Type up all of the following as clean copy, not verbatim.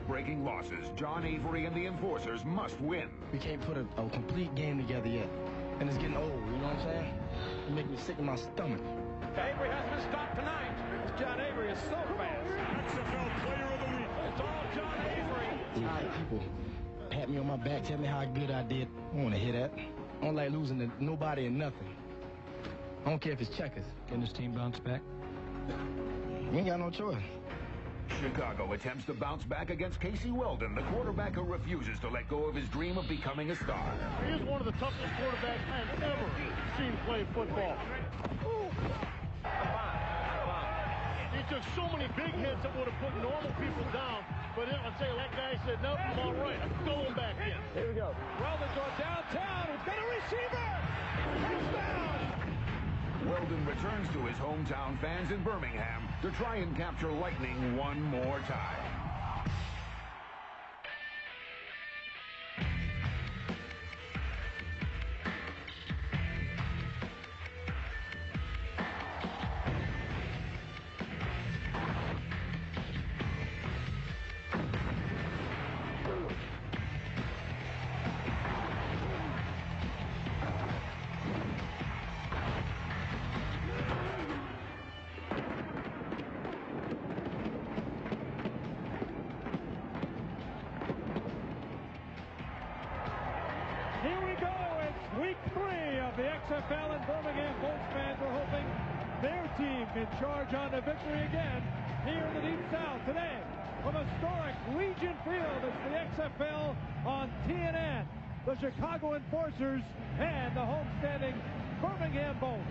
heartbreaking losses, John Avery and the Enforcers must win. We can't put a complete game together yet. And it's getting old, you know what I'm saying? It makes me sick in my stomach. Avery has been stopped tonight. John Avery is so fast. XFL Player of the Week. It's all John Avery. A lot of people pat me on my back, tell me how good I did. I don't want to hear that. I don't like losing to nobody and nothing. I don't care if it's checkers. Can this team bounce back? We ain't got no choice. Chicago attempts to bounce back against Casey Weldon, the quarterback who refuses to let go of his dream of becoming a star. He is one of the toughest quarterbacks I've ever seen play football. He took so many big hits that would have put normal people down, but I'll tell you, that guy said, nope, I'm all right. I'm going back in. Here we go. Weldon's on downtown. He's got a receiver. Touchdown. Weldon returns to his hometown fans in Birmingham to try and capture Lightning one more time. Week 3 of the XFL, and Birmingham Bolts fans are hoping their team can charge on to victory again here in the Deep South. Today, from historic Legion Field, it's the XFL on TNN, the Chicago Enforcers, and the homestanding Birmingham Bolts.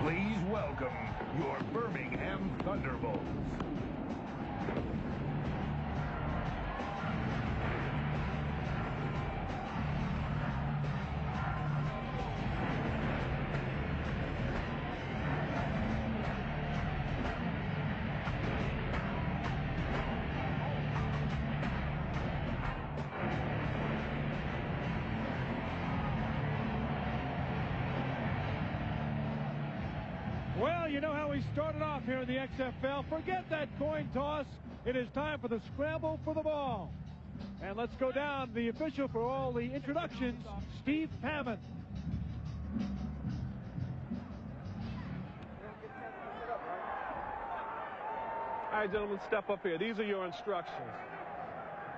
Please welcome your Birmingham Thunderbolts. Well, you know how we started off here in the XFL. Forget that coin toss. It is time for the scramble for the ball. And let's go down the official for all the introductions, Steve Hammond. All right, gentlemen, step up here. These are your instructions.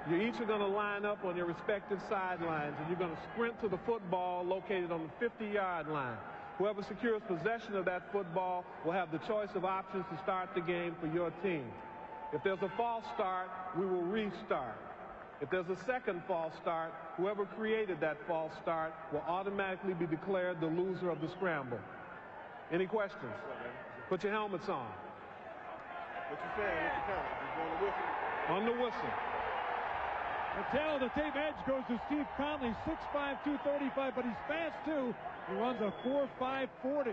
You each are going to line up on your respective sidelines, and you're going to sprint to the football located on the 50-yard line. Whoever secures possession of that football will have the choice of options to start the game for your team. If there's a false start, we will restart. If there's a second false start, whoever created that false start will automatically be declared the loser of the scramble. Any questions? Put your helmets on. What you saying? What you counting? Just on the whistle? On the whistle. The tail of the tape edge goes to Steve Conley, 6'5", 235, but he's fast too. He runs a 4.5 40.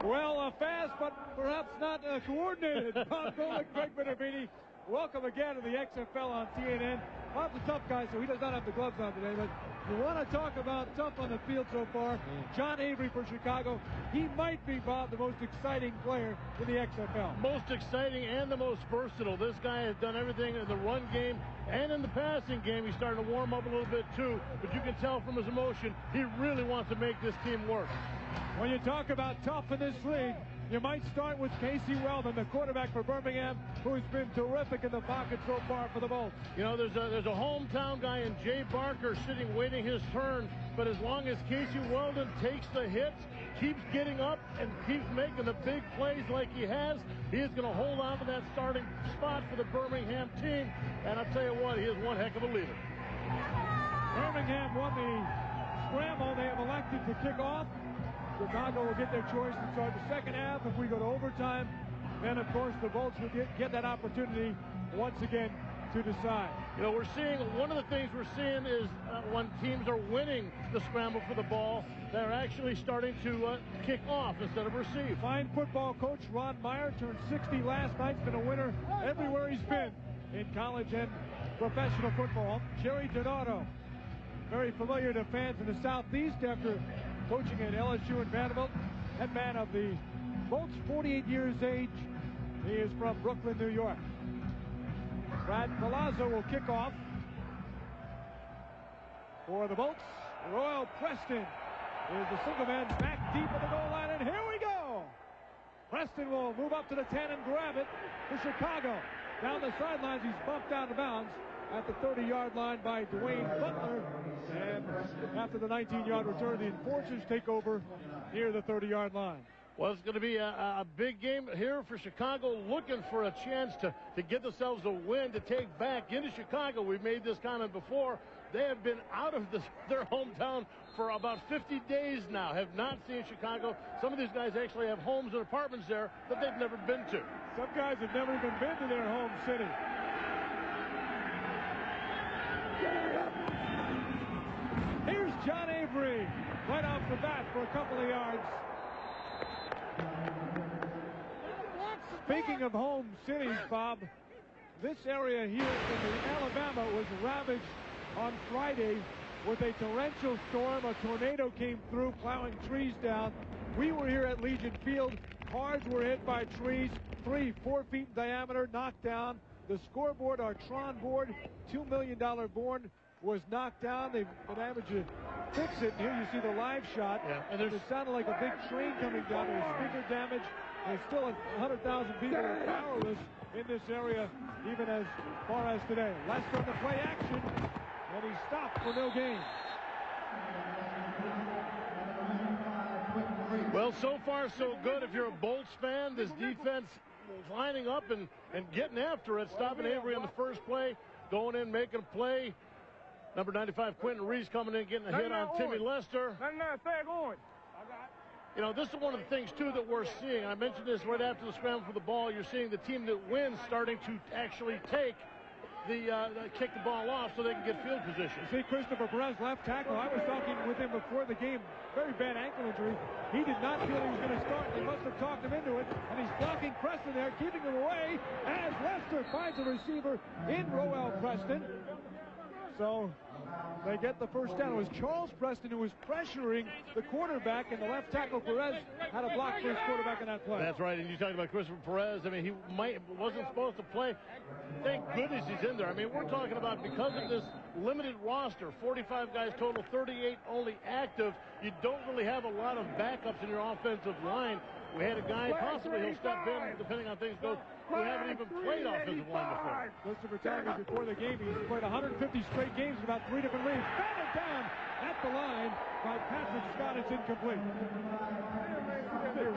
Well, fast, but perhaps not coordinated. Bob Golick, Greg Benavides, welcome again to the XFL on TNN. Bob's a tough guy, so he does not have the gloves on today, but you want to talk about tough on the field so far. John Avery for Chicago. He might be, Bob, the most exciting player in the XFL. Most exciting and the most versatile. This guy has done everything in the run game and in the passing game. He's starting to warm up a little bit too, but you can tell from his emotion, he really wants to make this team work. When you talk about tough in this league, you might start with Casey Weldon, the quarterback for Birmingham, who's been terrific in the pocket so far for the Bolts. You know, there's a hometown guy in Jay Barker sitting waiting his turn, but as long as Casey Weldon takes the hits, keeps getting up, and keeps making the big plays like he has, he is going to hold on to that starting spot for the Birmingham team, and I'll tell you what, he is one heck of a leader. Birmingham won the scramble. They have elected to kick off. Chicago will get their choice to start the second half. If we go to overtime, then, of course, the Bolts will get that opportunity once again to decide. You know, we're seeing, one of the things we're seeing is when teams are winning the scramble for the ball, they're actually starting to kick off instead of receive. Fine football coach Ron Meyer turned 60 last night. He's been a winner everywhere he's been in college and professional football. Jerry Donato, very familiar to fans in the Southeast after coaching at LSU and Vanderbilt. Head man of the Bolts, 48 years age. He is from Brooklyn, New York. Brad Palazzo will kick off for the Bolts. Royal Preston is the single man back deep at the goal line, and here we go. Preston will move up to the 10 and grab it for Chicago. Down the sidelines, he's bumped out of bounds at the 30-yard line by Duane Butler. And after the 19-yard return, the enforcers take over near the 30-yard line. Well, it's going to be a big game here for Chicago, looking for a chance to get themselves a win to take back into Chicago. We've made this comment before. They have been out of their hometown for about 50 days now, have not seen Chicago. Some of these guys actually have homes and apartments there that they've never been to. Some guys have never even been to their home city. Here's John Avery right off the bat for a couple of yards. Speaking of home cities, Bob, this area here in Alabama was ravaged on Friday with a torrential storm. A tornado came through, plowing trees down. We were here at Legion Field. Cars were hit by trees, 3 4 feet in diameter, knocked down. The scoreboard, our Tron board, $2 million board, was knocked down. They've been able to fix it. And here you see the live shot. Yeah, and it sounded like a big train coming down. There's speaker damage. There's still 100,000 people are powerless in this area, even as far as today. Lester on the play action, and he stopped for no gain. Well, so far so good. If you're a Bolts fan, this defense is lining up and getting after it, stopping Avery on the first play, going in, making a play. Number 95, Quentin Reese, coming in, getting a hit on Timmy Lester. You know, this is one of the things, too, that we're seeing. I mentioned this right after the scramble for the ball. You're seeing the team that wins starting to actually take kick the ball off so they can get field position. You see Christopher Perez, left tackle. I was talking with him before the game. Very bad ankle injury. He did not feel he was going to start. They must have talked him into it. And he's blocking Preston there, keeping him away as Lester finds a receiver in Roel Preston. So they get the first down. It was Charles Preston who was pressuring the quarterback, and the left tackle Perez had a block for his quarterback in that play. That's right, and you talked about Christopher Perez. I mean, he wasn't supposed to play. Thank goodness he's in there. I mean, we're talking about, because of this limited roster, 45 guys total, 38 only active, you don't really have a lot of backups in your offensive line. We had a guy, possibly he'll step in, depending on things go, who haven't even played offensive line before. Christopher told me before the game he's played 150 straight games in about 3 different leagues. Batted down at the line by Patrick Scott. It's incomplete.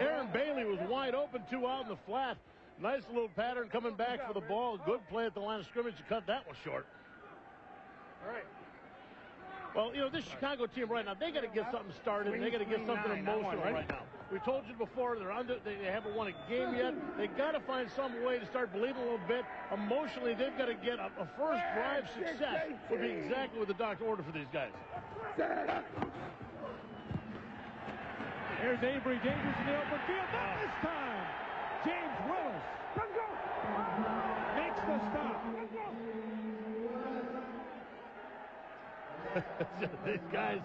Aaron Bailey was wide open, 2 out in the flat. Nice little pattern coming back for the ball. Good play at the line of scrimmage to cut that one short. All right. Well, you know, this Chicago team right now, they got to get something started. They got to get something emotional right now. We told you before, they haven't won a game yet. They got to find some way to start believing a little bit. Emotionally, they've got to get a first drive success. Would be exactly what the doctor ordered for these guys. Here's Avery, dangerous in the open field. Not this time. James Willis makes the stop. These guys,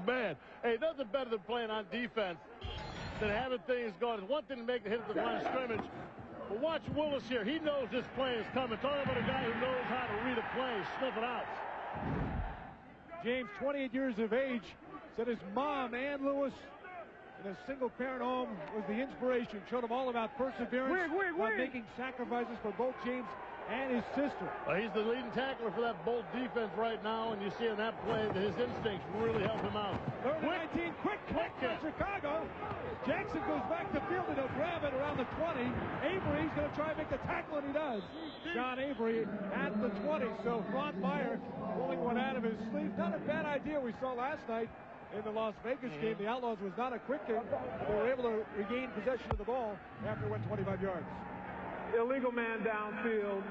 man. Hey, nothing better than playing on defense than having things going. It's one thing to make the hit at the line of scrimmage, but watch Willis here. He knows this play is coming. Talking about a guy who knows how to read a play, sniff it out. James, 28 years of age, said his mom, Ann Lewis, in a single-parent home, was the inspiration. Showed him all about perseverance, about making sacrifices for both James and his sister. Well, he's the leading tackler for that Bolt defense right now, and you see in that play that his instincts really help him out. Third and 19, quick kick for Chicago. Jackson goes back to field, and he'll grab it around the 20. Avery's going to try and make the tackle, and he does. John Avery at the 20. So Ron Meyer pulling one out of his sleeve. Not a bad idea we saw last night in the Las Vegas game. The Outlaws was not a quick kick. They were able to regain possession of the ball after it went 25 yards. Illegal man downfield.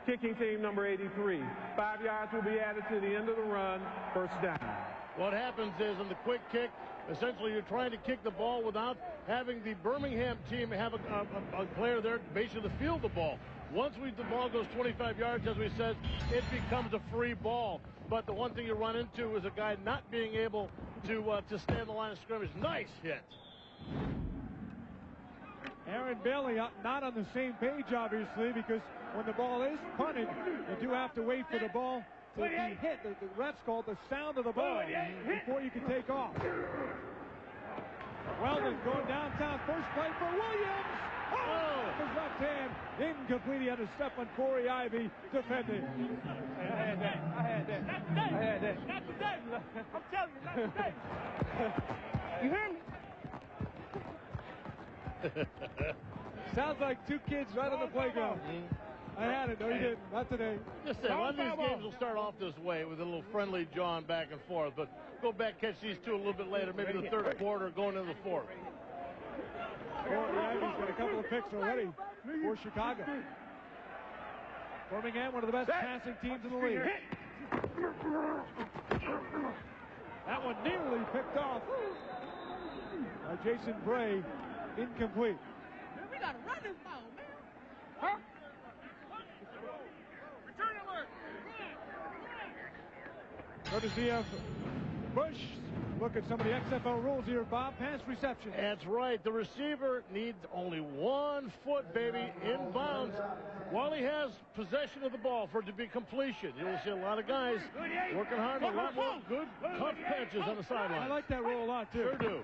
Kicking team number 83. 5 yards will be added to the end of the run. First down. What happens is on the quick kick, essentially you're trying to kick the ball without having the Birmingham team have a player there basically to field the ball. Once the ball goes 25 yards, as we said, it becomes a free ball. But the one thing you run into is a guy not being able to stay on the line of scrimmage. Nice hit. Aaron Bailey not on the same page, obviously, because when the ball is punted, you do have to wait for the ball to be hit. The refs call it the sound of the ball before you can take off. Weldon going downtown. First play for Williams. Oh! His left hand incomplete. He had to step on Corey Ivy defending. I had that. Not today. I'm telling you, not today. You hear me? Sounds like two kids right on the playground. I had it. No, you didn't. Not today. Just say, one of these games will start off this way with a little friendly John back and forth. But go back, catch these two a little bit later, maybe the third quarter, going into the fourth. Corey Ivy's got a couple of picks already for Chicago. Birmingham, one of the best passing teams in the league. That one nearly picked off by Jason Bray. Incomplete. Man, we gotta run this ball, man. Huh? Return alert. Courtesy of Bush. Look at some of the XFL rules here, Bob. Pass reception. That's right. The receiver needs only 1 foot, baby, in bounds while he has possession of the ball for it to be completion. You will see a lot of guys working hard, a lot more good, tough catches on the sideline. I like that rule a lot, too. Sure do.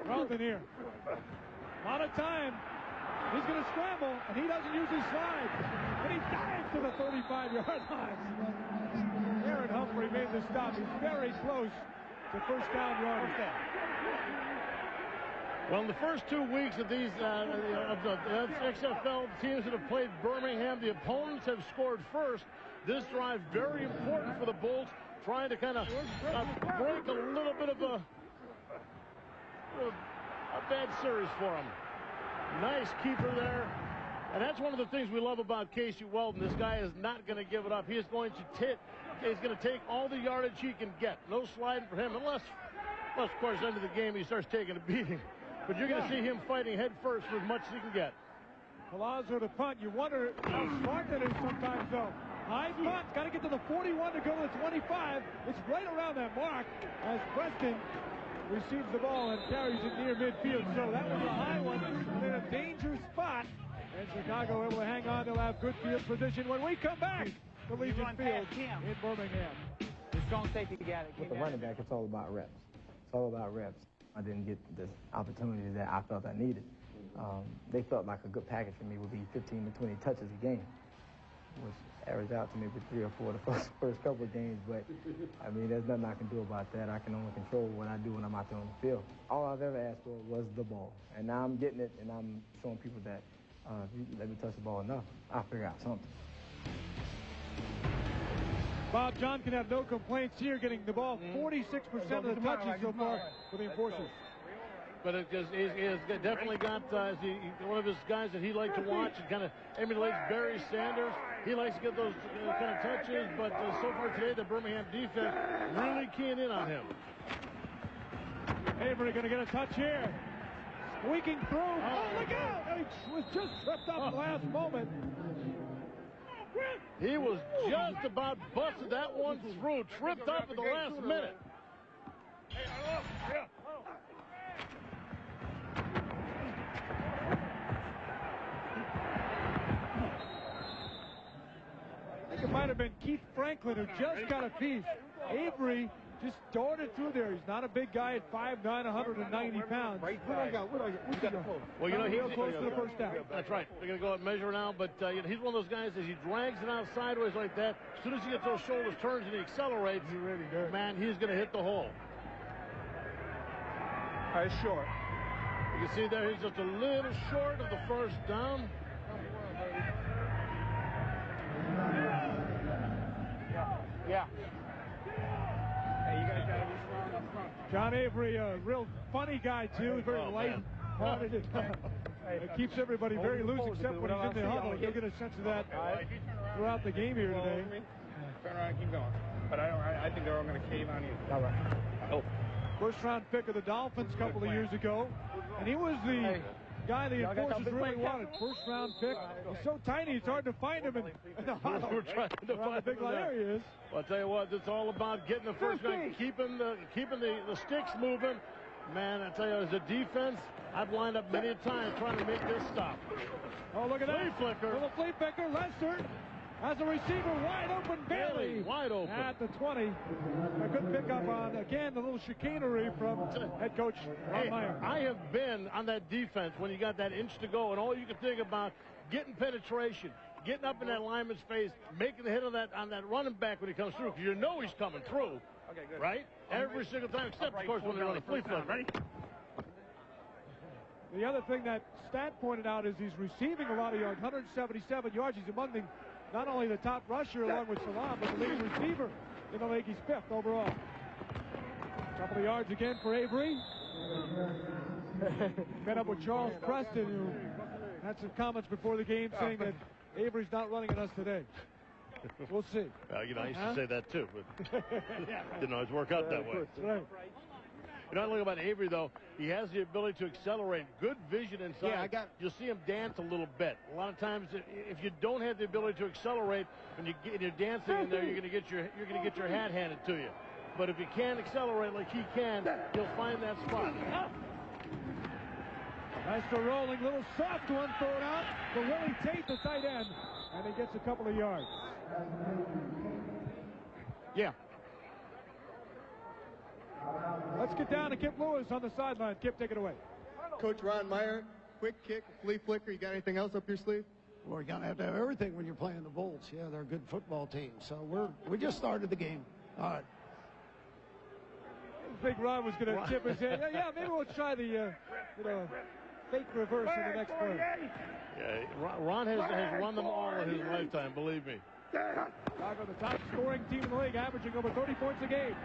Weldon here. A lot of time. He's going to scramble, and he doesn't use his slide. And he dives to the 35-yard line. Aaron Humphrey made the stop. He's very close to first down yardage. Well, in the first 2 weeks of these of the XFL teams that have played Birmingham, the opponents have scored first. This drive very important for the Bolts, trying to kind of break a little bit of a bad series for them. Nice keeper there. And that's one of the things we love about Casey Weldon. This guy is not going to give it up. He is going to take all the yardage he can get. No sliding for him, unless of course, end of the game, he starts taking a beating. But you're going to see him fighting head first for as much as he can get. Palazzo to punt. You wonder how smart that is sometimes, though. High punt. Got to get to the 41 to go to the 25. It's right around that mark as Preston receives the ball and carries it near midfield. So that was a high one in a dangerous spot. And Chicago able to hang on. They'll have good field position when we come back to Legion Field in Birmingham. The strong safety got it. With the running back, it's all about reps. It's all about reps. I didn't get the opportunity that I felt I needed. They felt like a good package for me would be 15 to 20 touches a game, which averaged out to maybe 3 or 4 the first couple of games. But, I mean, there's nothing I can do about that. I can only control what I do when I'm out there on the field. All I've ever asked for was the ball. And now I'm getting it, and I'm showing people that if you let me touch the ball enough, I'll figure out something. Bob, John can have no complaints here, getting the ball 46% of the touches so far for the Enforcers. But he has definitely got one of his guys that he likes to watch and kind of emulates Barry Sanders. He likes to get those kind of touches, but so far today, the Birmingham defense really keying in on him. Avery going to get a touch here. Squeaking through. Oh, look out! He was just tripped up at the last moment. He was just about busted that one through, tripped up at the last minute. I think it might have been Keith Franklin who just got a piece. Avery just darted through there. He's not a big guy at 5'9", 190 pounds. What do I got? Well, you know, he's close to the first down. That's right. They're going to go and measure now, but he's one of those guys, as he drags it out sideways like that, as soon as he gets those shoulders turns and he accelerates, man, he's going to hit the hole. It's short. You can see there, he's just a little short of the first down. Yeah. John Avery, a real funny guy, too. He's very light-hearted. It keeps everybody very loose except when he's in the huddle. You'll get a sense of that throughout the game here today. Turn around and keep going. But I think they're all going to cave on you. All right. Oh. First-round pick of the Dolphins a couple of years ago. And he was the guy the enforcers really wanted. First-round pick. He's so tiny, it's hard to find him in the hollow. We're trying to find the big line. There he is. Well, I'll tell you what, it's all about getting the first guy, keeping the sticks moving. Man, I tell you, as a defense, I've lined up many a time trying to make this stop. Oh, look at that. Flea flicker. Little flea flicker. Lester has a receiver wide open. Bailey wide open. At the 20. A good pickup on, again, the little chicanery from head coach Ron Meyer. I have been on that defense when you got that inch to go, and all you can think about getting penetration, getting up in that lineman's face, making the hit on that running back when he comes through, because you know he's coming through. Okay, good. Right? Every single time, except, of course, when they run a flea flip. Ready? The other thing that Stat pointed out is he's receiving a lot of yards, 177 yards. He's among not only the top rusher along with Salam, but the leading receiver in the league. He's 5th overall. A couple of yards again for Avery. Met up with Charles Preston, who had some comments before the game saying that Avery's not running on us today. We'll see. Well, you know, I used to say that too, but didn't always work out that way. That's right. You know, look about Avery, though. He has the ability to accelerate. Good vision inside. Yeah, You'll see him dance a little bit. A lot of times, if you don't have the ability to accelerate, when you're dancing in there, you're going to get your hat handed to you. But if you can accelerate like he can, you'll find that spot. Nice to rolling, little soft one thrown out for Willie Tate, the tight end, and he gets a couple of yards. Yeah. Let's get down to Kip Lewis on the sideline. Kip, take it away. Coach Ron Meyer, quick kick, flea flicker. You got anything else up your sleeve? Well, you're going to have everything when you're playing the Bolts. Yeah, they're a good football team. So we just started the game. All right. Big Ron was going to tip his head. Yeah, maybe we'll try the fake reverse in the next play. Yeah, Ron has run them all in his lifetime, believe me. Chicago, the top scoring team in the league, averaging over 30 points a game.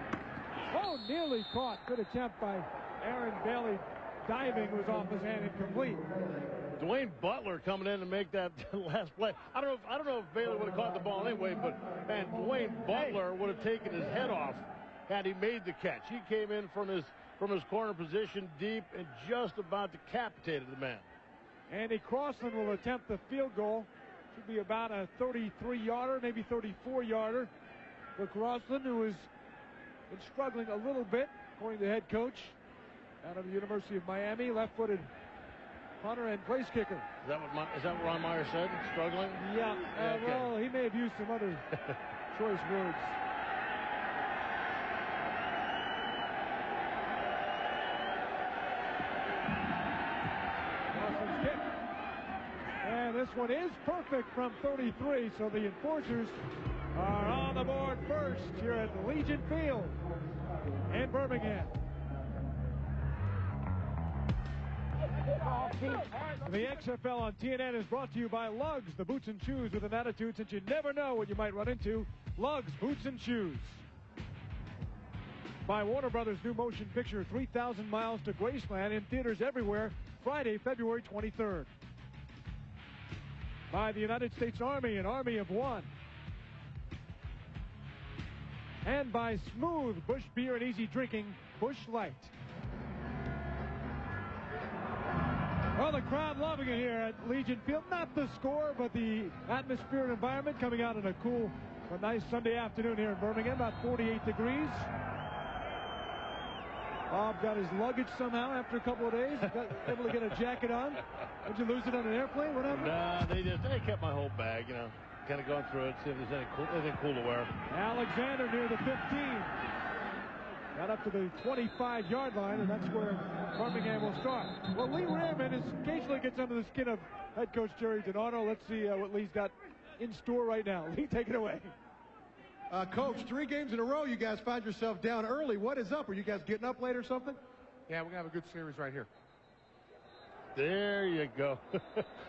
Oh, nearly caught. Good attempt by Aaron Bailey. Diving was off his hand, incomplete. Duane Butler coming in to make that last play. I don't know if Bailey would have caught the ball anyway, but man, Duane Butler would have taken his head off had he made the catch. He came in from his corner position deep and just about decapitated the man. Andy Crossland will attempt the field goal. Should be about a 33-yarder, maybe 34-yarder for Crossland, who has been struggling a little bit, according to the head coach out of the University of Miami. Left-footed punter and place kicker. Is that what Ron Meyer said? Struggling? Yeah. Okay. Well, he may have used some other choice words. Crossland's kick. And this one is perfect from 33, so the Enforcers are on the board first here at Legion Field in Birmingham. The XFL on TNN is brought to you by Lugs, the boots and shoes with an attitude, since you never know what you might run into. Lugs, boots and shoes. By Warner Brothers' new motion picture, 3,000 Miles to Graceland, in theaters everywhere, Friday, February 23rd. By the United States Army, an army of one. And by Smooth Busch Beer and Easy Drinking, Busch Light. Well, the crowd loving it here at Legion Field. Not the score, but the atmosphere and environment coming out in a cool, a nice Sunday afternoon here in Birmingham, about 48 degrees. Bob got his luggage somehow after a couple of days. Got able to get a jacket on. Did you lose it on an airplane? What happened? Nah, they kept my whole bag, you know. Kind of going through it, see if there's anything cool to wear. Alexander near the 15. Got up to the 25-yard line, and that's where Birmingham will start. Well, Lee Raymond occasionally gets under the skin of head coach Jerry Donato. Let's see what Lee's got in store right now. Lee, take it away. Coach, 3 games in a row, you guys find yourself down early. What is up? Are you guys getting up late or something? Yeah, we're going to have a good series right here. There you go.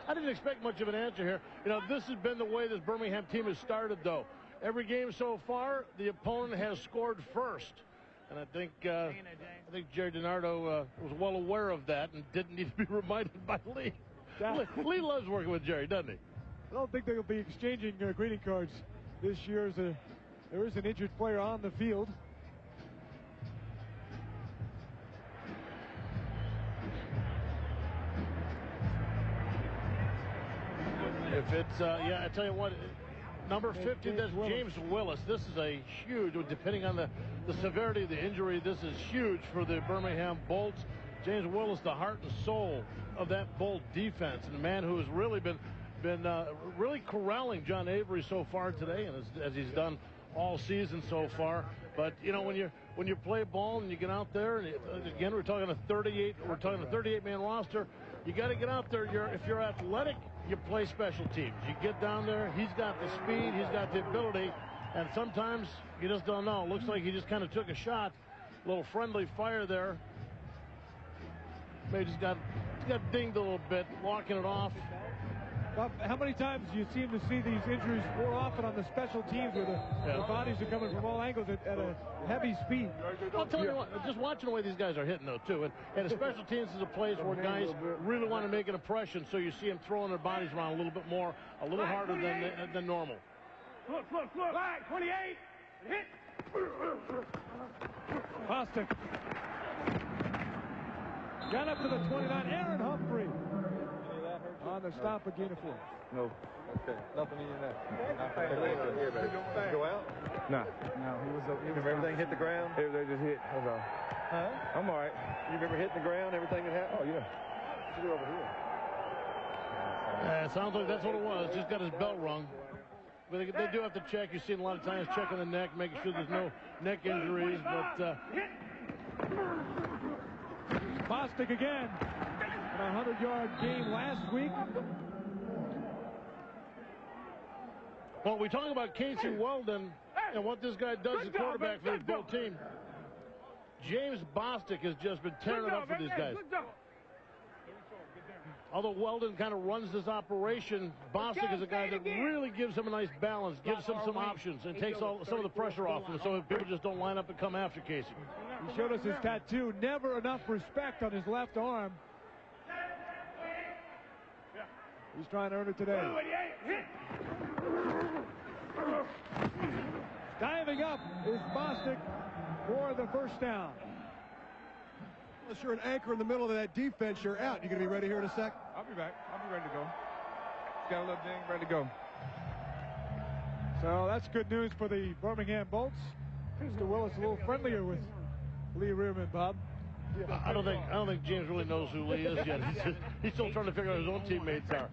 I didn't expect much of an answer here. You know, this has been the way this Birmingham team has started, though. Every game so far, the opponent has scored first. And I think Jerry Donato was well aware of that and didn't need to be reminded by Lee. Lee loves working with Jerry, doesn't he? I don't think they'll be exchanging greeting cards this year. As there is an injured player on the field. If it's, yeah, I tell you what, number 50, that's James Willis. This is a huge, depending on the severity of the injury, this is huge for the Birmingham Bolts. James Willis, the heart and soul of that Bolt defense, and a man who has really been really corralling John Avery so far today, and as he's done all season so far. But you know, when you play ball and you get out there, and again, we're talking a 38-man roster. You got to get out there. If you're athletic, you play special teams. You get down there. He's got the speed. He's got the ability. And sometimes you just don't know. Looks like he just kind of took a shot. A little friendly fire there. Maybe just got dinged a little bit, walking it off. Bob, how many times do you seem to see these injuries more often on the special teams where the bodies are coming from all angles at a heavy speed? I'll tell you what, just watching the way these guys are hitting, though, too. And special teams is a place where guys really want to make an impression, so you see them throwing their bodies around a little bit more, a little harder than normal. Look. Right, 28. Hit. Bostic. Got up to the 29. Aaron Humphrey on the stop again for. No. Okay. Nothing in that. Go out? No. He was everything hit the ground? Everything just hit. That's all. Huh? I'm all right. You remember hitting the ground, everything that happened? Oh, yeah. What'd you do over here? It sounds like that's what it was. Just got his belt rung. But they do have to check. You've seen a lot of times checking the neck, making sure there's no neck injuries. But Bostic again. A 100-yard game last week. Well, we talk about Casey Weldon and what this guy does as quarterback for the Bolt team. James Bostic has just been tearing it up for these guys. Although Weldon kind of runs this operation, Bostic is a guy that really gives him a nice balance, gives him some options, and takes some of the pressure off him so people just don't line up and come after Casey. He showed us his tattoo. Never enough respect on his left arm. He's trying to earn it today. Diving up is Bostic for the first down. Unless you're an anchor in the middle of that defense, you're out. You going to be ready here in a sec? I'll be back. I'll be ready to go. Just got a little ding, ready to go. So that's good news for the Birmingham Bolts. Mr. Willis a little friendlier with Lee Rearman, Bob. I don't think James really knows who Lee is yet. He's still trying to figure out who his own teammates are.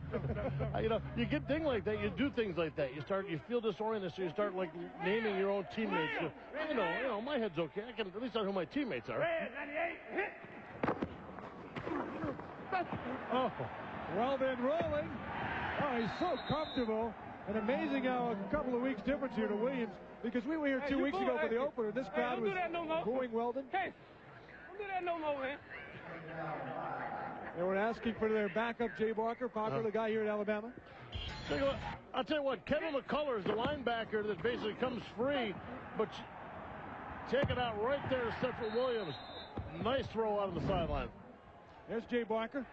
You know, you get things like that. You do things like that. You feel disoriented, so you start like naming your own teammates. You know, my head's okay. I can at least know who my teammates are. Oh, Weldon rolling. Oh, he's so comfortable. And amazing how a couple of weeks difference here to Williams, because we were here 2 weeks ago for the opener. This crowd was booing Weldon. Hey, don't do that no more, man. They were asking for their backup, Jay Barker, popular guy here in Alabama. I'll tell you what, Kevin McCullers, the linebacker that basically comes free, but take it out right there to Central Williams. Nice throw out on the sideline. There's Jay Barker.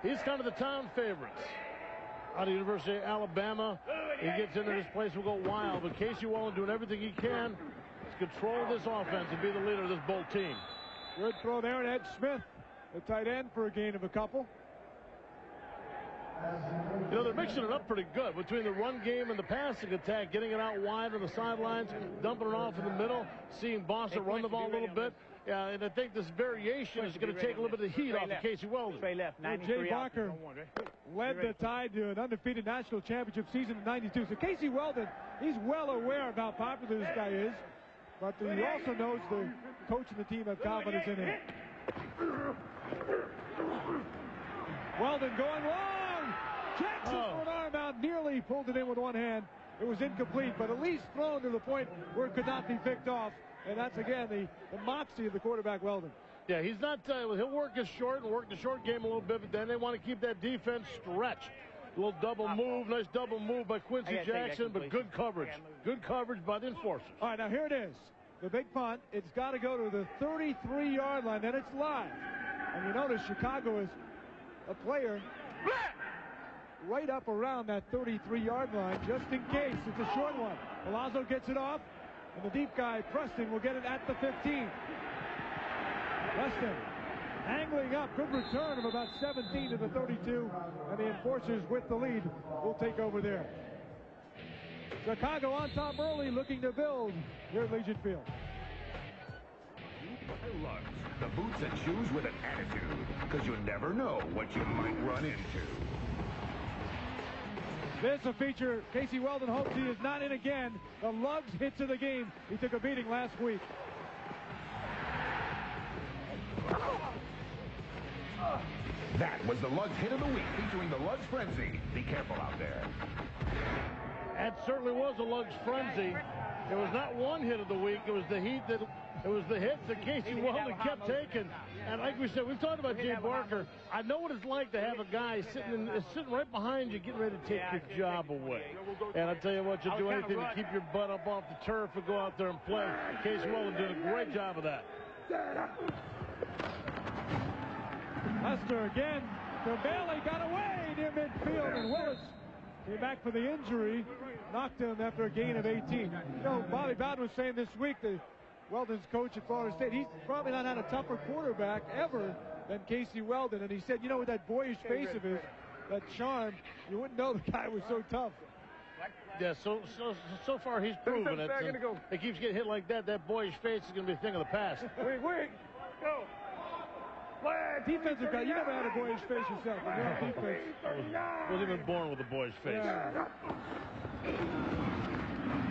He's kind of the town favorites. Out of the University of Alabama, he gets into this place, will go wild. But Casey Weldon doing everything he can to control this offense and be the leader of this Bolt team. Good throw there, and Ed Smith, the tight end, for a gain of a couple. You know, they're mixing it up pretty good between the run game and the passing attack, getting it out wide on the sidelines, dumping it off in the middle, seeing Boston run the ball a little bit. Yeah, and I think this variation is going to take a little bit of the heat off of Casey Weldon. Jay Barker led the Tide to an undefeated national championship season in '92. So Casey Weldon, he's well aware of how popular this guy is, but he also knows the coach and the team have confidence in him. Weldon going long. Jackson for an arm out, nearly pulled it in with one hand. It was incomplete, but at least thrown to the point where it could not be picked off. And that's, again, the moxie of the quarterback, Weldon. Yeah, he's not, he'll work his short and work the short game a little bit, but then they want to keep that defense stretched. A little double move, nice double move by Quincy Jackson, but good coverage. Good coverage by the enforcers. All right, now here it is. The big punt. It's got to go to the 33-yard line, and it's live. And you notice Chicago is a player right up around that 33-yard line, just in case. It's a short one. Palazzo gets it off, and the deep guy, Preston, will get it at the 15. Preston angling up. Good return of about 17 to the 32, and the Enforcers with the lead will take over there. Chicago on top early, looking to build here at Legion Field. Lugs, the boots and shoes with an attitude, because you never know what you might run into. This a feature Casey Weldon hopes he is not in again. The Lugs hits of the game. He took a beating last week. That was the Lugs hit of the week, featuring the Lugs Frenzy. Be careful out there. That certainly was a Lugs frenzy. It was not one hit of the week. It was the heat that. It was the hits that Casey Weldon kept taking. And like we said, we've talked about Jay Barker. I know what it's like to have a guy sitting right behind you, getting ready to take your job away. And I tell you what, you'll do anything to keep your butt up off the turf and go out there and play. Casey Weldon did a great job of that. Lester again. The Bailey got away near midfield, and Willis came back for the injury. Knocked him after a gain of 18. You know, Bobby Bowden was saying this week that Weldon's coach at Florida State, he's probably not had a tougher quarterback ever than Casey Weldon. And he said, you know, with that boyish face of his, that charm, you wouldn't know the guy was so tough. Yeah, so far he's proven it. It keeps getting hit like that. That boyish face is going to be a thing of the past. Wait, go. Defensive guy, you never had a boyish face yourself. I wasn't even born with a boyish face. Yeah.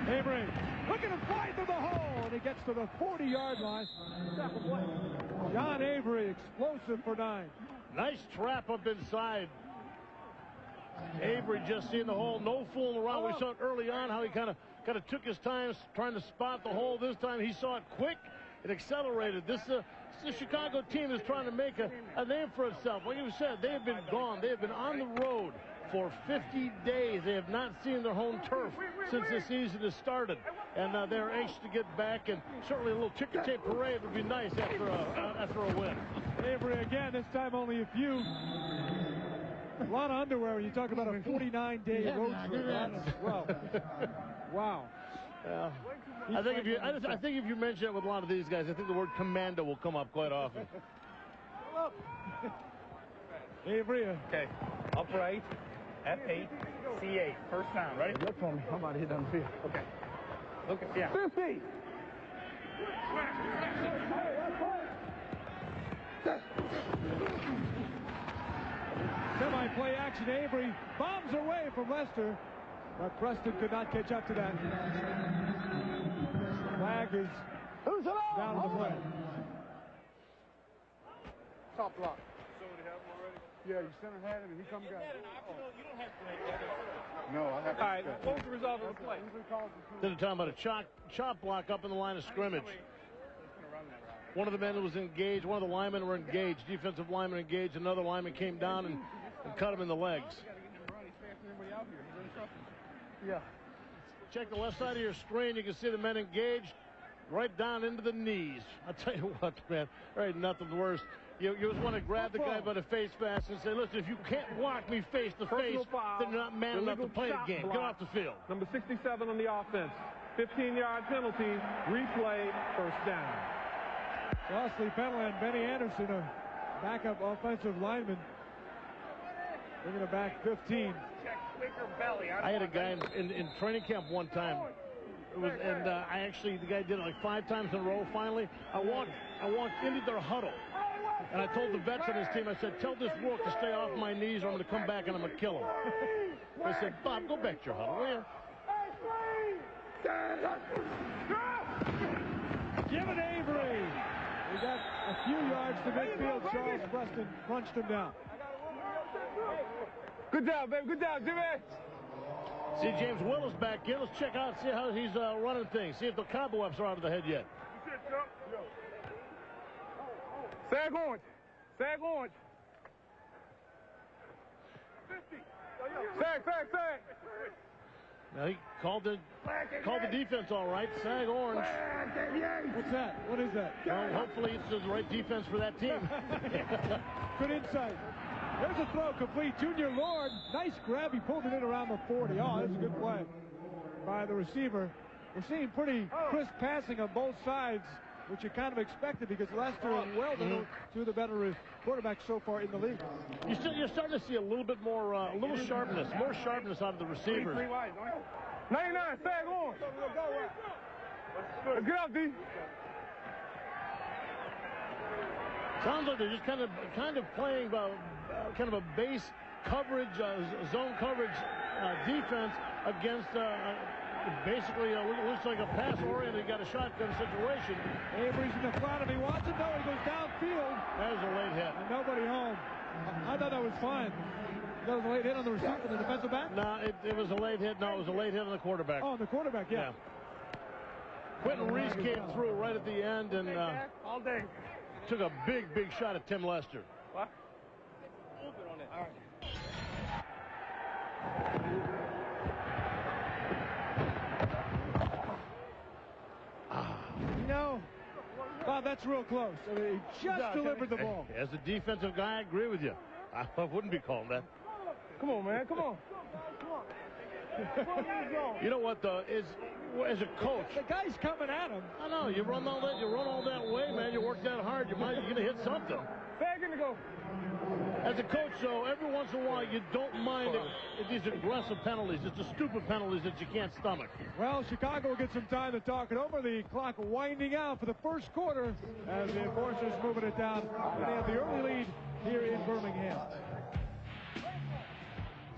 Avery looking to fly through the hole, and he gets to the 40-yard line. John Avery, explosive for 9. Nice trap up inside. Avery just seeing the hole, no fooling around. We saw it early on how he kind of took his time trying to spot the hole. This time he saw it quick and accelerated. This Chicago team is trying to make a name for itself. Like you said, they have been gone. They have been on the road for 50 days. They have not seen their home turf since the season has started. And they're anxious to get back, and certainly a little ticker tape parade would be nice after a win. Avery again, this time only a few. A lot of underwear when you talk about a 49-day road trip. Wow. I think if you mention it with a lot of these guys, I think the word commando will come up quite often. Avery. Okay. Upright. F8. C8. First down. Ready? Look for me. I'm about to hit on the field. Okay. Look at 50. Semi-play action. Avery bombs away from Lester, but Preston could not catch up to that. Flag is down on the play. Top block. So they have him already? Yeah, you center had him and he come down. You don't have to make that. No, I have to. All right, what was the result of the play? They're talking about a chop block up in the line of scrimmage. One of the men was engaged, one of the linemen were engaged, defensive lineman engaged, another lineman came down and cut him in the legs. Yeah. Check the left side of your screen. You can see the men engaged right down into the knees. I'll tell you what, man, there ain't nothing worse. You just want to grab the guy by the face mask and say, listen, if you can't block me face to face, then you're not man enough to play the game. Get off the field. Number 67 on the offense. 15-yard penalty. Replay. First down. Costly penalty on Benny Anderson, a backup offensive lineman. Bringing it back 15. I had a guy in training camp one time. The guy did it like 5 times in a row. Finally, I walked into their huddle, and I told the vets on his team, I said, tell this rook to stay off my knees, or I'm going to come back and I'm going to kill him. I said, Bob, go back to your huddle, will you? Give it Avery. He got a few yards to midfield. Charles Preston crunched him down. Good job, baby. Good job, Jimmy. See James Willis back in. Let's check out, see how he's running things. See if the cobwebs are out of the head yet. Sag orange. Sag orange. 50. Sag. Now he called the defense all right. Sag orange. What's that? What is that? Well, hopefully it's the right defense for that team. Good insight. There's a throw complete. Junior Lord, nice grab. He pulled it in around the 40. Oh, that's a good play by the receiver. We're seeing pretty crisp passing on both sides, which you kind of expected because Lester and Weldon are two of the better quarterbacks so far in the league. You're starting to see a little bit more, more sharpness out of the receivers. 99, sag on. Get out, D. Sounds like they're just kind of playing kind of a base coverage, zone coverage defense against basically looks like a pass-oriented, got a shotgun situation. Avery's in the front, and he wants it. No, he goes downfield. That was a late hit. And nobody home. I thought that was fine. That was a late hit on the receiver, the defensive back? No, it was a late hit. No, it was a late hit on the quarterback. Oh, the quarterback, yeah. Quentin Reese came through right at the end and all day. Took a big shot at Tim Lester. What? On that. All right. You know, Bob, that's real close. I mean, he just delivered the ball. As a defensive guy, I agree with you. I wouldn't be calling that. Come on, man. Come on. You know what, though, as a coach, the guy's coming at him. I know, you run all that way, man. You work that hard, you're going to hit something. Bag in to go. As a coach, though, every once in a while you don't mind these aggressive penalties. It's the stupid penalties that you can't stomach. Well, Chicago will get some time to talk it over. The clock winding out for the first quarter as the enforcers moving it down. And they have the early lead here in Birmingham.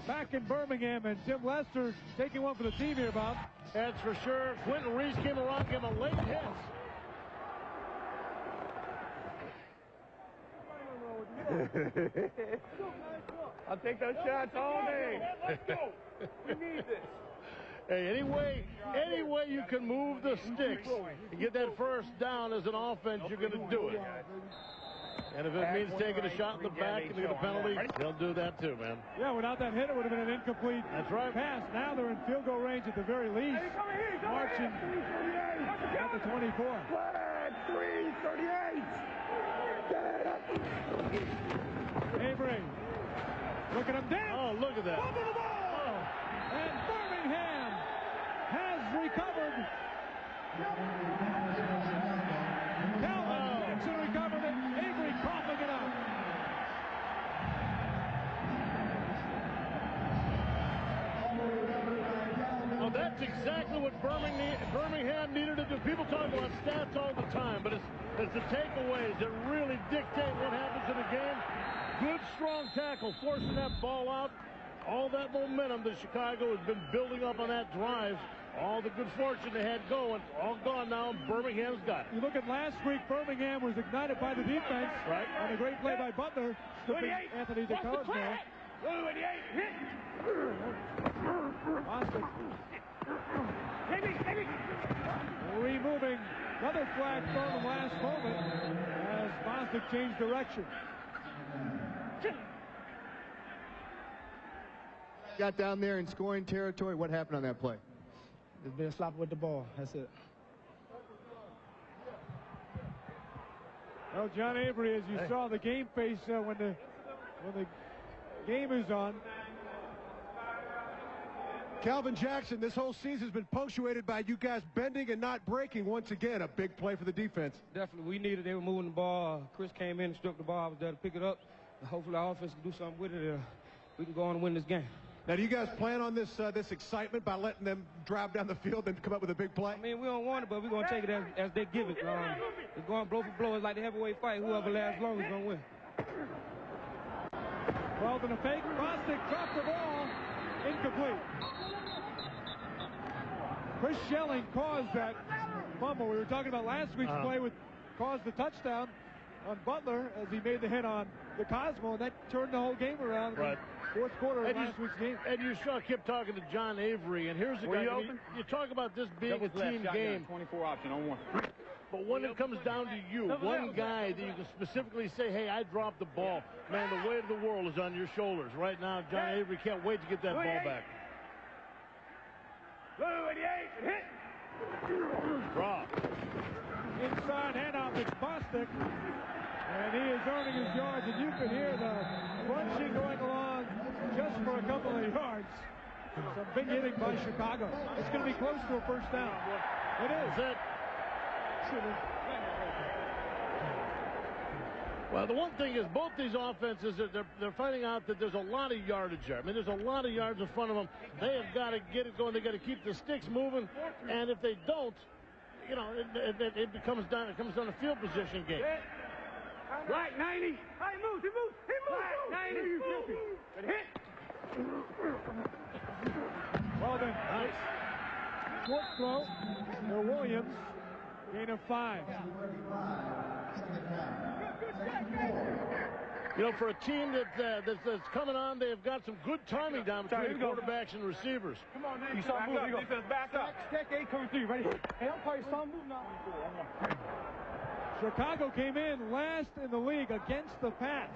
Back in Birmingham, and Tim Lester taking one for the team here, Bob. That's for sure. Quentin Reese came around, gave him a late hit. I'll take those shots all day. Let's go. We need this. Hey, any way you can move the sticks and get that first down as an offense, you're going to do it. And if it means taking a shot in the back and get a penalty, they'll do that too, man. Yeah, without that hit, it would have been an incomplete pass. Now they're in field goal range at the very least. Marching at the 24. 3:38. Avery. Look at him down. Oh, look at that. Fumble the ball. And Birmingham has recovered. Calvin Dixon recovered it. Avery coughing it up. Well, that's exactly what Birmingham needed to do. People talk about stats all the time, but it's the takeaways that really dictate what happens in a game. Good, strong tackle, forcing that ball out. All that momentum that Chicago has been building up on that drive. All the good fortune they had going, all gone now. Birmingham's got it. You look at last week, Birmingham was ignited by the defense. Right. And a great play by Butler. Anthony DeCosmo. 28, hit. Bostic. Removing another flag thrown in the last moment as Bostic changed direction. Got down there in scoring territory. What happened on that play? There's been a slop with the ball. That's it. Well, John Avery, as you saw the game face when the game is on. Calvin Jackson, this whole season has been punctuated by you guys bending and not breaking. Once again, a big play for the defense. Definitely, we needed. They were moving the ball. Chris came in and struck the ball. I was there to pick it up. And hopefully, our offense can do something with it. We can go on and win this game. Now, do you guys plan on this excitement by letting them drive down the field and come up with a big play? I mean, we don't want it, but we're going to take it as they give it. We're going blow for blow. It's like the heavyweight fight. Whoever lasts long is going to win. Well, then a fake. Bostic dropped the ball. Incomplete. Chris Schelling caused that fumble. We were talking about last week's play caused the touchdown on Butler as he made the hit on the Cosmo, and that turned the whole game around. Right. Fourth quarter of last week's game. And you kept talking to John Avery, and here's the guy. You talk about this being a team game. 24 option on one. But when it comes down to you, one guy that you can specifically say, hey, I dropped the ball. Man, the weight of the world is on your shoulders. Right now, John Avery can't wait to get that ball back. 28, hit. Draw. Inside handoff, it's Bostic. And And he is earning his yards, and you can hear the crunching going along just for a couple of yards. Some big hitting by Chicago. It's going to be close to a first down. It is. Well, the one thing is both these offenses, they're finding out that there's a lot of yardage there. I mean, there's a lot of yards in front of them. They have got to get it going. They got to keep the sticks moving. And if they don't, you know, it comes down to field position game. Right, 90. He moves. Right, 90. Good hit. Well then, nice. Short throw for Williams. Gain of 5. You know, for a team that's coming on, they've got some good timing down between the quarterbacks and receivers. Come on, man. You saw move. Defense, back up. Stack 8 coming through. Ready? Hey, I'm probably saw move now. Chicago came in last in the league against the pass.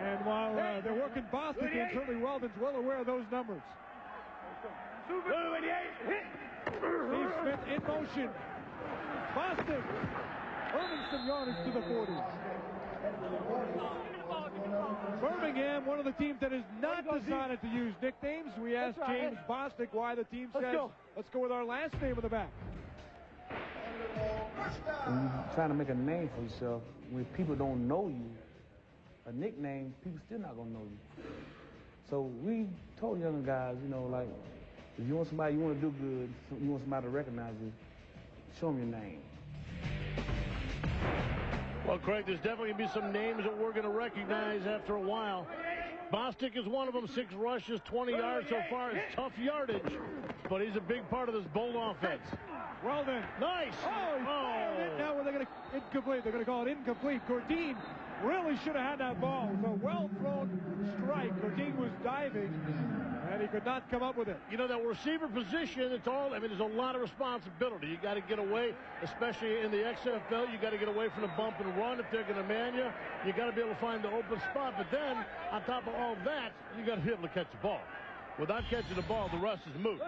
And while they're working Bostic in, certainly Weldon's well aware of those numbers. Steve Smith in motion. Bostic earning some yardage to the 40. Birmingham, one of the teams that has not decided to use nicknames. We asked James Bostic why the team says, let's go with our last name of the back. When you're trying to make a name for yourself, when people don't know you, a nickname, people still not going to know you. So we told younger guys, you know, like, if you want somebody, you want to do good, you want somebody to recognize you, show them your name. Well, Craig, there's definitely going to be some names that we're going to recognize after a while. Bostic is one of them, 6 rushes, 20 yards so far. It's tough yardage, but he's a big part of this Bolt offense. Well then. Nice. Oh, he fired it. Now they're going to incomplete. They're going to call it incomplete. Gordine really should have had that ball. It was a well-thrown strike. Gordine was diving, and he could not come up with it. You know, that receiver position, it's all, I mean, there's a lot of responsibility. You got to get away, especially in the XFL. You got to get away from the bump and run if they're going to man you. You got to be able to find the open spot. But then, on top of all that, you got to be able to catch the ball. Without catching the ball, the rest is moot.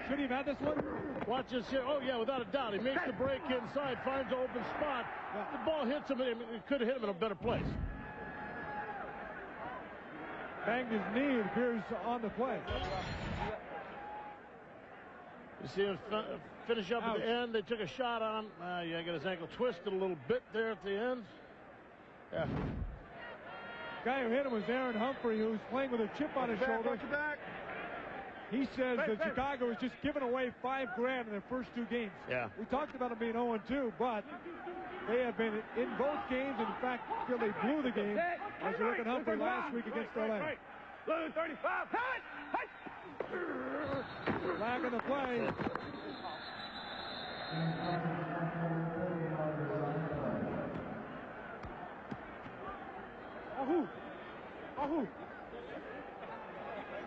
Should he have had this one? Watch this here. Oh, yeah, without a doubt. He makes the break inside, finds the open spot. The ball hits him. It could have hit him in a better place. Banged his knee, it appears, on the play. You see him finish up at the end. They took a shot on him. Yeah, got his ankle twisted a little bit there at the end. Yeah. The guy who hit him was Aaron Humphrey, who's playing with a chip on his shoulder. He says that Chicago has just given away $5,000 in their first 2 games. Yeah. We talked about them being 0-2, but they have been in both games. In fact, feel they blew the game as you look at Humphrey last week against LA. Blue 35. Flag on the play.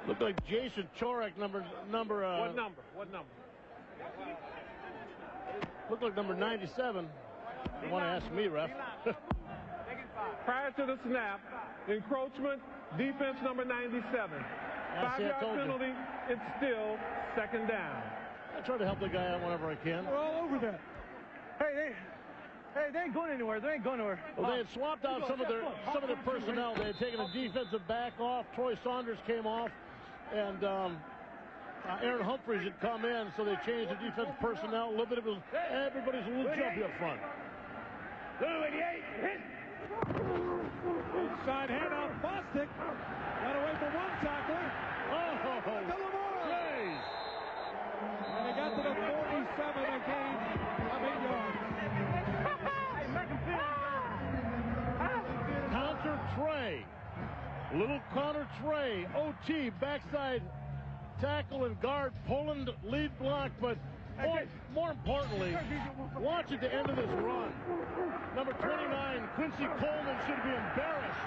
Looked like Jason Chorek, number. What number? Looked like number 97. You want to ask me, ref? Prior to the snap, encroachment, defense number 97. 5-yard penalty, it's still 2nd down. I try to help the guy out whenever I can. We're all over that. Hey, they ain't going anywhere. Well, they had swapped out some of their personnel. They had taken a defensive back off. Troy Saunders came off, and Aaron Humphreys had come in, so they changed the defensive personnel. A little bit of everybody's a little jumpy up front. Blue 88, hit. Inside handout, Bostic. Got away from one tackler. Oh, couple more. Jeez. And he got to the 47 and gained of 8 yards. Counter Trey. Little counter Trey. OT, backside tackle and guard, pulling the lead block, but more importantly, watch at the end of this run. Number 29, Quincy Coleman, should be embarrassed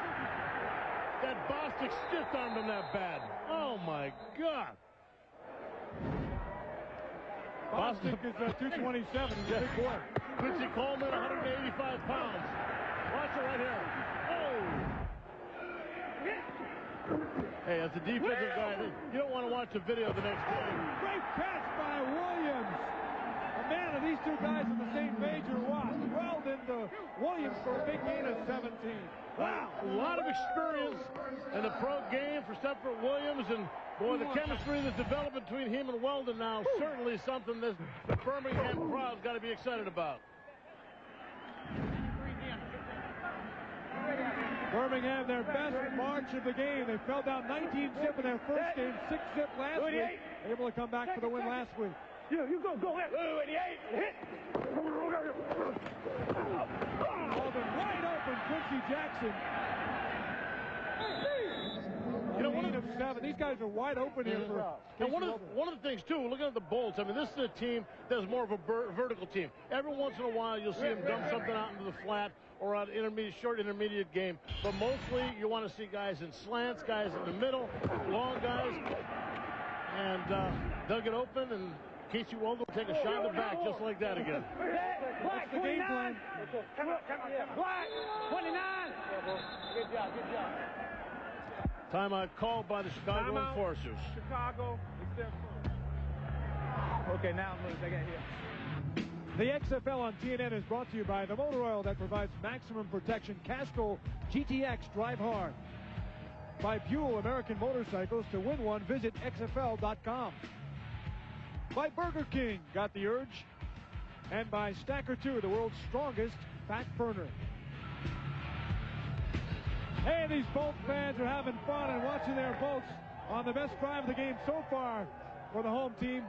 that Bostic stiff-armed him that bad. Oh, my God. Bostic is 227. He's a big boy. Quincy Coleman, 185 pounds. Watch it right here. Oh! Hey, as a defensive guy, you don't want to watch the video the next day. Great catch by Williams. man, are these two guys on the same page or what? Weldon to Williams for a big gain of 17. Wow. A lot of experience in the pro game for Stepford Williams, and boy, the chemistry that's developed between him and Weldon now certainly something that the Birmingham crowd's got to be excited about. Birmingham, their best march of the game. They fell down 19-zip in their first game, 6-zip last week. Able to come back for the win last week. You go ahead. 88, hit. Walden wide open, Quincy Jackson. You know, one of 7. These guys are wide open here for. And one of the things too, looking at the Bolts, I mean, this is a team that's more of a vertical team. Every once in a while, you'll see them dump something out into the flat or out short intermediate game. But mostly, you want to see guys in slants, guys in the middle, long guys, and they'll get open, and Casey Weldon will take a shot in the back just like that again. What's the game plan? Black, 29. Good job. Timeout called by the Chicago Enforcers. Chicago. Okay, now I'm loose. I got here. The XFL on TNN is brought to you by the motor oil that provides maximum protection. Castrol GTX Drive Hard. By Buell American Motorcycles. To win one, visit XFL.com. By Burger King, got the urge. And by Stacker 2, the world's strongest fat burner. Hey, these Bolts fans are having fun and watching their Bolts on the best drive of the game so far for the home team.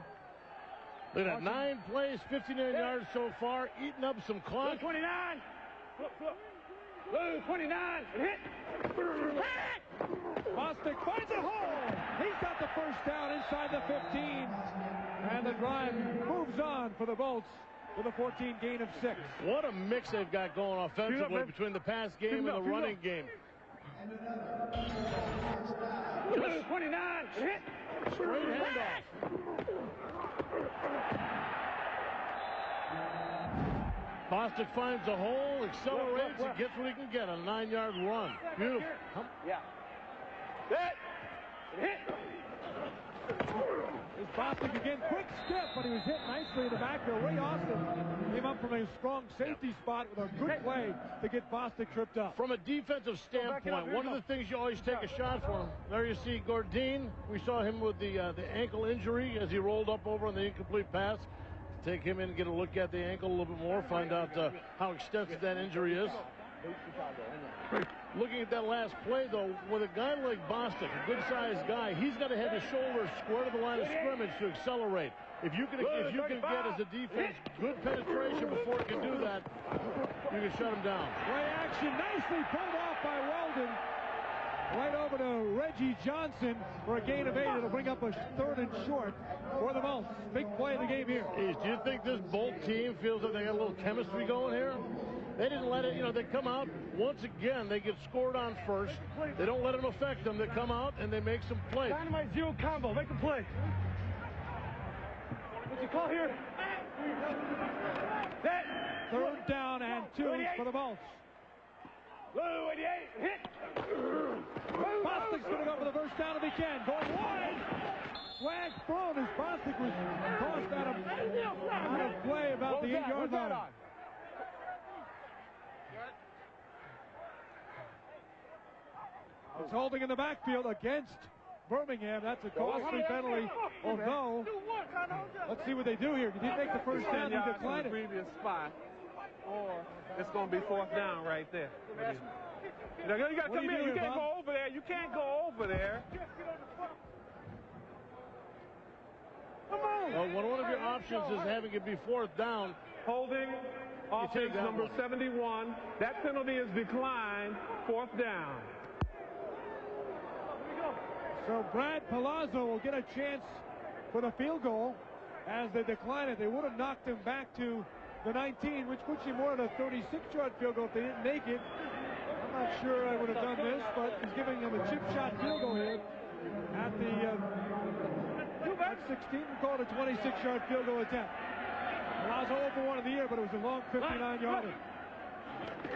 Look at that, 9 plays, 59 yards so far, eating up some clock. 29. Blue 29. Hit. Bostic finds a hole. He's got the first down inside the 15. And the drive moves on for the Bolts with a 14 gain of 6. What a mix they've got going offensively between the pass game and the running game. 29. Hit. Straight handoff. Bostic finds a hole, accelerates, and gets what he can get on a 9-yard run. Beautiful. Yeah. Hit. It's Bostic again, quick step, but he was hit nicely in the backfield. Ray Austin came up from a strong safety spot with a good play to get Bostic tripped up. From a defensive standpoint, one of the things you always take a shot for him. There you see Gordine. We saw him with the ankle injury as he rolled up over on the incomplete pass. Take him in and get a look at the ankle a little bit more, find out how extensive that injury is. Looking at that last play, though, with a guy like Bostic, a good-sized guy, he's got to have his shoulders square to the line of scrimmage to accelerate. If you can get as a defense good penetration before he can do that, you can shut him down. Play action nicely pulled off by Weldon. Right over to Reggie Johnson for a gain of 8. It'll bring up a 3rd and short for the Bolts. Big play of the game here. Do you think this Bolt team feels like they got a little chemistry going here? They didn't let it, they come out. Once again, they get scored on first. They don't let them affect them. They come out and they make some plays. Dynamite zero combo. Make a play. What's your call here? 3rd down and 2 for the Bolts. Blue 88. Hit. Bostic's going to go for the first down if he can. Going wide. Flag thrown as Bostic was tossed out of play about the 8-yard line. It's holding in the backfield against Birmingham. That's a costly penalty. Although, let's see what they do here. Did he make the first down? He declined it. Previous spot, or it's going to be 4th down right there. You got to come in. You can't go over there. You can't go over there. Come on. Well, one of your options is having it be 4th down. Holding offense number 71. That penalty is declined. 4th down. So Brad Palazzo will get a chance for the field goal as they decline it. They would have knocked him back to the 19, which puts you more at a 36-yard field goal if they didn't make it. I'm not sure I would have done this, but he's giving them a chip shot field goal here at the 16. We call it a 26-yard field goal attempt. Palazzo over 1 of the year, but it was a long 59-yarder. Kick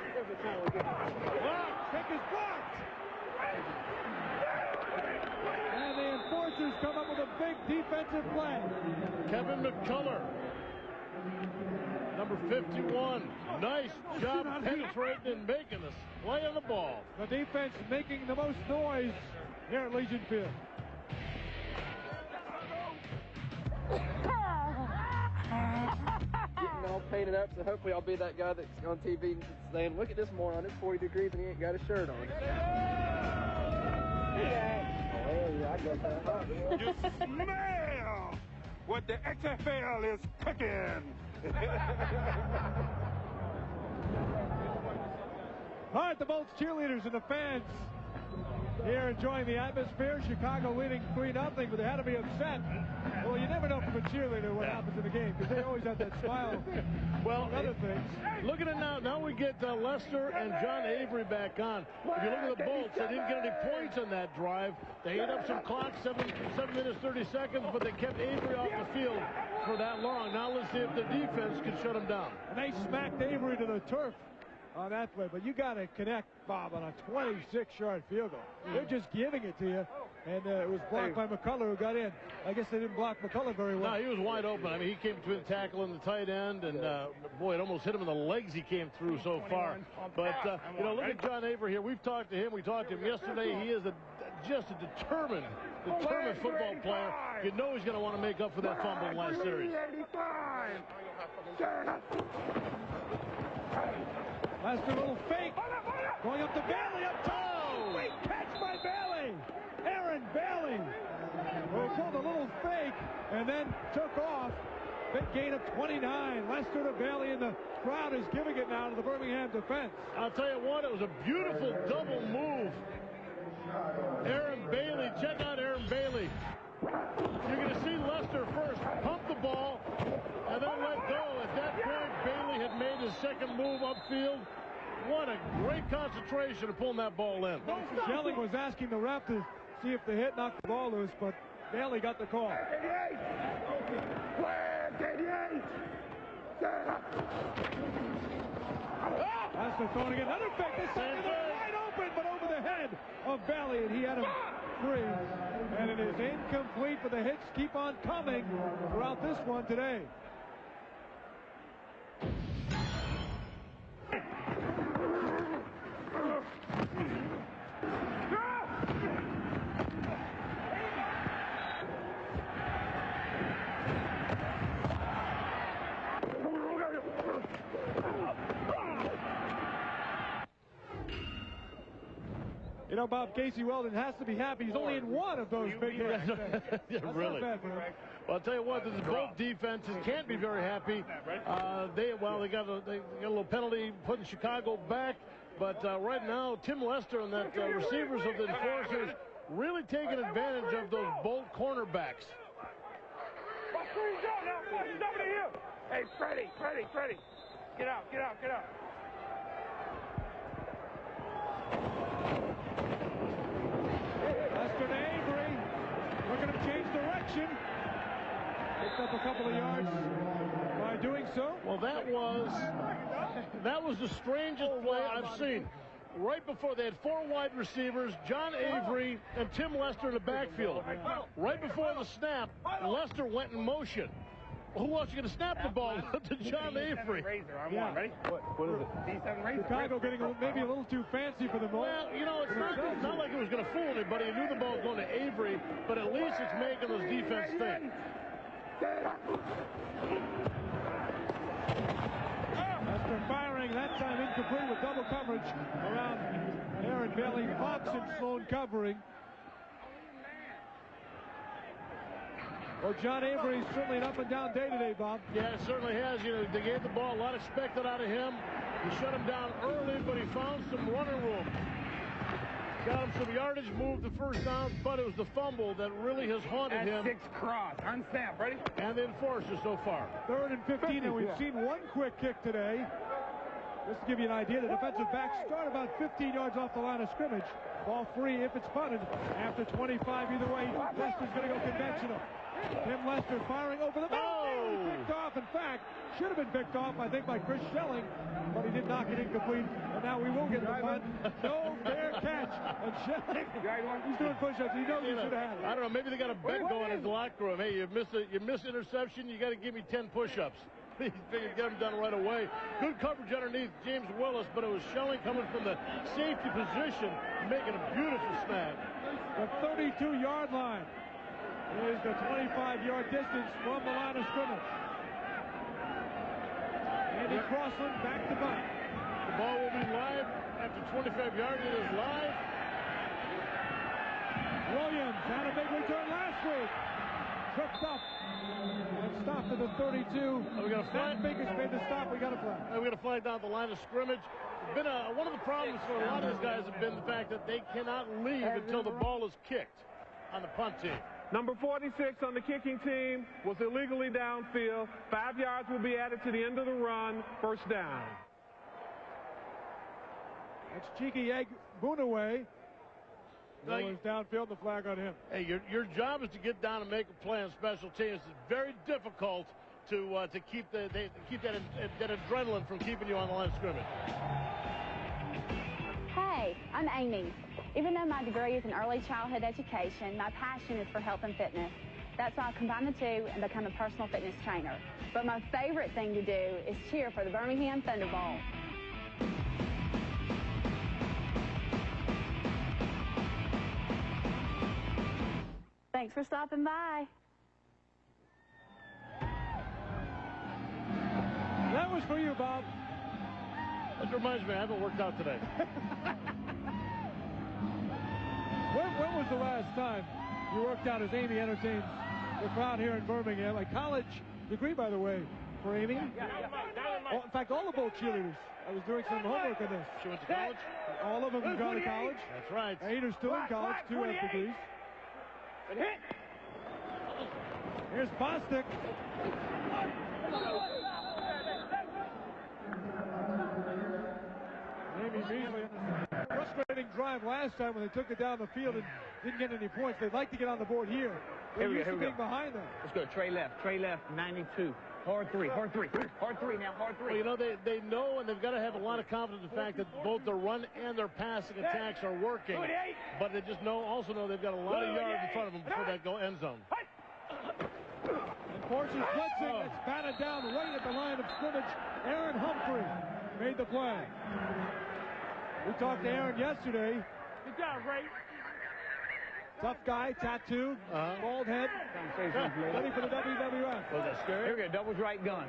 is blocked. And the enforcers come up with a big defensive play. Kevin McCullough Number 51. Nice job penetrating and making us play on the ball. The defense making the most noise here at Legion Field. Getting all painted up, so hopefully I'll be that guy that's on TV saying, look at this moron, it's 40 degrees and he ain't got a shirt on. You smell what the XFL is cooking. All right, the Bolts cheerleaders and the fans here enjoying the atmosphere. Chicago leading 3-0, but they had to be upset. Well, you never know from a cheerleader what happens in the game, because they always have that smile. Well, and other things. Look at it now. Now we get Lester and John Avery back on. If you look at the Bolts, they didn't get any points on that drive. They ate up some clock, 7 minutes, 30 seconds, but they kept Avery off the field for that long. Now let's see if the defense can shut him down. And they smacked Avery to the turf on that play, but you got to connect, Bob, on a 26-yard field goal. They're just giving it to you, and it was blocked by McCullough, who got in. I guess they didn't block McCullough very well. No, he was wide open. I mean, he came between the tackle and the tight end, and boy, it almost hit him in the legs. He came through so far. But you know, look at John Avery here. We've talked to him. We talked to him yesterday. He is just a determined football player. You know he's going to want to make up for that fumble in last series. Lester, a little fake. Going up to Bailey, up top. Great catch by Bailey. Aaron Bailey. Well, pulled a little fake and then took off. Big gain of 29. Lester to Bailey, and the crowd is giving it now to the Birmingham defense. I'll tell you what, it was a beautiful double move. Aaron Bailey, check out Aaron Bailey. You're going to see Lester first pump the ball and then let go. At that point, Bailey had made his second move upfield. What a great concentration of pulling that ball in. Schelling was asking the ref to see if the hit knocked the ball loose, but Bailey got the call. Lester throwing again. Another fake. This time wide open, but over the head of Bailey, and he had him free. And it is incomplete, but the hits keep on coming throughout this one today. You know, Bob, Casey Weldon has to be happy. He's only in one of those big hits. Yeah, really. Well, I'll tell you what, both defenses can't be very happy. They got a little penalty putting Chicago back, but right now, Tim Lester and that receivers of the Enforcers really taking advantage of those Bolt cornerbacks. Hey, Freddie. Get out. Lester to Avery. Look at him change direction. Picked up a couple of yards by doing so. Well, that was the strangest play I've seen. Right before, they had 4 wide receivers, John Avery and Tim Lester in the backfield. Right before the snap, Lester went in motion. Who else is going to snap the ball to John Avery? Yeah. Ready? What is it? D7 Razor. Chicago getting maybe a little too fancy for the ball. Well, you know, it's not like it was going to fool anybody. You knew the ball was going to Avery, but at least it's making those defense think. Lester firing, that time incomplete with double coverage around Aaron Bailey. Fox and Sloan covering. Well, John Avery certainly an up-and-down day today, Bob. Yeah, it certainly has. You know, they gave the ball a lot expected out of him. He shut him down early, but he found some running room. Got him some yardage, moved the first down, but it was the fumble that really has haunted him. 6 cross, unsnap, ready? And the enforcer so far. 3rd and 15, and we've seen one quick kick today. Just to give you an idea, the defensive backs start about 15 yards off the line of scrimmage. Ball free if it's punted. After 25, either way, Lester's going to go conventional. Tim Lester firing over the middle. Oh! Picked off. In fact, should have been picked off, I think, by Chris Schelling, but he did not get incomplete. And now we will get the punt. No fair catch. And Schelling, he's doing push-ups. He knows he should have had it. I don't know. Maybe they got a bet going in the locker room. Hey, you miss interception, you got to give me 10 push-ups. He figured get him done right away. Good coverage underneath James Willis, but it was Shelling coming from the safety position, making a beautiful snap. The 32-yard line is the 25-yard distance from the line of scrimmage. Andy Crossland back to bunt. The ball will be live after 25 yards. It is live. Williams had a big return last week. Tripped up and stopped at the 32. We got a flag. Baker's made the stop. We got a flag. We got a flag down at the line of scrimmage. Been one of the problems for a lot of these guys have been the fact that they cannot leave until the ball is kicked on the punt team. Number 46 on the kicking team was illegally downfield. 5 yards will be added to the end of the run. First down. That's Cheeky Egg Boonaway. That was downfield, the flag on him. Hey, your job is to get down and make a play on special teams. It's very difficult to keep that adrenaline from keeping you on the line of scrimmage. Hey, I'm Amy. Even though my degree is in early childhood education, my passion is for health and fitness. That's why I combine the two and become a personal fitness trainer. But my favorite thing to do is cheer for the Birmingham Thunderbolts. Thanks for stopping by. That was for you, Bob. That reminds me, I haven't worked out today. When was the last time you worked out as Amy entertains the crowd here in Birmingham? A college degree, by the way, for Amy. Oh, in fact, all the Bolt cheerleaders. I was doing some homework on this. She went to college? All of them have gone to college. That's right. 8 are still in college, 2 have degrees. Here's Bostic. Amy Beasley. Frustrating drive last time when they took it down the field and didn't get any points. They'd like to get on the board here. They're used to being behind them. Let's go. Trey left, 92. Hard three now, hard three. Well, you know, they know, and they've got to have a lot of confidence in the fact that both their run and their passing attacks are working. But they just also know they've got a lot of yards in front of them before that end zone. Unfortunate blitzing. It's batted down right at the line of scrimmage. Aaron Humphrey made the play. We talked to Aaron yesterday. Good job, Ray. Tough guy, tattoo, bald head, ready for the WWF. Was that scary? Here we go, double right gun.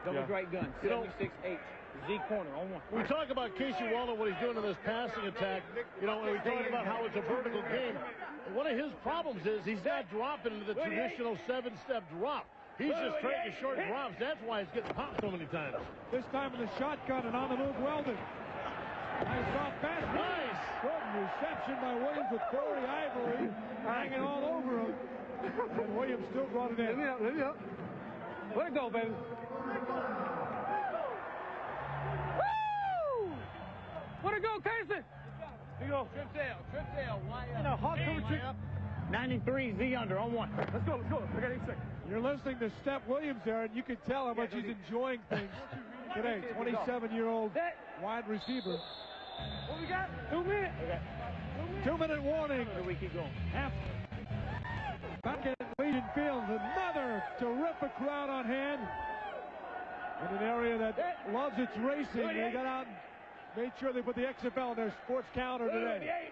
Double right gun, 76-8. Z corner on one. We talk about Casey Weldon, what he's doing in this passing attack. You know, when we talk about how it's a vertical game, one of his problems is he's not dropping into the traditional 7-step drop. He's just taking short drops. That's why he's getting popped so many times. This time in the shotgun and on the move, Weldon. Nice soft pass. Nice. Good reception by Williams with Corey Ivory hanging all over him. And Williams still brought it in. Let me up. Let it go, baby. Woo! Let it go, Casey. Here you go. Trip tail. Why up? Hawk cover 93, Z under on one. Let's go. I got 8 seconds. You're listening to Step Williams there, and you can tell how much he's enjoying things today. 27-year-old wide receiver. What we got? 2 minutes. Okay. 2-minute warning. Or do we keep going? Half. Back at Legion Field, another terrific crowd on hand. In an area that loves its racing, they got out and made sure they put the XFL on their sports calendar today.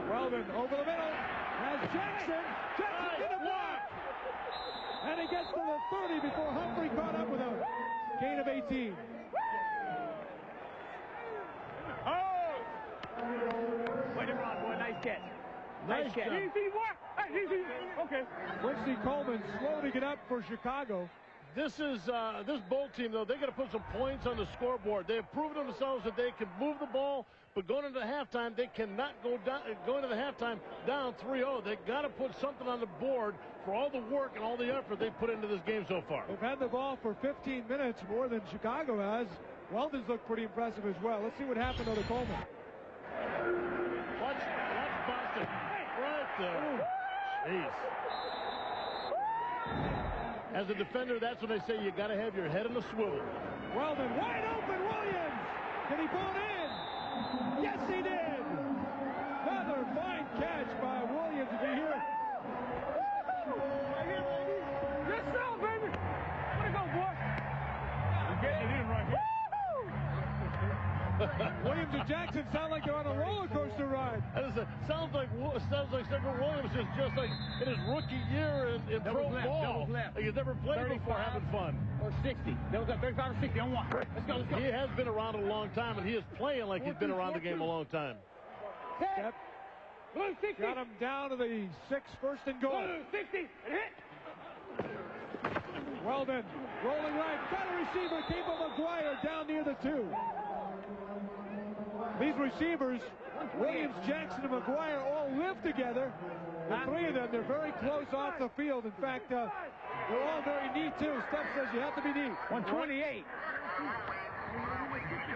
Weldon over the middle. Has Jackson. Jackson did a block. And he gets to the 30 before Humphrey caught up with him. Gain of 18. Way to run, boy. Nice catch. Nice catch. Easy work. Easy. Okay. Quincy Coleman slow to get up for Chicago. This Bolt team, though, they got to put some points on the scoreboard. They have proven themselves that they can move the ball, but going into halftime, they cannot go into the halftime down 3-0. They got to put something on the board for all the work and all the effort they've put into this game so far. They've had the ball for 15 minutes, more than Chicago has. Weldon's looked pretty impressive as well. Let's see what happened to the Coleman. Watch Boston. Right there. Jeez. As a defender, that's when they say you got to have your head in the swivel. Weldon wide open. Williams. Did he pull it in? Yes, he did. Another fine catch by Williams. Did you hear? Yes, sir. Williams and Jackson sound like they're on a roller coaster ride. Sounds like Cedric Williams is just like in his rookie year in pro ball. Like he's never played before, having fun. Or 60. That was at 35 or 60 on one. Let's go, let's go. He has been around a long time, and he is playing like he's been around the game a long time. Step. Blue 60. Got him down to the 6, first and goal. Blue 60. And hit. Weldon rolling right. Got a receiver. Came from McGuire down near the 2. These receivers, Williams, Jackson, and McGuire all live together. The 3 of them, they're very close off the field. In fact, they're all very neat, too. Steph says you have to be neat. 128.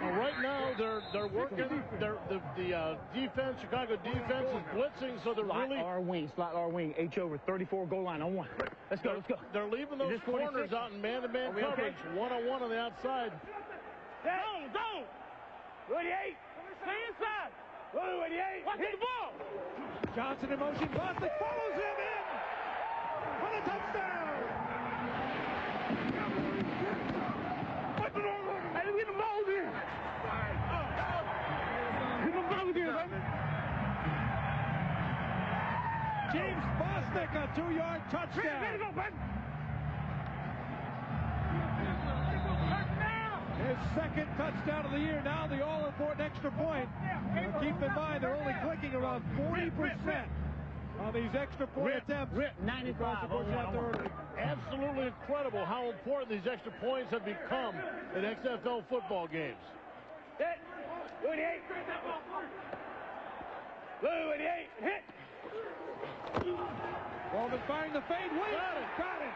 Well, right now, they're working. The defense, Chicago defense, is blitzing, so they're really... Slot R wing, H over 34, goal line on 1. Let's go, let's go. They're leaving those corners out in man-to-man coverage, one-on-one on the outside. Don't! 28. Stay inside. 28. Watch the ball. Johnson in motion. Bostic follows him in for the touchdown. Hey, get the ball here. Get the ball here, baby. James Bostic, a 2-yard touchdown. Let it go, baby. His second touchdown of the year. Now the all-important extra point. But keep in mind, they're only clicking around 40% on these extra point attempts. 95. Absolutely incredible how important these extra points have become in XFL football games. 28. 28. Hit. Walden firing the fade. Williams got it.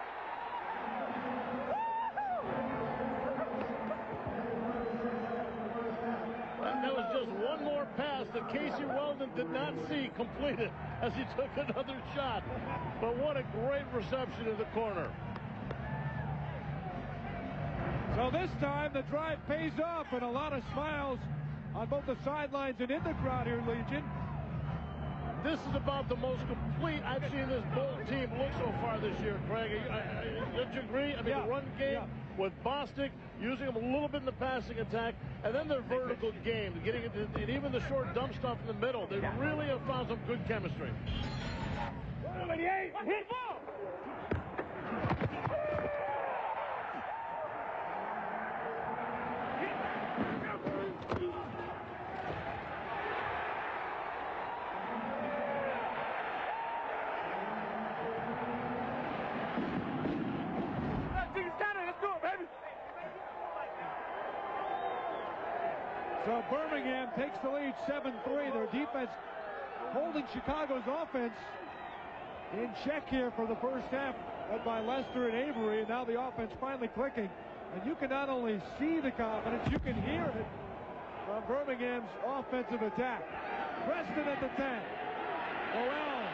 That was just one more pass that Casey Weldon did not see completed as he took another shot. But what a great reception in the corner. So this time the drive pays off, and a lot of smiles on both the sidelines and in the crowd here, Legion. This is about the most complete I've seen this Bolt team look so far this year, Craig. Don't you agree? I mean, the run game with Bostic, using them a little bit in the passing attack, and then their vertical game, getting it, and even the short dump stuff in the middle. They really have found some good chemistry. 28. Hit ball. So Birmingham takes the lead 7-3. Their defense holding Chicago's offense in check here for the first half, led by Lester and Avery, and now the offense finally clicking. And you can not only see the confidence, you can hear it from Birmingham's offensive attack. Preston at the 10. Morrell.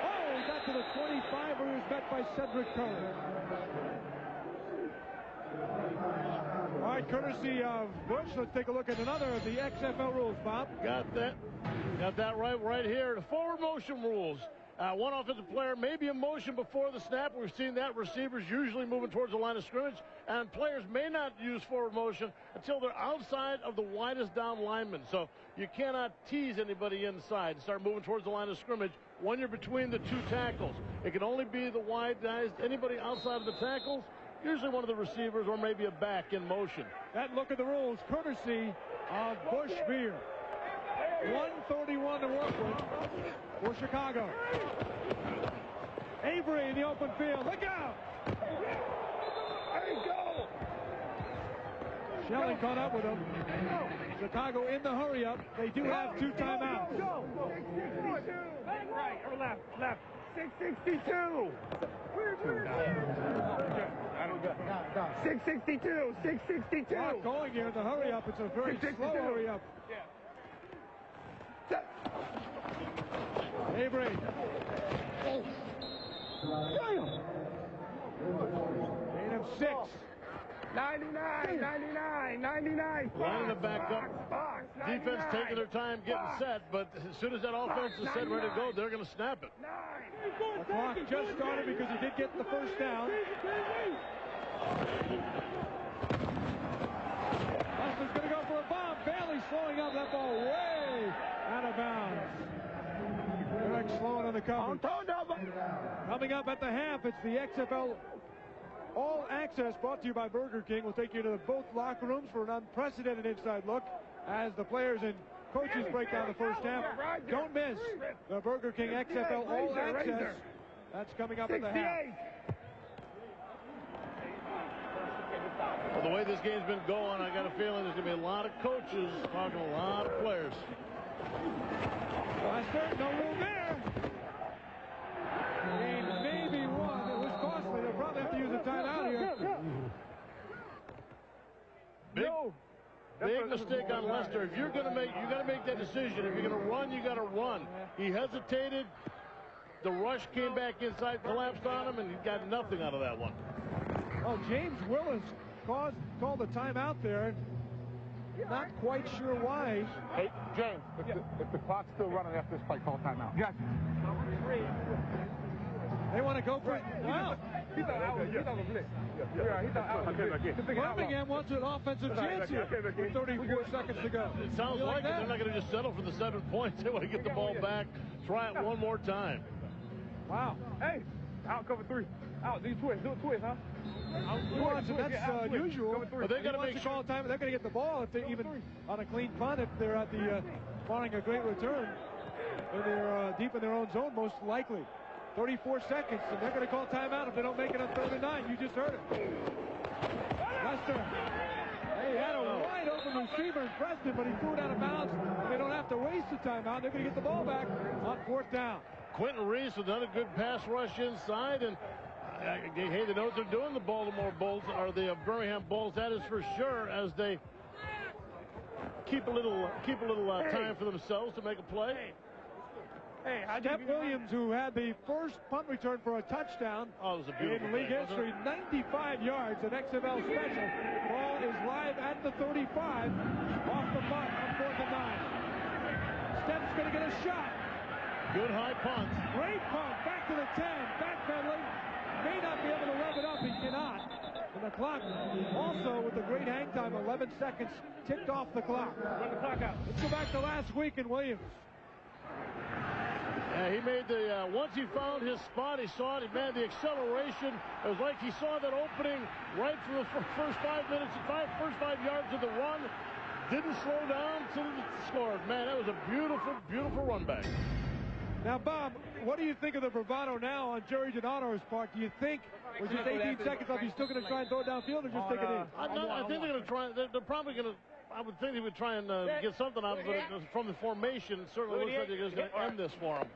Oh, he got to the 25, where he was met by Cedric Curry. All right, courtesy of Bush, let's take a look at another of the XFL rules, Bob. Got that right here. The forward motion rules. One offensive player may be in motion before the snap. We've seen that. Receivers usually moving towards the line of scrimmage, and players may not use forward motion until they're outside of the widest down lineman. So you cannot tease anybody inside and start moving towards the line of scrimmage when you're between the 2 tackles. It can only be the wide guys. Anybody outside of the tackles, usually one of the receivers or maybe a back in motion. That look at the rules, courtesy of Bush Beer. 1:31 to work with for Chicago. Avery in the open field. Look out! There you go! Shelley caught up with him. Chicago in the hurry up. They do have 2 timeouts. Go! Right or left? Left. 662. 662. 662. Not going here in the hurry up. It's a very slow hurry up. Avery. Made him 6. 99. Lining it back up. Box. Defense taking their time getting set, but as soon as that offense is set, ready to go, they're going to snap it. The clock just started because he did get the first down. Buster's going to go for a bomb. Bailey slowing up that ball way out of bounds. Greg Sloan on the coverage. Coming up at the half, it's the XFL All Access brought to you by Burger King. We'll take you to both locker rooms for an unprecedented inside look as the players and coaches break down the first half. Don't miss the Burger King XFL All Access. That's coming up at the half. Well, the way this game's been going, I got a feeling there's going to be a lot of coaches talking to a lot of players. Buster, no room there. Gain maybe one. It was costly. They'll probably have to use a timeout here. Big mistake on Lester. If you're going to make, you got to make that decision. If you're going to run, you got to run. He hesitated. The rush came back inside, collapsed on him, and he got nothing out of that one. Oh, James Willis called a timeout there. Not quite sure why. Hey, James, if the clock's still running after this play, call timeout. Yes. They want to go for it. Wow. Birmingham wants an offensive chance here with 34 seconds to go. It sounds like they're not going to just settle for the 7 points. They want to get the ball back, try it one more time. Wow. Hey, out cover 3. Out, do a twist, huh? That's usual. But they got to make sure. Time. They're going to get the ball if they even on a clean punt if they're at the barring a great return. And they're deep in their own zone, most likely. 34 seconds, and they're going to call timeout if they don't make it on 3rd and 9. You just heard it. Lester. He had a wide open receiver in Preston, but he threw it out of bounds. They don't have to waste the timeout. They're going to get the ball back on 4th down. Quentin Reese with another good pass rush inside, and hey, they know what they're doing, the Baltimore Bolts, or the Birmingham Bolts, that is for sure, as they keep a little time for themselves to make a play. Hey, Steph Williams, who had the first punt return for a touchdown in league history, 95 yards, an XFL special. Ball is live at the 35, off the punt on 4th and 9. Steph's going to get a shot. Good high punt. Great punt, back to the 10, backpedaling. May not be able to rev it up, he cannot. And the clock, also with the great hang time, 11 seconds ticked off the clock. Run the clock out. Let's go back to last week in Williams. Yeah, he made the, once he found his spot, he saw it, he made the acceleration. It was like he saw that opening right from the first 5 minutes, first 5 yards of the run. Didn't slow down until he scored. Man, that was a beautiful, beautiful run back. Now, Bob, what do you think of the bravado now on Jerry Donato's part? Do you think, with just 18 seconds left, he's still going to try and throw it downfield or just take it in? I think they're going to try. They're probably going to. I would think they would try and get something out of it from the formation. It certainly looks like they're just going to end this for him.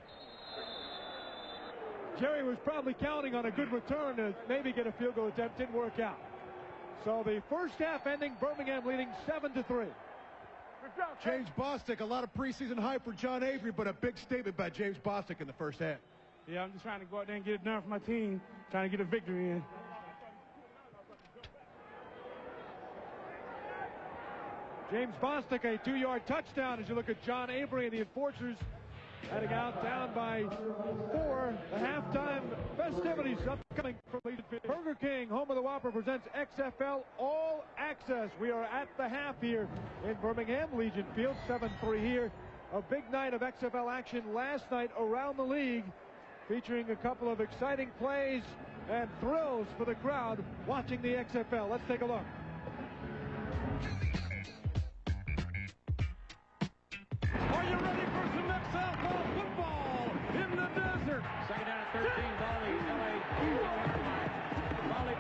Jerry was probably counting on a good return to maybe get a field goal attempt. Didn't work out. So the first half ending, Birmingham leading 7-3. James Bostic, a lot of preseason hype for John Avery, but a big statement by James Bostic in the first half. Yeah, I'm just trying to go out there and get it done for my team, trying to get a victory in. James Bostic, a 2-yard touchdown as you look at John Avery and the Enforcers heading out down by 4. The halftime festivities upcoming from Legion Field. Burger King, home of the Whopper, presents XFL All Access. We are at the half here in Birmingham, Legion Field, 7-3 here. A big night of XFL action last night around the league, featuring a couple of exciting plays and thrills for the crowd watching the XFL. Let's take a look. Are you ready for some XFL football in the desert? Second down at 13, volley, LA. Volley.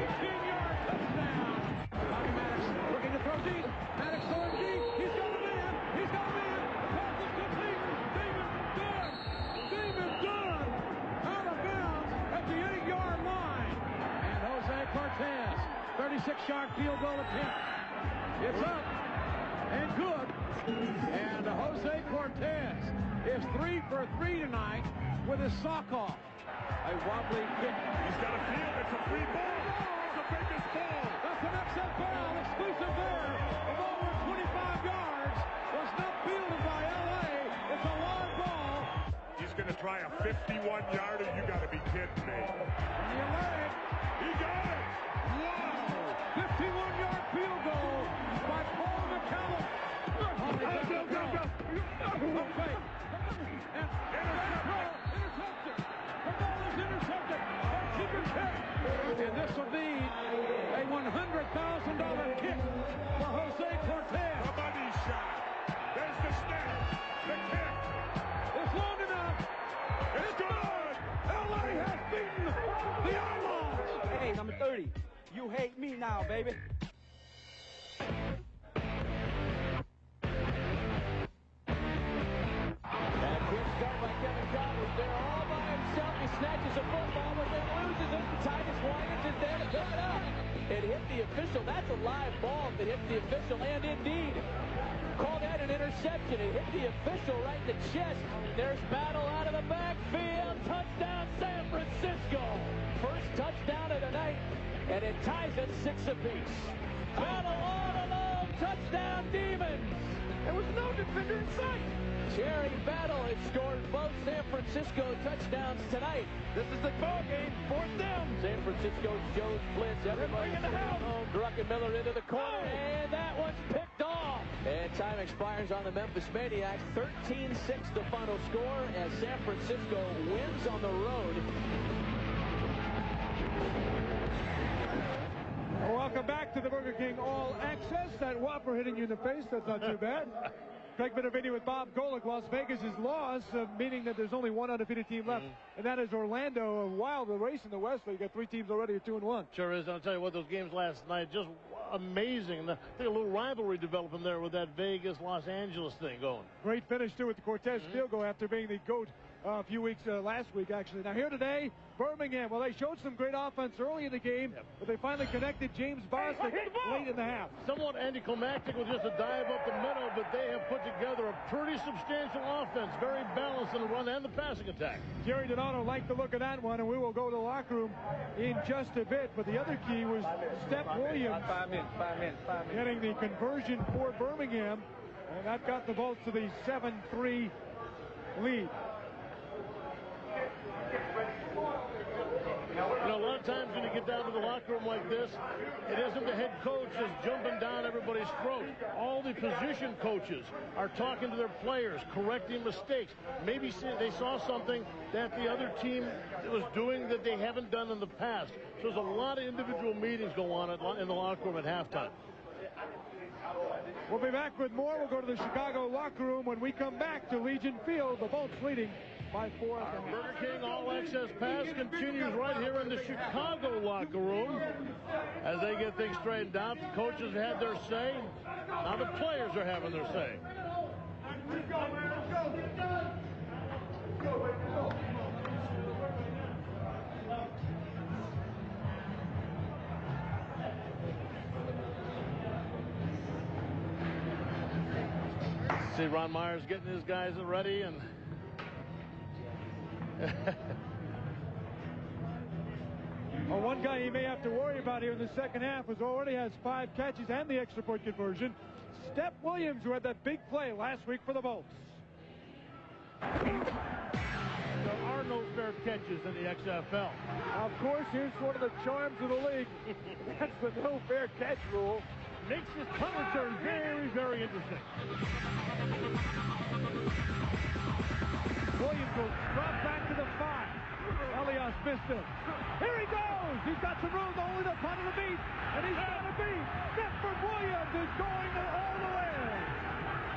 18-yard touchdown. Bobby Maddox looking to throw deep. Maddox throwing deep. He's got a man. He's got a man. The pass is complete. David Dunn out of bounds at the 8-yard line. And Jose Cortez, 36-yard field goal attempt. It's up and good. And Jose Cortez is 3 for 3 tonight with his sock off. A wobbly kick. He's got a field. It's a free ball. It's the biggest ball. That's an XFL exclusive there of over 25 yards. Was not fielded by LA. It's a long ball. He's going to try a 51-yarder. You got to be kidding me. And the Atlantic, he will be a $100,000 kick for Jose Cortez. The money shot. There's the snap. The kick. It's long enough. It's good. LA has beaten the Outlaws. Hey, number 30. You hate me now, baby. And a quick start by Kevin Conley. There all by himself. He snatches a football, but then loses it. Titus Wyans is there to pick it up. It hit the official. That's a live ball that hit the official, and indeed, call that an interception. It hit the official right in the chest. There's Battle out of the backfield. Touchdown, San Francisco. First touchdown of the night, and it ties at 6 apiece. Battle all alone. Touchdown, Demons. There was no defender in sight. Jerry Battle has scored both San Francisco touchdowns tonight. This is the ball game. 4th down. San Francisco shows blitz. Everybody in the house. Druckenmiller into the corner, and that one's picked off. And time expires on the Memphis Maniacs. 13-6 the final score as San Francisco wins on the road. Welcome back to the Burger King All Access. That Whopper hitting you in the face, that's not too bad. Craig Benavides with Bob Golick. Las Vegas is lost, meaning that there's only one undefeated team left, and that is Orlando. A wild race in the West, but you got 3 teams already at 2-1. Sure is. And I'll tell you what, those games last night, just amazing. I think a little rivalry developing there with that Vegas-Los Angeles thing going. Great finish, too, with the Cortez field goal after being the GOAT a few weeks last week, actually. Now, here today, Birmingham. Well, they showed some great offense early in the game, but they finally connected James Bostic late in the half. Somewhat anticlimactic with just a dive up the middle, but they have put together a pretty substantial offense, very balanced in the run and the passing attack. Jerry Donato liked the look of that one, and we will go to the locker room in just a bit. But the other key was Steph Williams 5 minutes. getting the conversion for Birmingham, and that got the Bolts to the 7-3 lead. You know, a lot of times when you get down to the locker room like this, it isn't the head coach just jumping down everybody's throat. All the position coaches are talking to their players, correcting mistakes. Maybe they saw something that the other team was doing that they haven't done in the past. So there's a lot of individual meetings go on in the locker room at halftime. We'll be back with more. We'll go to the Chicago locker room when we come back to Legion Field. The Bolts leading by 4. Our Burger King All Access Pass continues right here in the Chicago locker room as they get things straightened out. The coaches had their say. Now the players are having their say. See Ron Myers getting his guys ready, and well, one guy he may have to worry about here in the second half is already has 5 catches and the extra point conversion. Steph Williams, who had that big play last week for the Bolts. There are no fair catches in the XFL. Of course, here's one of the charms of the league. That's the no fair catch rule. Makes this punt return very, very interesting. Williams will drop back to the 5. Elias missed him. Here he goes. He's got some room, only the punt of the beat. And he's got a beat. Stepford Williams is going all the way.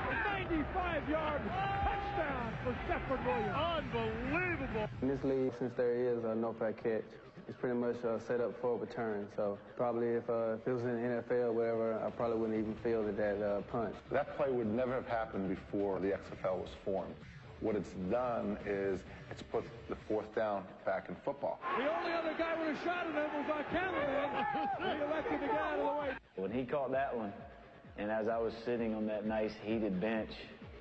A 95-yard touchdown for Stepford Williams. Unbelievable. In this league, since there is a no fair catch, it's pretty much set up for a return. So probably if it was in the NFL or whatever, I probably wouldn't even feel that punch. That play would never have happened before the XFL was formed. What it's done is it's put the 4th down back in football. The only other guy with a shot at him was our cameraman. He elected to get out of the way. When he caught that one, and as I was sitting on that nice heated bench,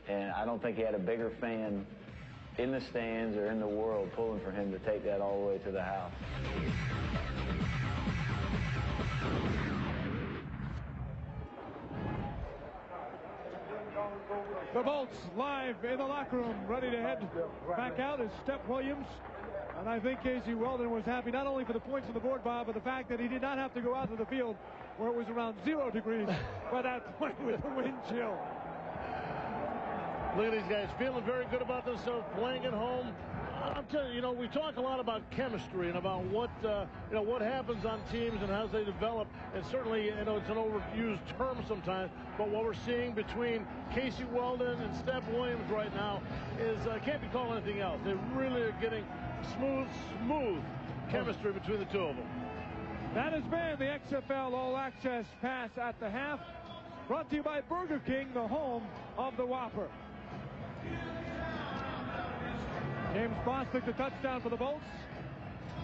and I don't think he had a bigger fan in the stands or in the world pulling for him to take that all the way to the house. The Bolts live in the locker room, ready to head back out is Steph Williams. And I think Casey Weldon was happy not only for the points on the board, Bob, but the fact that he did not have to go out to the field where it was around 0 degrees by that point with the wind chill. Look at these guys feeling very good about themselves, playing at home. I'm telling you, we talk a lot about chemistry and about what happens on teams and how they develop. And certainly, it's an overused term sometimes. But what we're seeing between Casey Weldon and Steph Williams right now is can't be called anything else. They really are getting smooth chemistry between the two of them. That has been the XFL All Access Pass at the half. Brought to you by Burger King, the home of the Whopper. James Bostic, the touchdown for the Bolts,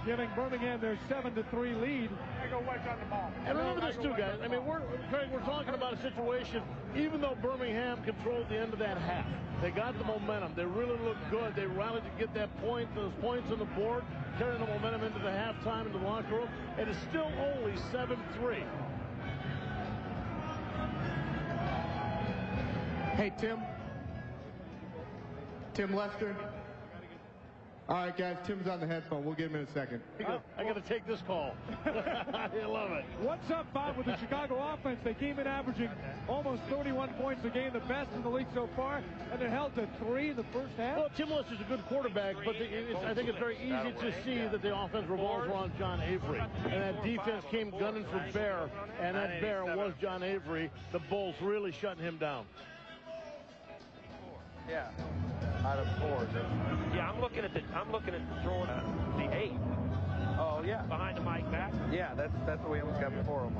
giving Birmingham their 7-3 lead. And remember this too, guys. I mean, Craig, we're talking about a situation, even though Birmingham controlled the end of that half, they got the momentum. They really looked good. They rallied to get those points on the board, carrying the momentum into the halftime, into the locker room. It is still only 7-3. Hey, Tim Lester. All right, guys, Tim's on the headphone. We'll get him in a second. I got to take this call. I love it. What's up, Bob, with the Chicago offense? They came in averaging almost 31 points a game, the best in the league so far, and they're held to 3 in the first half. Well, Tim Lester's a good quarterback, but I think it's very easy to see that the offense revolves around John Avery. And that defense came gunning for Bear, and that Bear was John Avery. The Bolts really shutting him down. Yeah. Out of 4. Yeah, I'm looking at throwing the 8. Oh yeah. Behind the mic back. Yeah, that's the way it was got before him.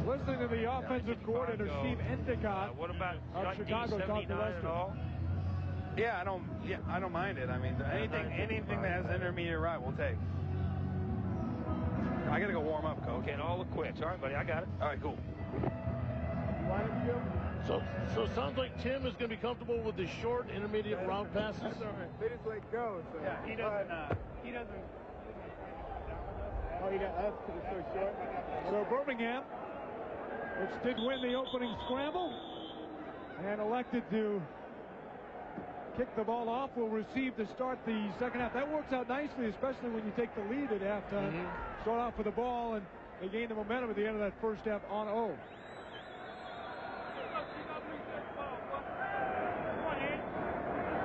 Listening to the offensive coordinator Steve Endicott what about of Chicago talk to Lester. Yeah, I don't mind it. I mean, anything that has intermediate route we'll take. I gotta go warm up, coach. Okay, and all the quicks. All right, buddy, I got it. All right, cool. So it sounds like Tim is going to be comfortable with the short, intermediate route passes. That's all right. They just let go. So. Yeah, he doesn't. Oh, he got us because it's so short. So Birmingham, which did win the opening scramble and elected to kick the ball off, will receive to start the second half. That works out nicely, especially when you take the lead at halftime. Start off with the ball, and they gain the momentum at the end of that first half on 0.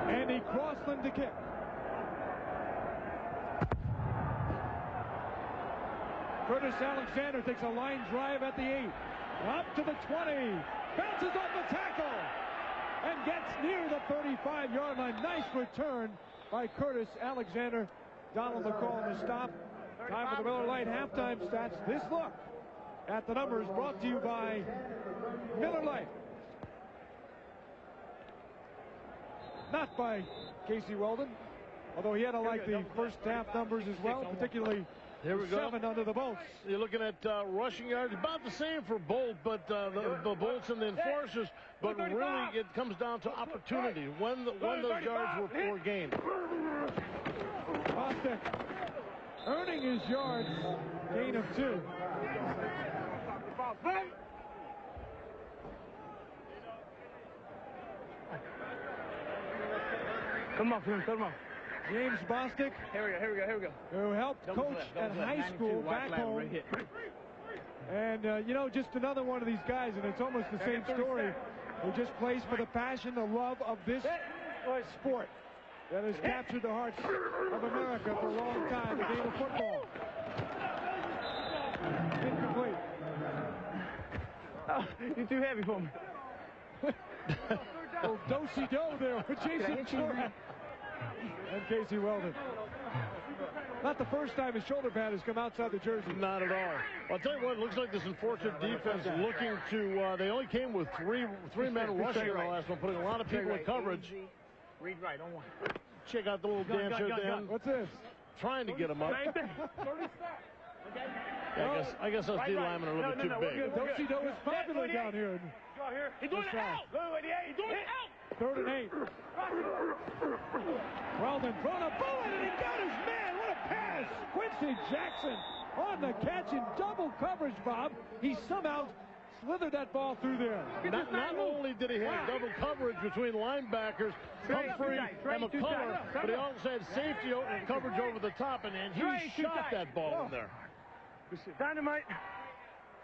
Andy Crossland to kick. Curtis Alexander takes a line drive at the 8. Up to the 20. Bounces off the tackle. And gets near the 35-yard line. Nice return by Curtis Alexander. Donald McCall on the stop. Time for the Miller Lite halftime stats. This look at the numbers brought to you by Miller Lite. Not by Casey Weldon, although he had to like the first half numbers as well, particularly Here we go. 7 under the Bolts. You're looking at rushing yards, about the same for Bolt, but the Bolts and the Enforcers. But really, it comes down to opportunity when those yards were gained. Bostic earning his yards, gain of 2. Come on. James Bostic. Here we go. Who helped coach at high school back home. And, just another one of these guys, and it's almost the same story, who just plays for the passion, the love of this sport that has captured the hearts of America for a long time, the game of football. Incomplete. Oh, you're too heavy for me. Well, do-si-do there with Jason Shore and Casey Weldon. Not the first time his shoulder pad has come outside the jersey. Not at all. Well, I'll tell you what, it looks like this unfortunate defense looking to, they only came with three men rushing in the last one, putting a lot of people in coverage. Read right on one. Check out the little dance here, Dan. What's this? Trying to get him up. Yeah, I guess those D linemen are a little bit too big. Do-si-do is popular down here. He's doing it out. He's doing it out. 3rd and 8. Weldon throwing a bullet, and he got his man. What a pass. Quincy Jackson on the catch in double coverage, Bob. He somehow slithered that ball through there. Not only did he have double coverage between linebackers, Humphrey and McCullough, but he also had safety and coverage over the top, and he shot that ball in there.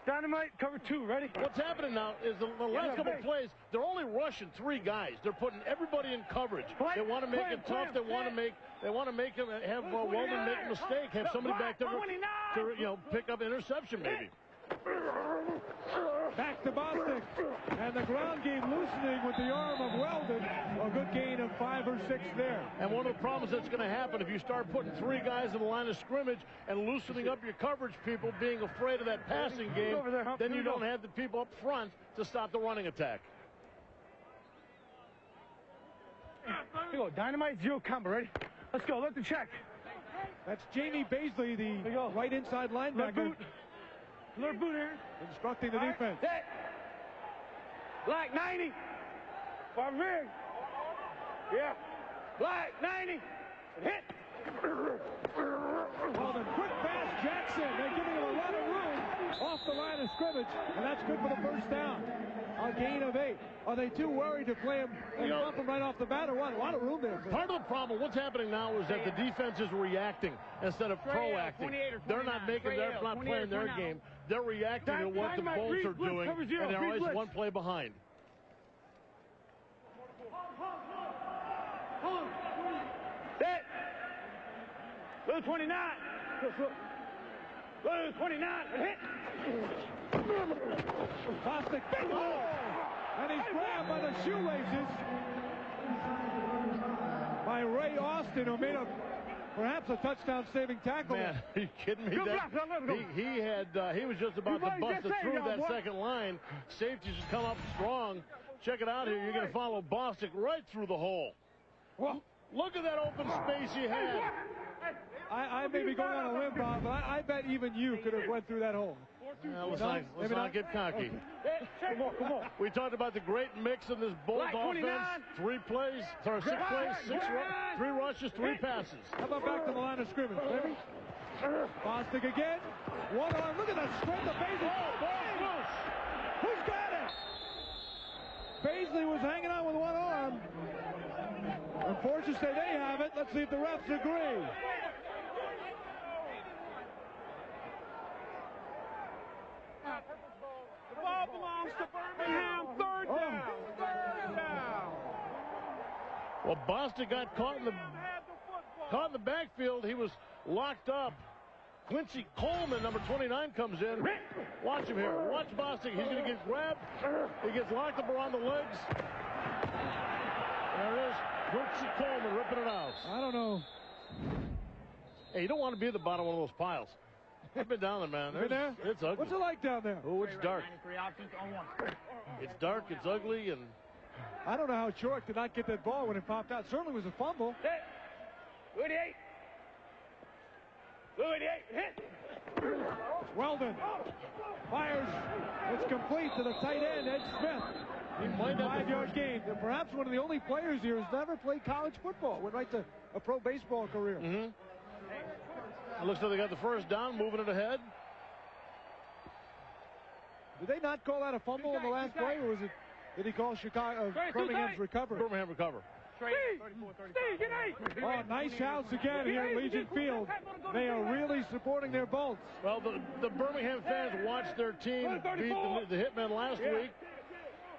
Dynamite, cover 2, ready? What's happening now is the last couple of plays, they're only rushing 3 guys. They're putting everybody in coverage. They want to make it tough. They want to make They want to make him have Weldon make a mistake, have somebody back there to pick up interception maybe. Back to Bostic, and the ground game loosening with the arm of Weldon. A good gain of 5 or 6 there. And one of the problems that's going to happen if you start putting 3 guys in the line of scrimmage and loosening up your coverage people, being afraid of that passing game, then you don't have the people up front to stop the running attack. Here we go. Dynamite, zero combo. Ready? Let's go. Look to check. That's Jamie Baisley, the right inside linebacker. Left boot here. Instructing the defense. Hit. Black 90. Five rig. Yeah. Black 90. Hit. Well, the quick pass, Jackson. They're giving him a lot of room off the line of scrimmage, and that's good for the first down. A gain of 8. Are they too worried to play him and bump him right off the bat or what? A lot of room there. Part of the problem, what's happening now is that the defense is reacting instead of proacting. They're not playing their game. They're reacting to what the Bolts are doing, and they're always one play behind. Set. Blue 29. Blue 29. Hit. Bostic. And he's grabbed by the shoelaces by Ray Austin, who made perhaps a touchdown-saving tackle. Man, are you kidding me? He was just about to bust it through that second line. Safeties just come up strong. Check it out here. You're going to follow Bostic right through the hole. Well, look at that open space he had. I may be going on a limb, Bob, but I bet even you could have went through that hole. Let's not get cocky. Come on. We talked about the great mix of this Bolt offense. 6 plays, 3 rushes, 3 passes. How about back to the line of scrimmage, baby? Bostic again. One arm. Look at that strength of Baisley. Who's got it? Baisley was hanging on with one arm. Unfortunately, they have it. Let's see if the refs agree. The ball belongs to Birmingham. Third down. Third down. Well, Bostic got caught in the backfield. He was locked up. Quincy Coleman, number 29, comes in. Watch him here. Watch Bostic. He's going to get grabbed. He gets locked up around the legs. There it is. Quincy Coleman ripping it out. I don't know. Hey, you don't want to be at the bottom of one of those piles. I've been down there, man. Been there? It's ugly. What's it like down there? Oh, it's dark. It's dark, it's ugly, and... I don't know how Chork did not get that ball when it popped out. Certainly was a fumble. Hit. 88. Hit. Weldon fires. It's complete to the tight end, Ed Smith. He might have 5-yard gain. Perhaps one of the only players here who's never played college football. Went right to a pro baseball career. Mm-hmm. It looks like they got the first down, moving it ahead. Did they not call that a fumble on the last play, or was it? Did he call Birmingham's recovery? Birmingham recover. Oh, nice house again here at Legion Field. They are really supporting their Bolts. Well, the Birmingham fans watched their team beat the Hitmen last week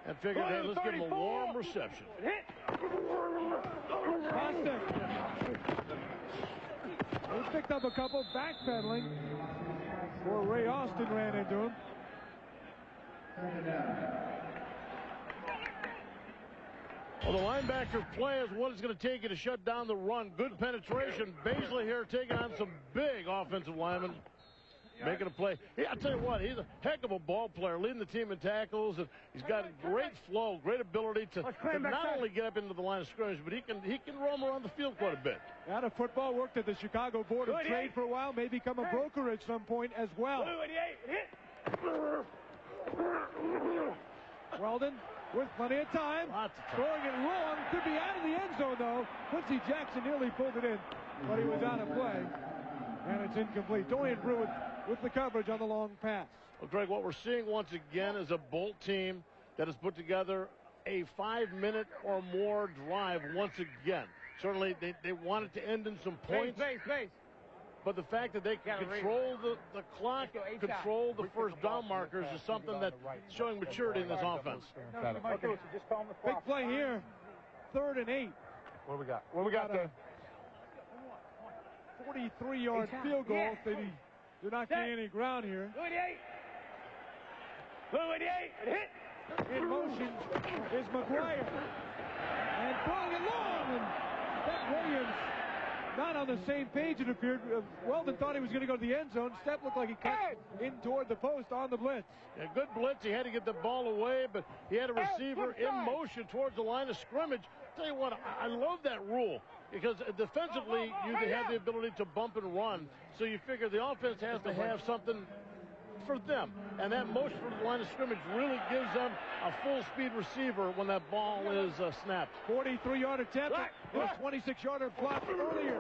and figured, hey, let's give them a warm reception. Bostic. He picked up a couple, backpedaling. Poor Ray Austin ran into him. Well, the linebacker play is what it's going to take you to shut down the run. Good penetration. Baisley here taking on some big offensive linemen. Making a play. I'll tell you what, he's a heck of a ball player, leading the team in tackles, and he's got great flow, great ability to not only get up into the line of scrimmage, but he can roam around the field quite a bit. Out of football, worked at the Chicago Board of Trade for a while, may become a broker at some point as well. Weldon with plenty of time. Throwing it wrong. Could be out of the end zone, though. Quincy Jackson nearly pulled it in, but he was out of play. And it's incomplete. Duane Butler with the coverage on the long pass. Well, Greg, what we're seeing once again is a Bolt team that has put together a 5-minute or more drive once again. Certainly, they wanted to end in some points. But the fact that they can control the clock, control the first down markers is something that's showing maturity in this offense. Big play here. 3rd and 8. What do we got? What we got there? 43-yard field goal if they do not gain any ground here. 28. In motion is McGuire. And throwing it long. And Step Williams not on the same page, it appeared. Weldon thought he was going to go to the end zone. Step looked like he cut in toward the post on the blitz. Yeah, good blitz. He had to get the ball away, but he had a receiver in motion towards the line of scrimmage. Tell you what, I love that rule because defensively you have the ability to bump and run. So you figure the offense has to have something for them. And that motion from the line of scrimmage really gives them a full-speed receiver when that ball is snapped. 43-yard attempt. A 26-yarder blocked earlier.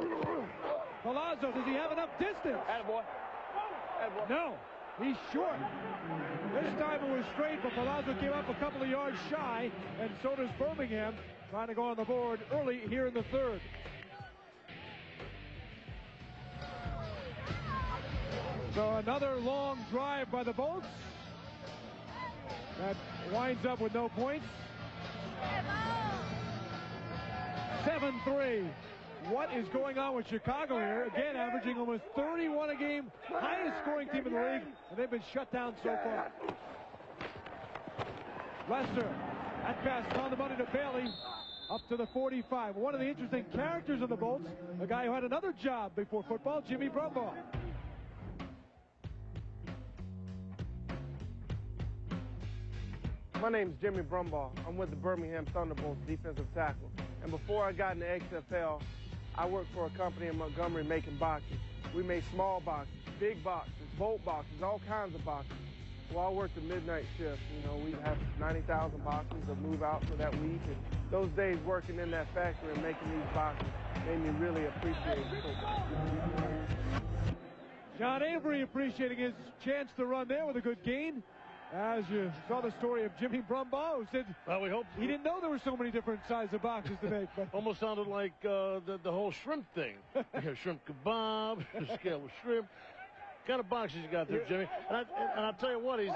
Palazzo, does he have enough distance? Attaboy. No, he's short. This time it was straight, but Palazzo came up a couple of yards shy, and so does Birmingham, trying to go on the board early here in the third. So another long drive by the Bolts. That winds up with no points. 7-3. What is going on with Chicago here? Again, averaging almost 31 a game. Highest scoring team in the league, and they've been shut down so far. Lester, that pass on the money to Bailey. Up to the 45. One of the interesting characters of the Bolts, a guy who had another job before football, Jimmy Brumbaugh. My name is Jimmy Brumbaugh. I'm with the Birmingham Thunderbolts defensive tackle. And before I got in the XFL, I worked for a company in Montgomery making boxes. We made small boxes, big boxes, bolt boxes, all kinds of boxes. Well, I worked a midnight shift. You know, we'd have 90,000 boxes to move out for that week. And those days working in that factory and making these boxes made me really appreciate football. John Avery appreciating his chance to run there with a good gain. As you saw the story of Jimmy Brumbaugh, who said we hope he didn't know there were so many different sizes of boxes to make. But almost sounded like the whole shrimp thing. You have shrimp kebab, scale of shrimp. What kind of boxes you got there, Jimmy? And I'll tell you what, he's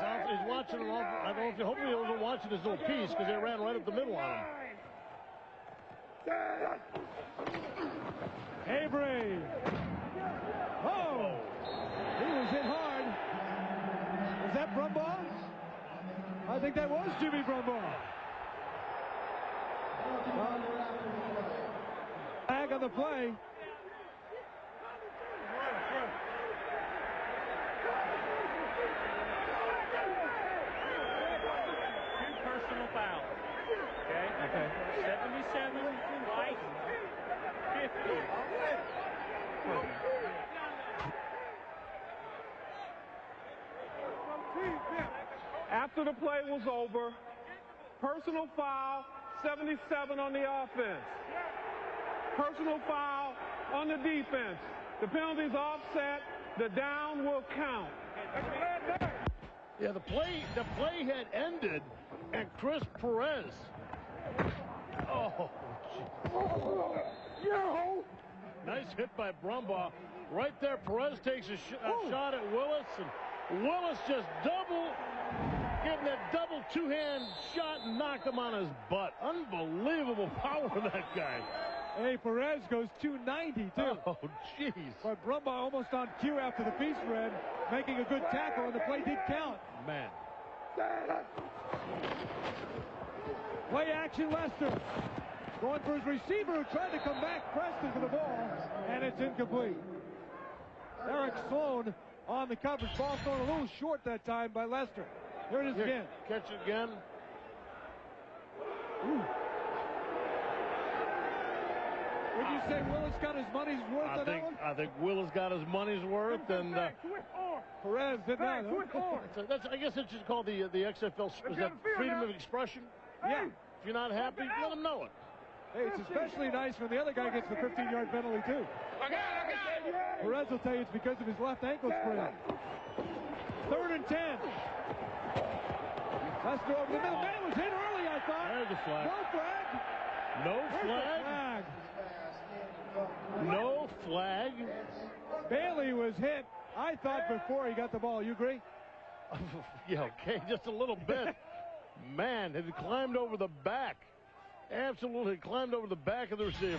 watching an awful. I don't know if hopefully he wasn't watching his little piece because they ran right up the middle on him. Avery. Oh, he was hit hard. Was that Brumbaugh? I think that was Jimmy Brumbaugh. Flag on the play. Two personal fouls. Okay. 77 white, 50. After the play was over, personal foul, 77 on the offense. Personal foul on the defense. The penalty's offset. The down will count. Yeah, the play had ended, and Chris Perez. Oh, nice hit by Brumbaugh. Right there, Perez takes a shot at Willis, and Willis just getting that double two-hand shot and knocked him on his butt. Unbelievable power of that guy. Hey, Perez goes 290, too. Oh, jeez. But Brumbaugh almost on cue after the piece red, making a good tackle, and the play did count. Man. Play action, Lester. Going for his receiver who tried to come back, Preston for the ball, and it's incomplete. Eric Sloan on the coverage. Ball thrown a little short that time by Lester. Here it is again. Catch it again. Ooh. Would you say Willis got his money's worth on that one? I think Willis got his money's worth, and Perez did not. I guess it's just called the XFL. Is that freedom of expression? Yeah. If you're not happy, let them know it. Hey, it's especially nice when the other guy gets the 15-yard penalty, too. Perez will tell you it's because of his left ankle sprain. 3rd and 10. Lester over the middle. Man was hit early, I thought. There's a flag. No flag. No flag. No flag. Bailey was hit, I thought, before he got the ball. You agree? Yeah, okay, just a little bit. Man, it climbed over the back. Absolutely climbed over the back of the receiver.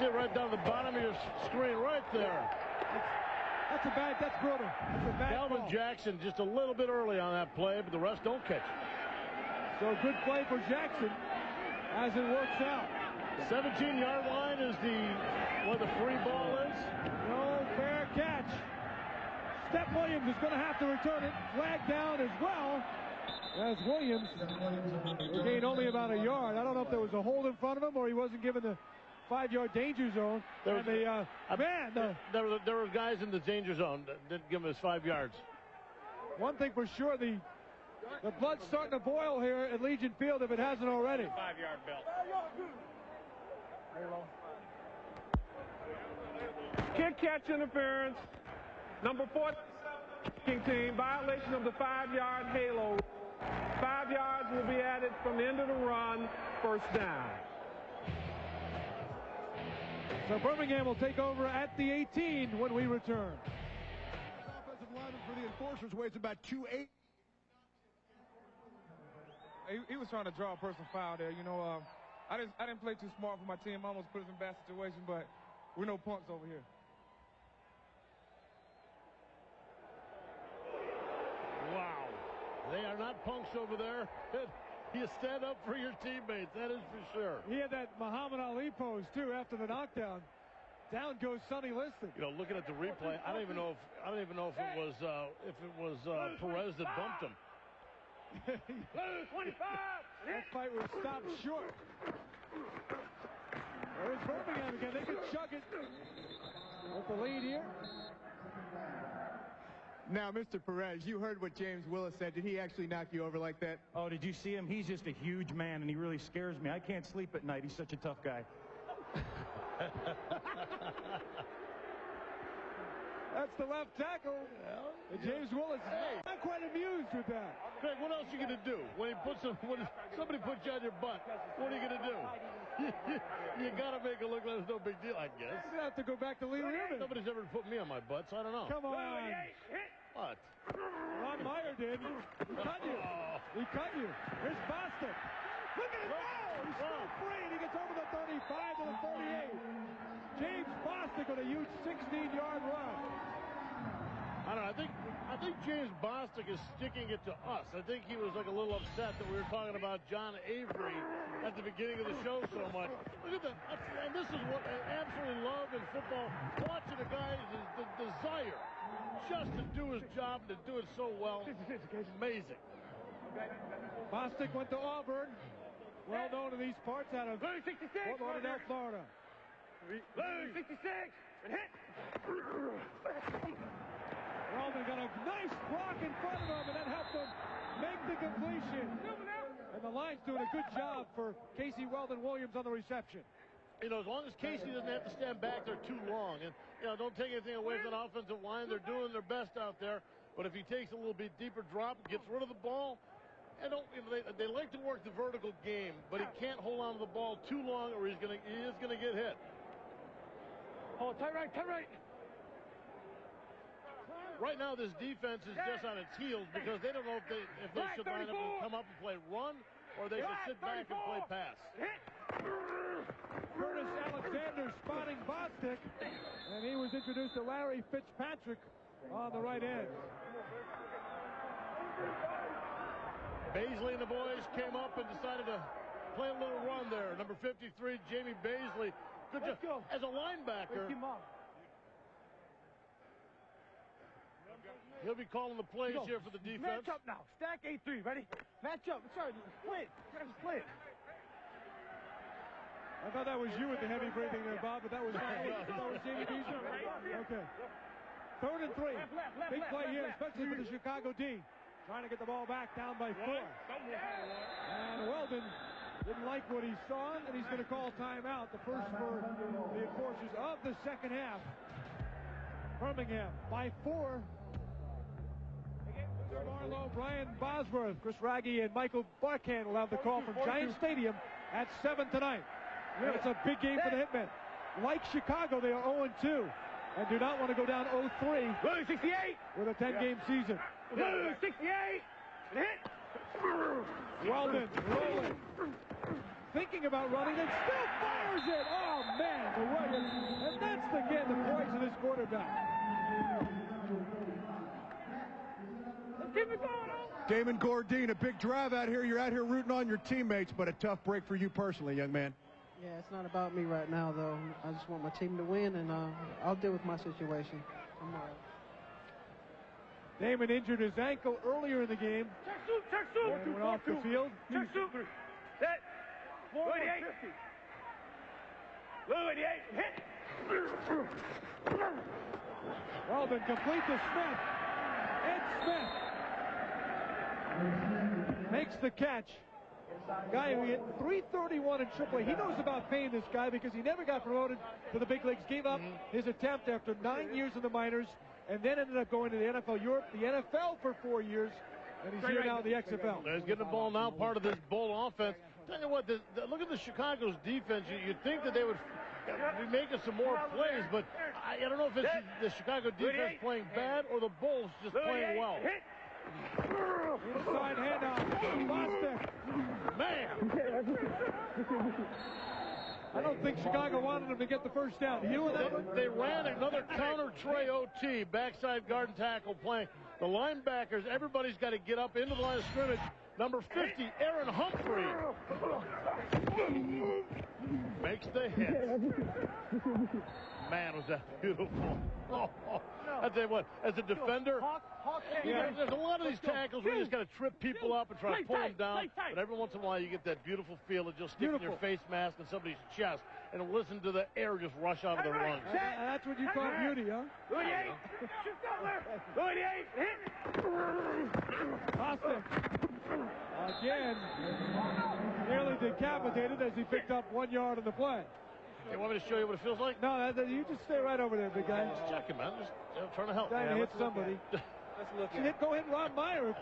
see it right down at the bottom of your screen right there. That's brutal. That's a bad Calvin call. Jackson just a little bit early on that play, but the rest don't catch it. So good play for Jackson as it works out. 17-yard line is where the free ball is. No fair catch. Step Williams is going to have to return it. Flag down as well. As Williams will gain only about a yard. I don't know if there was a hold in front of him or he wasn't given the 5-yard danger zone. There were guys in the danger zone that didn't give him his 5 yards. One thing for sure, the blood's starting to boil here at Legion Field if it hasn't already. 5-yard belt. Kick catch interference. Number 4 kicking team, violation of the 5-yard halo. 5 yards will be added from the end of the run, first down. So Birmingham will take over at the 18 when we return. Offensive lineman for the Enforcers weighs about 280. He was trying to draw a personal foul there. You know, I didn't play too smart for my team. I almost put us in a bad situation, but we're no punks over here. Wow. They are not punks over there. You stand up for your teammates, that is for sure. He had that Muhammad Ali pose, too, after the knockdown. Down goes Sonny Liston. You know, looking at the replay, I don't even know if it was Perez that bumped him. 25. That fight was stopped short. There's Birmingham again. They can chug it with the lead here. Now, Mr. Perez, you heard what James Willis said. Did he actually knock you over like that? Oh, did you see him? He's just a huge man, and he really scares me. I can't sleep at night. He's such a tough guy. That's the left tackle. James Willis is not quite amused with that. Craig, what else are you going to do? When somebody puts you on your butt, what are you going to do? You got to make it look like it's no big deal, I guess. You're going to have to go back to Lee Rivers. Nobody's ever put me on my butt, so I don't know. Come on. What? Ron Meyer did. He cut you. He cut you. Here's Bostic. Look at him go. He's still free, and he gets over the 35 to the 38. James Bostic with a huge 16-yard run. I don't know. I think James Bostic is sticking it to us. I think he was like a little upset that we were talking about John Avery at the beginning of the show so much. Look at that. And this is what I absolutely love in football. Watching a guy, the desire just to do his job and to do it so well. It's amazing. Bostic went to Auburn. Well known in these parts out of Fort Lauderdale, Florida. 66 and hit. Weldon got a nice block in front of him, and that helped him make the completion. And the line's doing a good job for Casey Weldon-Williams on the reception. You know, as long as Casey doesn't have to stand back there too long, and, you know, don't take anything away from the offensive line. They're doing their best out there. But if he takes a little bit deeper drop, gets rid of the ball, and they like to work the vertical game, but he can't hold on to the ball too long or he is going to get hit. Oh, tight right, tight right. Right now, this defense is just on its heels because they don't know if they should line up and come up and play run or they should sit back and play pass. Curtis Alexander spotting Bostic, and he was introduced to Larry Fitzpatrick on the right end. Baisley and the boys came up and decided to play a little run there. Number 53, Jamie Baisley. Good job. As a linebacker, he'll be calling the plays here for the defense. Match up now. Stack 8-3. Ready? Match up. Sorry, split. Split. I thought that was you with the heavy breathing there, Bob, but that was not Jamie Baisley. Okay. 3rd and 3. Big play here, especially for the Chicago D. Trying to get the ball back down by 4. And Weldon didn't like what he saw, and he's going to call timeout. The first for the Enforcers of the second half. Birmingham by 4. Marlowe, Brian Bosworth, Chris Raggi, and Michael Barkan will have the call from Giant Stadium at 7 tonight. And it's a big game for the Hitmen. Like Chicago, they are 0-2 and do not want to go down 0-3 with a 10-game season. 68 and hit. Weldon rolling. thinking about running and still fires it. Oh, man, the Williams. And that's, again, the poise of this quarterback. Keep it going. Damon Gordine, a big drive out here. You're out here rooting on your teammates, but a tough break for you personally, young man. Yeah, it's not about me right now, though. I just want my team to win, and I'll deal with my situation. I'm all right. Damon injured his ankle earlier in the game. Check suit. And went off the field. Check suit. Set. 48. Louis, hit. Weldon complete to Smith. Ed Smith makes the catch. Guy who hit 331 in AAA. He knows about paying this guy because he never got promoted to the big leagues. Gave up his attempt after 9 years in the minors, and then ended up going to the NFL Europe, the NFL for 4 years, and he's here now in the XFL. He's getting the ball now, part of this Bull offense. Tell you what, look at the Chicago's defense. You'd think that they would be making some more plays, but I don't know if it's the Chicago defense playing bad or the Bulls just playing well. Inside handoff. Boston. Man. I don't think Chicago wanted him to get the first down. You and that? They ran another counter tray OT, backside guard and tackle playing. The linebackers, everybody's got to get up into the line of scrimmage. Number 50, Aaron Humphrey. Makes the hit. Man, was that beautiful. I tell you what, as a defender, there's a lot of these tackles where you just got to trip people up and try to pull them down. But every once in a while, you get that beautiful feel of just sticking your face mask in somebody's chest and listen to the air just rush out of their lungs. That's what you call beauty, huh? Austin. Again, nearly decapitated as he picked up 1 yard on the play. You want me to show you what it feels like? No, you just stay right over there, big guy. Just checking, man. Just trying to help. Trying to hit somebody. Go ahead, Ron Meyer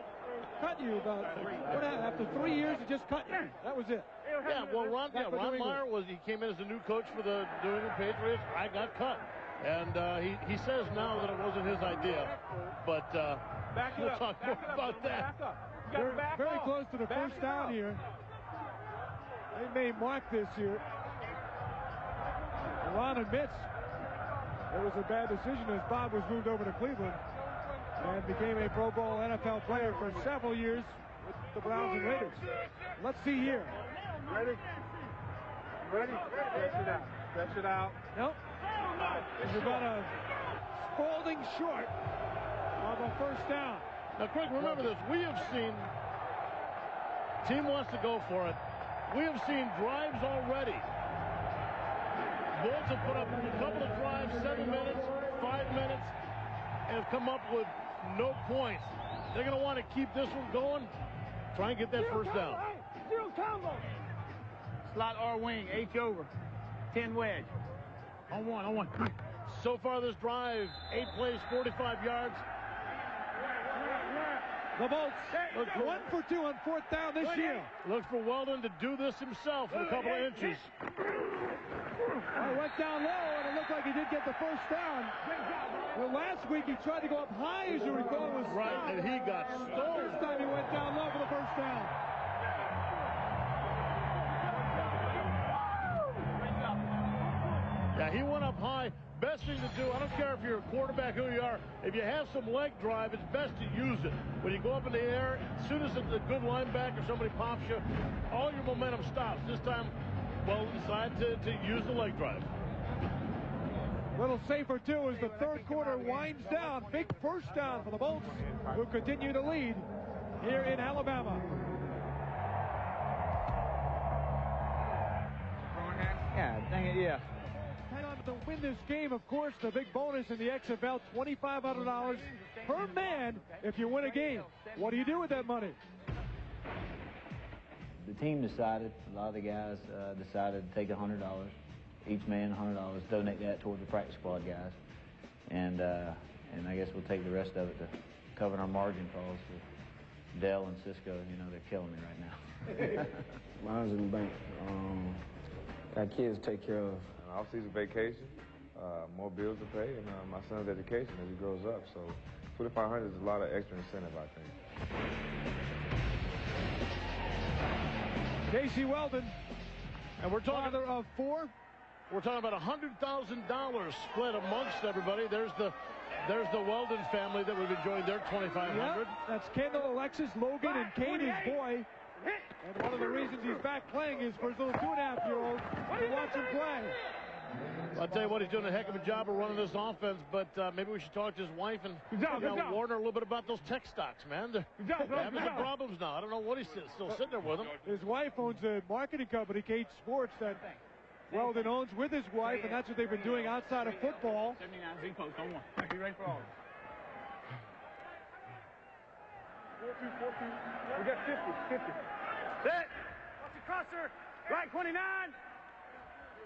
cut you about after 3 years. He just cut you. That was it. Yeah, well, Ron Meyer he came in as a new coach for the New England Patriots. I got cut, and he says now that it wasn't his idea, but we'll talk more about that. Very close to the first down here. They may mark this here. Ron admits it was a bad decision as Bob was moved over to Cleveland and became a Pro Bowl NFL player for several years with the Browns and Raiders. Let's see here. Ready? Stretch it out. Nope. He's about a Spalding short of a first down. Now, Craig, remember this. We have seen, team wants to go for it. We have seen drives already. Bolts have put up a couple of drives, 7 minutes, 5 minutes, and have come up with no points. They're going to want to keep this one going, try and get that first down. Slot R wing, H over, 10 wedge. On one. So far this drive, 8 plays, 45 yards. The Bolts look 1 for 2 on fourth down this year. Look for Weldon to do this himself in a couple of inches. Well, went down low, and it looked like he did get the first down. Well, last week he tried to go up high, as you recall, was right, and he got stolen. This time he went down low for the first down. Yeah, he went up high. Best thing to do, I don't care if you're a quarterback, who you are, if you have some leg drive, it's best to use it. When you go up in the air, as soon as a good linebacker, somebody pops you, all your momentum stops. This time, Weldon decided to use the leg drive. A little safer, too, as the third quarter winds down. Big first down for the Bolts, who continue to lead here in Alabama. Yeah, dang it, yeah. Hang on to win this game, of course, the big bonus in the XFL, $2,500 per man if you win a game. What do you do with that money? The team decided, a lot of the guys decided to take $100, each man $100, donate that toward the practice squad guys. And I guess we'll take the rest of it to cover our margin calls for Dell and Cisco. You know, they're killing me right now. Mine's in the bank. Got kids to take care of. Off-season vacation, more bills to pay, and my son's education as he grows up. So $2,500 is a lot of extra incentive, I think. Casey Weldon And we're talking father of 4. We're talking about $100,000 split amongst everybody. There's the Weldon family that would be joined their $2,500. Yep, that's Kendall, Alexis, Logan, and Kane, his boy. And one of the reasons he's back playing is for his little 2.5-year-old to watch him play. I'll tell you what, he's doing a heck of a job of running this offense, but maybe we should talk to his wife and Warner a little bit about those tech stocks, man. They're having some problems now. I don't know what he's still sitting there with them. His wife owns a marketing company, Kate Sports, that Weldon owns with his wife, and that's what they've been doing outside of football. 79 Z post on 1. Be ready for all. 4-2. We got 50. Set. Watch the crosser. Right 29.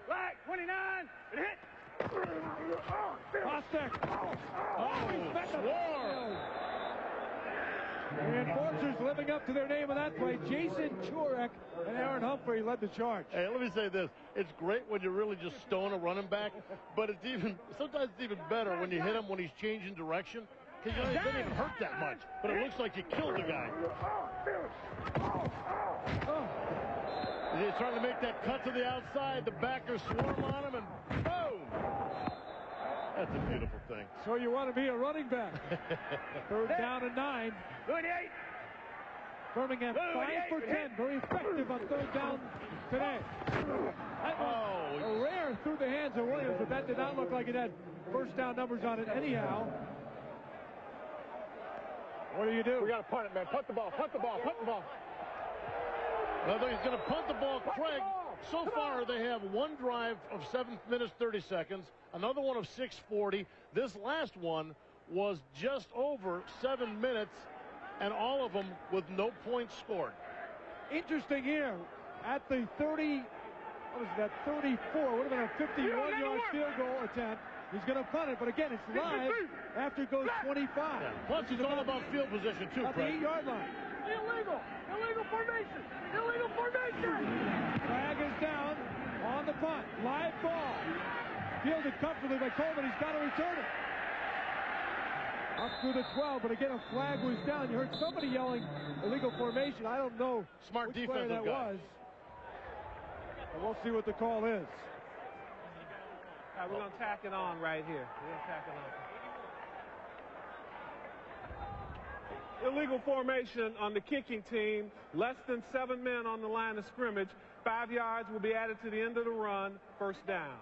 Right 29. And hit. Prospect. He's swarm. The enforcers living up to their name on that play. Jason Churek and Aaron Humphrey led the charge. Hey, let me say this. It's great when you really just stone a running back, but sometimes it's even better when you hit him when he's changing direction. Because he doesn't even hurt that much, but it looks like you killed the guy. He's trying to make that cut to the outside. The backers swarm on him, and boom! That's a beautiful thing. So you want to be a running back. 3rd down and 9. Birmingham 5 for 10. Very effective on 3rd down today. That was a rare through the hands of Williams, but that did not look like it had first down numbers on it anyhow. What do you do? We got to punt it, man. Punt the ball. Well, he's going to punt the ball. Craig, so far they have one drive of 7 minutes, 30 seconds, another one of 6:40. This last one was just over 7 minutes, and all of them with no points scored. Interesting here. At the 30, what is that, 34, would have been a 51-yard field goal attempt. He's going to punt it, but again, it's live after it goes 25. Yeah. Plus, it's all about field position, too, At the 8-yard line. Illegal formation. Flag is down on the punt. Live ball. Fielded comfortably by Coleman. He's got to return it. Up through the 12, but again, a flag was down. You heard somebody yelling illegal formation. I don't know Smart which player that was. But we'll see what the call is. All right, we're going to tack it on right here. Illegal formation on the kicking team. Less than 7 men on the line of scrimmage. 5 yards will be added to the end of the run. 1st down.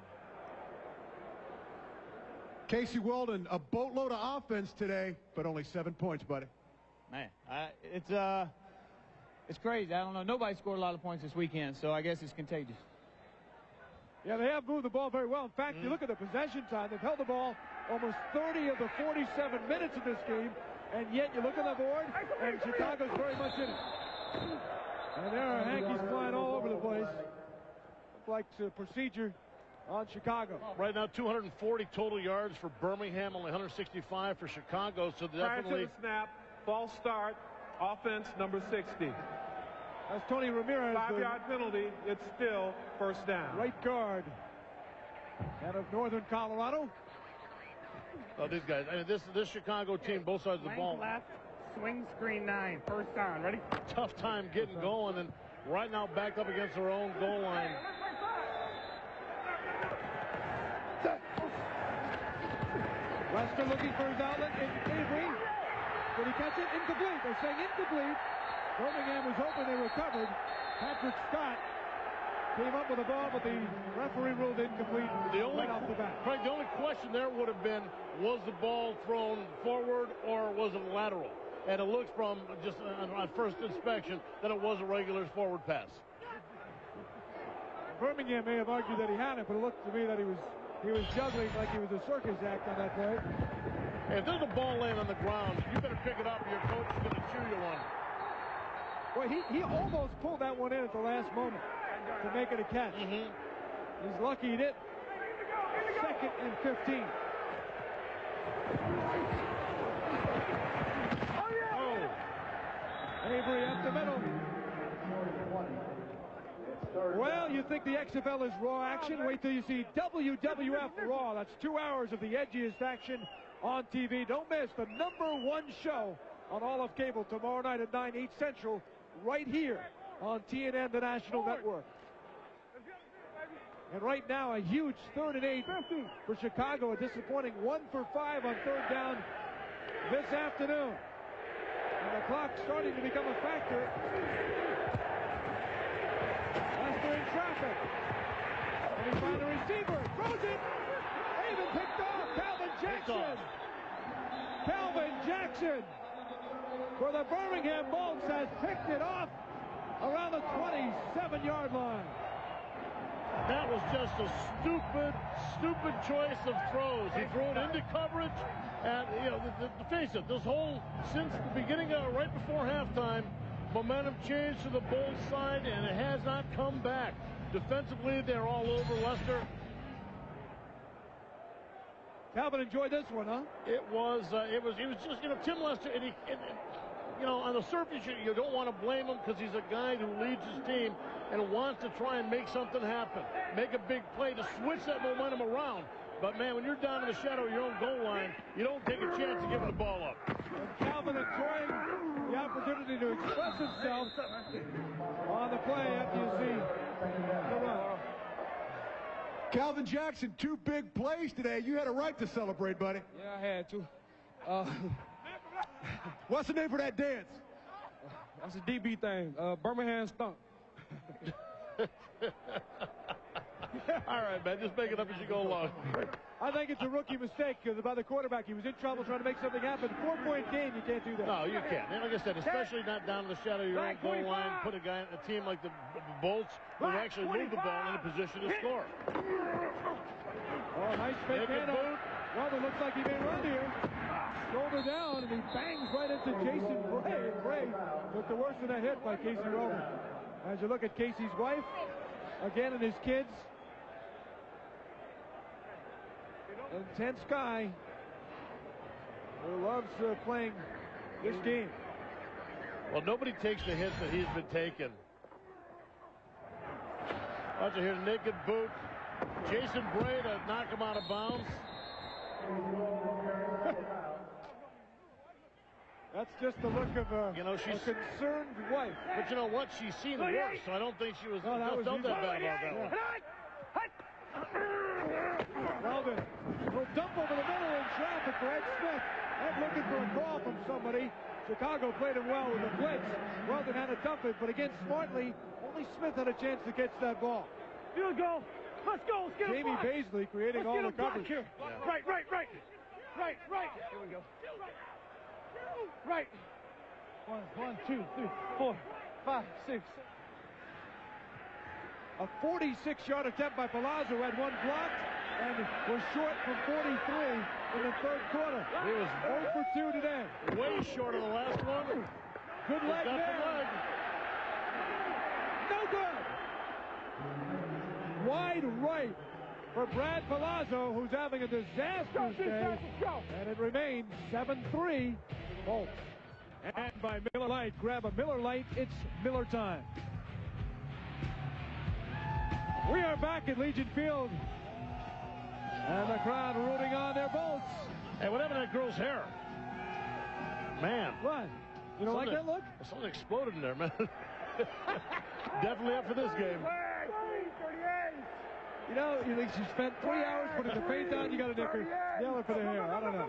Casey Weldon, a boatload of offense today, but only 7 points, buddy. Man, it's crazy. I don't know. Nobody scored a lot of points this weekend, so I guess it's contagious. Yeah, they have moved the ball very well. In fact, you look at the possession time. They've held the ball almost 30 of the 47 minutes of this game, and yet you look at the board, and Chicago's very much in it. And there are Yankees flying all over the place. Looks like a procedure on Chicago. Right now, 240 total yards for Birmingham, only 165 for Chicago, so definitely... Prior to the snap, false start, offense number 60. That's Tony Ramirez. 5-yard penalty. It's still 1st down. Right guard out of Northern Colorado. Oh, these guys. I mean, this Chicago team, both sides of the ball. Left, swing screen 9, 1st down. Ready? Tough time getting going, and right now backed up against their own goal line. Lester looking for his outlet, and Avery. Did he catch it? Incomplete. They're saying incomplete. Birmingham was hoping they recovered. Patrick Scott came up with the ball, but the referee ruled incomplete right off the bat. Craig, the only question there would have been, was the ball thrown forward or was it lateral? And it looks from just on first inspection that it was a regular forward pass. Birmingham may have argued that he had it, but it looked to me that he was juggling like he was a circus act on that play. Hey, if there's a ball laying on the ground, you better pick it up or your coach is going to chew you one. Well, he almost pulled that one in at the last moment to make it a catch. He's lucky he didn't. 2nd and 15. Avery up the middle. Well, you think the XFL is raw action? Wait till you see WWF Raw. That's 2 hours of the edgiest action on TV. Don't miss the #1 show on all of cable tomorrow night at 9, 8 Central, right here on TNN, the national network. And right now, a huge 3rd and 8 for Chicago. A disappointing 1 for 5 on 3rd down this afternoon. And the clock starting to become a factor. Lester in traffic. And he finds the receiver. Throws it. Even picked off. Calvin Jackson. Calvin Jackson for the Birmingham Bolts has picked it off around the 27-yard line. That was just a stupid choice of throws. He threw it into coverage, and face it, this whole, since the beginning of right before halftime, momentum changed to the Bolts side, and it has not come back. Defensively, they're all over Leicester. Calvin enjoyed this one, huh? It was just, Tim Lester, on the surface, you don't want to blame him because he's a guy who leads his team and wants to try and make something happen, make a big play to switch that momentum around. But, man, when you're down in the shadow of your own goal line, you don't take a chance of giving the ball up. And Calvin enjoying the opportunity to express himself on the play after you see the run. Calvin Jackson, 2 big plays today. You had a right to celebrate, buddy. Yeah, I had to. What's the name for that dance? That's a DB thing. Birmingham Stunk. All right, man, just make it up as you go along. I think it's a rookie mistake by the quarterback. He was in trouble trying to make something happen. 4-point game, you can't do that. No, you can't. And like I said, especially not down in the shadow of your own goal line. Put a guy, a team like the Bolts who actually move the ball in a position to score. Oh, nice fake handoff. Well, it looks like he may run here. Shoulder down, and he bangs right into Jason Bray. Bray took the worst of that hit by Casey Roman. As you look at Casey's wife, again, and his kids. Intense guy who loves playing this game. Well, nobody takes the hits that he's been taking. Watch it here, naked boot. Jason Bray to knock him out of bounds. That's just the look of a concerned wife. But you know what? She's seen the worst, so I don't think she was that bad about that one. Weldon, a little dump over the middle in traffic for Ed Smith. Ed looking for a call from somebody. Chicago played him well with the blitz. Weldon had to dump it, but again, smartly, only Smith had a chance to catch that ball. Field goal. Let's go. Let's get a Jamie block. Baisley creating all the coverage. Here. Yeah. Right. Here we go. Right. 1, 2, 3, 4, 5, 6. A 46-yard attempt by Palazzo had one blocked and was short from 43 in the 3rd quarter. He was 0 for 2 today. Way short of the last one. Good leg there. The leg. No good. Wide right for Brad Palazzo, who's having a disastrous day. And it remains 7-3 Bolts. And by Miller Lite, grab a Miller Lite. It's Miller time. We are back at Legion Field. And the crowd rooting on their Bolts. Hey, what happened to that girl's hair? Man. What? You don't like that look? Something exploded in there, man. Definitely up for this game. You know, you think she spent 3 hours putting the paint on, you got to nick her. Nail her for the hair. I don't know.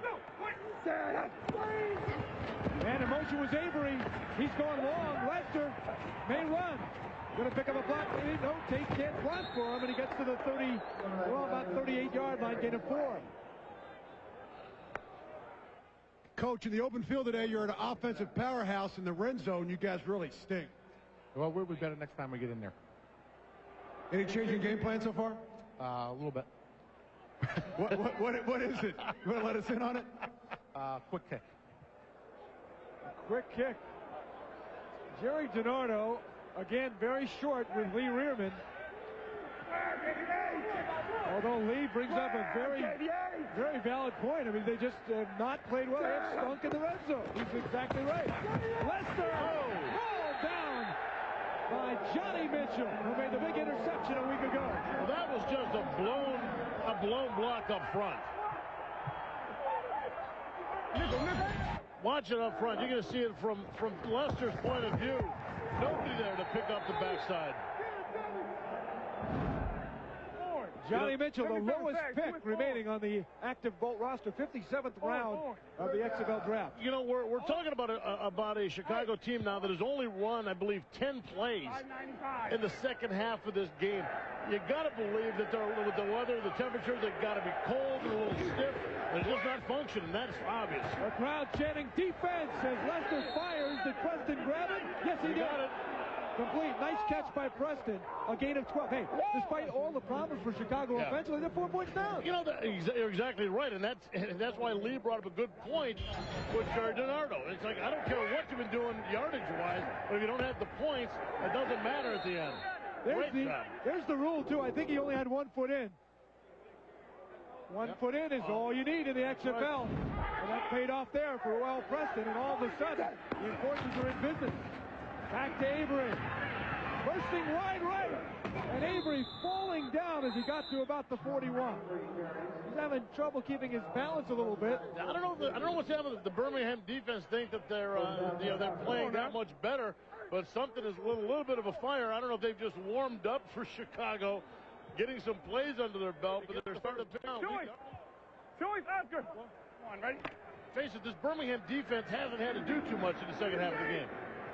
And in motion was Avery. He's going long. Lester may run. Going to pick up a block. No, Tate can't block for him, and he gets to the 38-yard line, gain of 4. Coach, in the open field today, you're an offensive powerhouse. In the red zone, you guys really stink. Well, we'll be better next time we get in there. Any change in game plan so far? A little bit. What is it? You want to let us in on it? Quick kick. Quick kick. Jerry DiNardo, again, very short with Lee Rearman. Although Lee brings up a very valid point. I mean, they just not played well. They have stunk in the red zone. He's exactly right. Lester rolled down by Johnny Mitchell, who made the big interception a week ago. Well, that was just a blown block up front. Watch it up front. You're going to see it from Lester's point of view. Nobody there to pick up the backside. Johnny Mitchell, the lowest pick remaining on the active Bolt roster, 57th round of the XFL draft. You know, we're talking about a Chicago team now that has only run, I believe, 10 plays in the second half of this game. You got to believe that with the weather, the temperature, they've got to be cold and a little stiff. They're just not functioning. That's obvious. The crowd chanting defense as Lester fires. Did Preston grab it? Yes, he did. Got it. Complete. Nice catch by Preston. A gain of 12. Hey, despite all the problems for Chicago offensively, they're 4 points down. You know, you're exactly right, and that's why Lee brought up a good point with Giardinardo. It's like, I don't care what you've been doing yardage-wise, but if you don't have the points, it doesn't matter at the end. There's the rule, too. I think he only had 1 foot in. One foot in is all you need in the XFL. And that paid off there for Will Preston, and all of a sudden, the enforcers are in business. Back to Avery. Bursting wide right. And Avery falling down as he got to about the 41. He's having trouble keeping his balance a little bit. I don't know what's happening. The Birmingham defense think that they're playing that much better, but something is a little bit of a fire. I don't know if they've just warmed up for Chicago, getting some plays under their belt, but they're starting to pound. Choice, Oscar. Come on, ready? Face it, this Birmingham defense hasn't had to do too much in the second half of the game.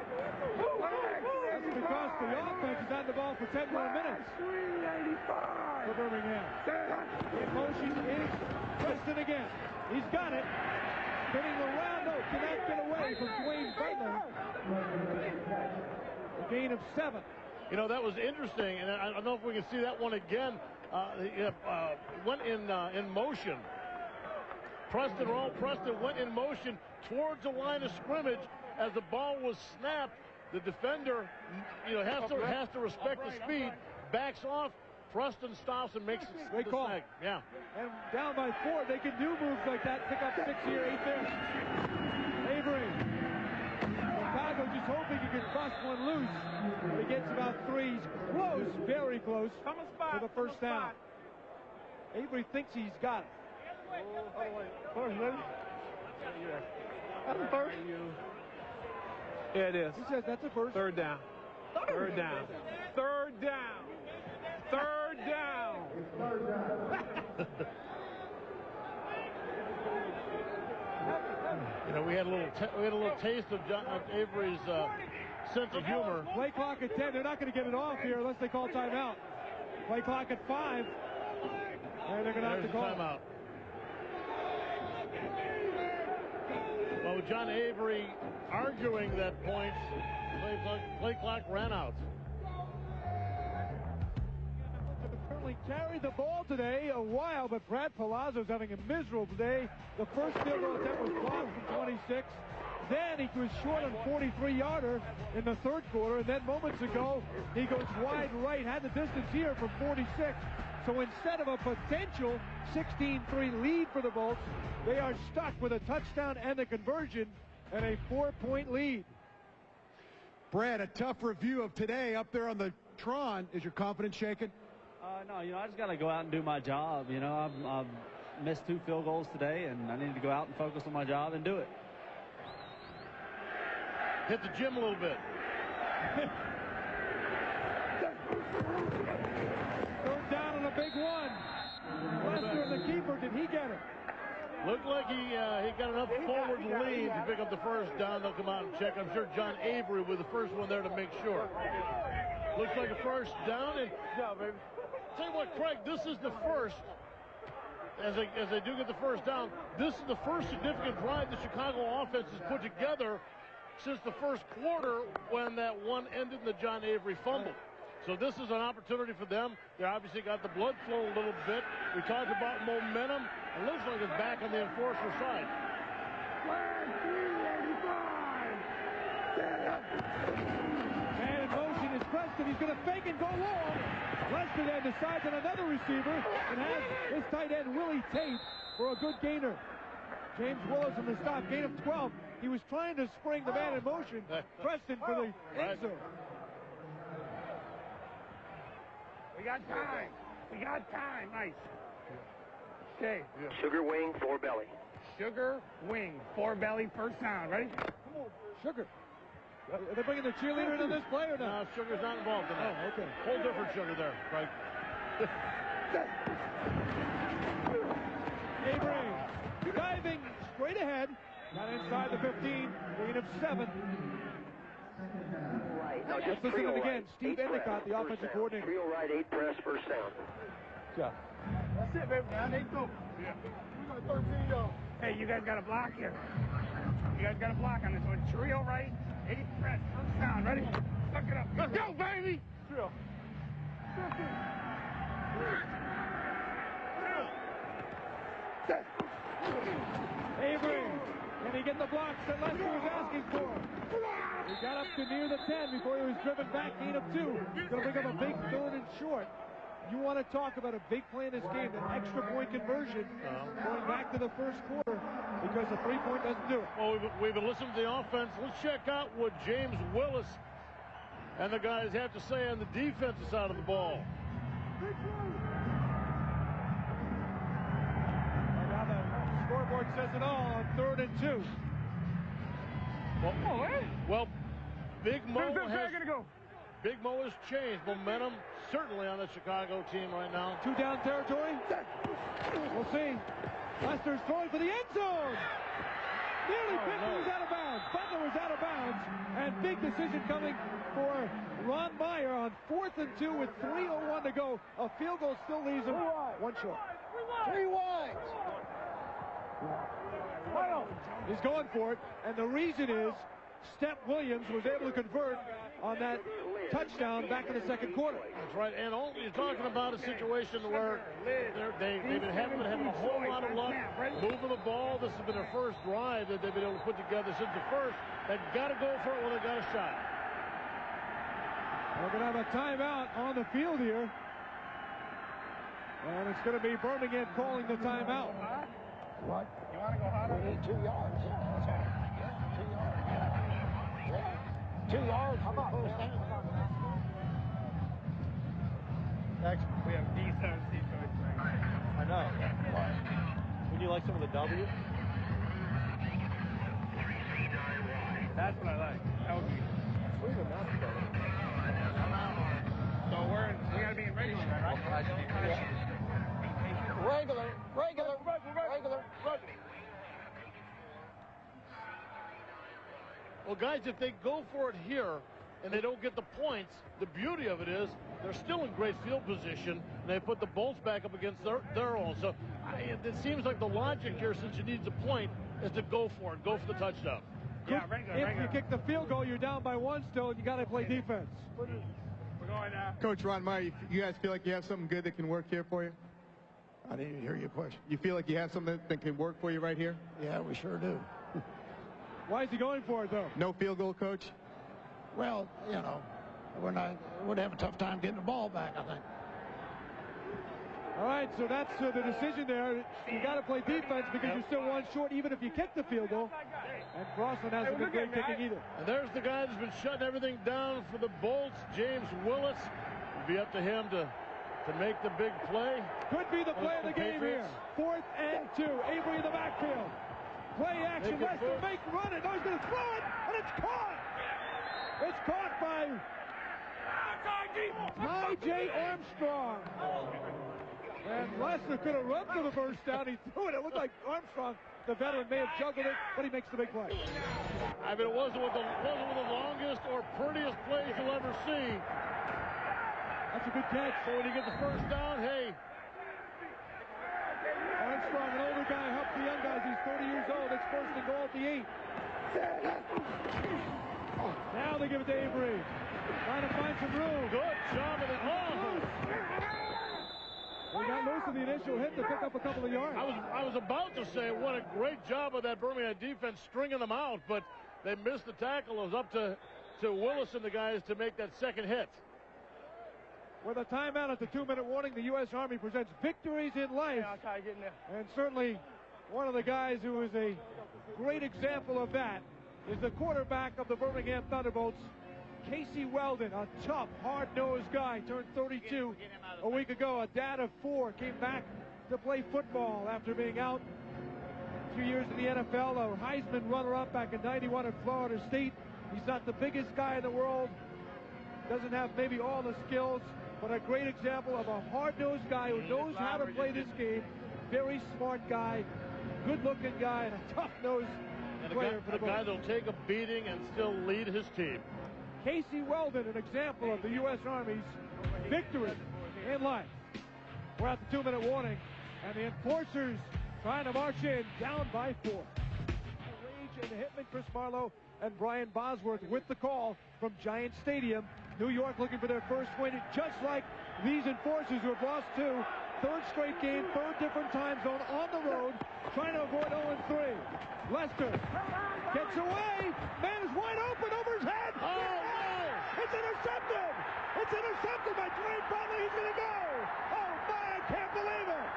That's because the offense has had the ball for 10 more minutes for Birmingham. In motion is Preston again. He's got it. Spinning around, no, cannot get away from Duane Butler. A gain of 7. You know, that was interesting, and I don't know if we can see that one again. Went in motion. Preston went in motion towards the line of scrimmage. As the ball was snapped, the defender, has to respect the speed, backs off. Preston stops and makes the snag. Yeah. And down by 4, they can do moves like that. Pick up 6 here, 8 there. Avery. Chicago just hoping he can bust one loose. But he gets about 3. He's close, very close to the first down. Avery thinks he's got it. First, ready? That's the first. Yeah, it is. He says that's a first. Third down. Third down. Third down. Third down. You know, we had a little taste of John Avery's sense of humor. Play clock at 10. They're not going to get it off here unless they call timeout. Play clock at 5. And they're going to have to call timeout. Well, with John Avery arguing that points, play clock ran out. Certainly carried the ball today a while, but Brad Palazzo's having a miserable day. The first field goal attempt was blocked from 26. Then he was short on 43-yarder in the third quarter, and then moments ago he goes wide right, had the distance here from 46. So instead of a potential 16-3 lead for the Bolts, they are stuck with a touchdown and a conversion and a 4-point lead. Brad, a tough review of today up there on the Tron. Is your confidence shaken? No, I just got to go out and do my job. I've missed 2 field goals today, and I need to go out and focus on my job and do it. Hit the gym a little bit. Third down on a big one. Lester, the keeper, did he get it? Looked like he got enough forward lead to pick up the first down. They'll come out and check. I'm sure John Avery was the first one there to make sure. Looks like a first down. And tell you what, Craig, this is the first. As they do get the first down, this is the first significant drive the Chicago offense has put together since the first quarter, when that one ended in the John Avery fumble. So this is an opportunity for them. They obviously got the blood flow a little bit. We talked about momentum. It looks like it's back on the enforcer side. Man in motion is Preston. He's going to fake and go long. Lester then decides on another receiver and has his tight end Willie Tate for a good gainer. James Willis in the stop, gain of 12. He was trying to spring the man in motion. Preston for the end zone. We got time. We got time. Nice. Okay. Sugar wing, 4 belly. Sugar wing, 4 belly, first down. Ready? Come on. Sugar. Are they bringing the cheerleader in on this play or not? No, Sugar's not involved in that. Oh, okay. Whole different Sugar there, right? Avery diving straight ahead. Got inside the 15. Gain of 7. Let's listen to it again. Steve Endicott, the offensive coordinator. Trio right, 8 press, first down. Yeah. That's it, baby. Now they go. Yeah. We got 13 y'all. Hey, you guys got a block here. You guys got a block on this one. Trio right, 8 press, first down. Ready? Suck it up. Let's go, baby. Trio. 50. 2. Avery, can he get the blocks that Lester was asking for? He got up to near the 10 before he was driven back. Gain of 2. Going to pick up a big 3rd and short. You want to talk about a big play in this game, an extra point conversion going back to the first quarter because the 3-point doesn't do it. Well, we've been listening to the offense. Let's check out what James Willis and the guys have to say on the defensive side of the ball. And now the scoreboard says it all on 3rd and 2. Well, Big Mo has changed momentum, certainly on the Chicago team right now. 2 down territory. We'll see. Lester's throwing for the end zone. Nearly picked. He was out of bounds. Butler was out of bounds. And big decision coming for Ron Meyer on 4th and 2 with 3:01 to go. A field goal still leaves him 1 short. 3 wide. He's going for it, and the reason is Step Williams was able to convert on that touchdown back in the second quarter. That's right, and all you're talking about a situation where they've been having a whole lot of luck moving the ball. This has been their first drive that they've been able to put together since the first. They've got to go for it when they've got a shot. We're going to have a timeout on the field here. And it's going to be Birmingham calling the timeout. What? You want to go harder? We need 2 yards. Yeah, that's all. 2 yards. 2 yards. How about first down? Next, we have D7, I know. What? Would you like some of the W? That's what I like. That would be. Sweet enough, though. So we gotta be in regular, right? Regular. Well, guys, if they go for it here and they don't get the points, the beauty of it is they're still in great field position, and they put the Bolts back up against their own. So it seems like the logic here, since you need the point, is to go for it. Go for the touchdown. Yeah, regular. If you kick the field goal, you're down by 1 still, and you got to play defense. We're going now. Coach Ron Meyer, you guys feel like you have something good that can work here for you? I didn't even hear your question. You feel like you have something that can work for you right here? Yeah, we sure do. Why is he going for it, though? No field goal, Coach? Well, you know, we'd have a tough time getting the ball back, I think. All right, so that's the decision there. You got to play defense because you're still 1 short, even if you kick the field goal. And Crossland hasn't been great kicking either. And there's the guy that's been shutting everything down for the Bolts, James Willis. It'll be up to him to make the big play. Could be the play of the game here. 4th and 2. Avery in the backfield. Play action. Lester make run it. No, he's going to throw it, and it's caught. It's caught by Ty J. Armstrong. And Lester could have run for the first down. He threw it. It looked like Armstrong, the veteran, may have juggled it, but he makes the big play. I mean, it wasn't with the longest or prettiest plays you'll ever see. That's a good catch. So when you get the first down, hey. Armstrong, an older guy, helps the young guys. He's 30 years old. It's 1st and goal at the 8. Now they give it to Avery. Trying to find some room. Good job of it. They got loose in the initial hit to pick up a couple of yards. I was about to say what a great job of that Birmingham defense stringing them out, but they missed the tackle. It was up to Willis and the guys to make that second hit. With a timeout at the 2-minute warning, the U.S. Army presents victories in life. Yeah, I'll try to get in there. And certainly one of the guys who is a great example of that is the quarterback of the Birmingham Thunderbolts, Casey Weldon, a tough, hard-nosed guy, turned 32 a week ago, a dad of 4, came back to play football after being out a few years in the NFL, a Heisman runner-up back in '91 at Florida State. He's not the biggest guy in the world, doesn't have maybe all the skills, but a great example of a hard-nosed guy who knows how to play this game. Very smart guy, good-looking guy, and a tough-nosed player for the Bolts. A guy that'll take a beating and still lead his team. Casey Weldon, an example of the U.S. Army's victory in life. We're at the 2-minute warning, and the enforcers trying to march in, down by 4. Rage and Hitman, Chris Marlowe, and Brian Bosworth with the call from Giant Stadium. New York looking for their first win, just like these enforcers who have lost 2. Third straight game, third different time zone on the road, trying to avoid 0-3. Lester gets away. Man is wide open over his head. Oh, no! It's intercepted! It's intercepted by Duane Butler. He's going to go! Oh, my, I can't believe it!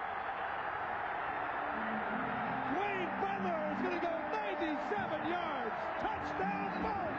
Duane Butler is going to go 97 yards. Touchdown, Bolts!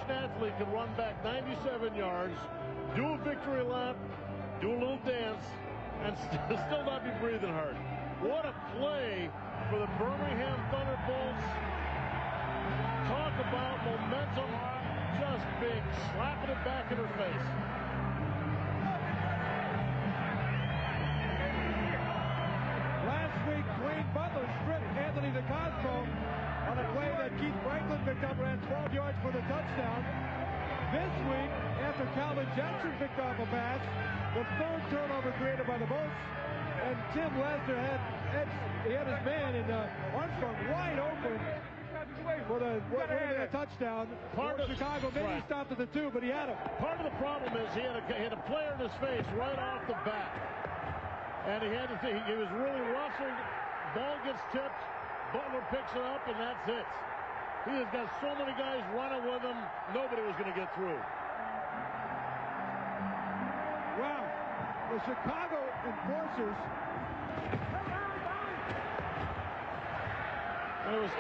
Athlete can run back 97 yards, do a victory lap, do a little dance, and still not be breathing hard. What a play for the Birmingham Thunderbolts. Talk about momentum, just big, slapping it back in her face. Last week, Duane Butler stripped Anthony DeCosmo on a play that Keith Franklin picked up, ran 12 yards for the touchdown. This week, after Calvin Jackson picked off a pass, the third turnover created by the Bolts, and Tim Lester had his man in Armstrong wide open for the touchdown. Part of Chicago, maybe he stopped at the 2, but he had him. Part of the problem is he had a player in his face right off the bat, and he was really rustled. Ball gets tipped. Butler picks it up, and that's it. He has got so many guys running with him, nobody was going to get through. Wow. The Chicago enforcers. And it was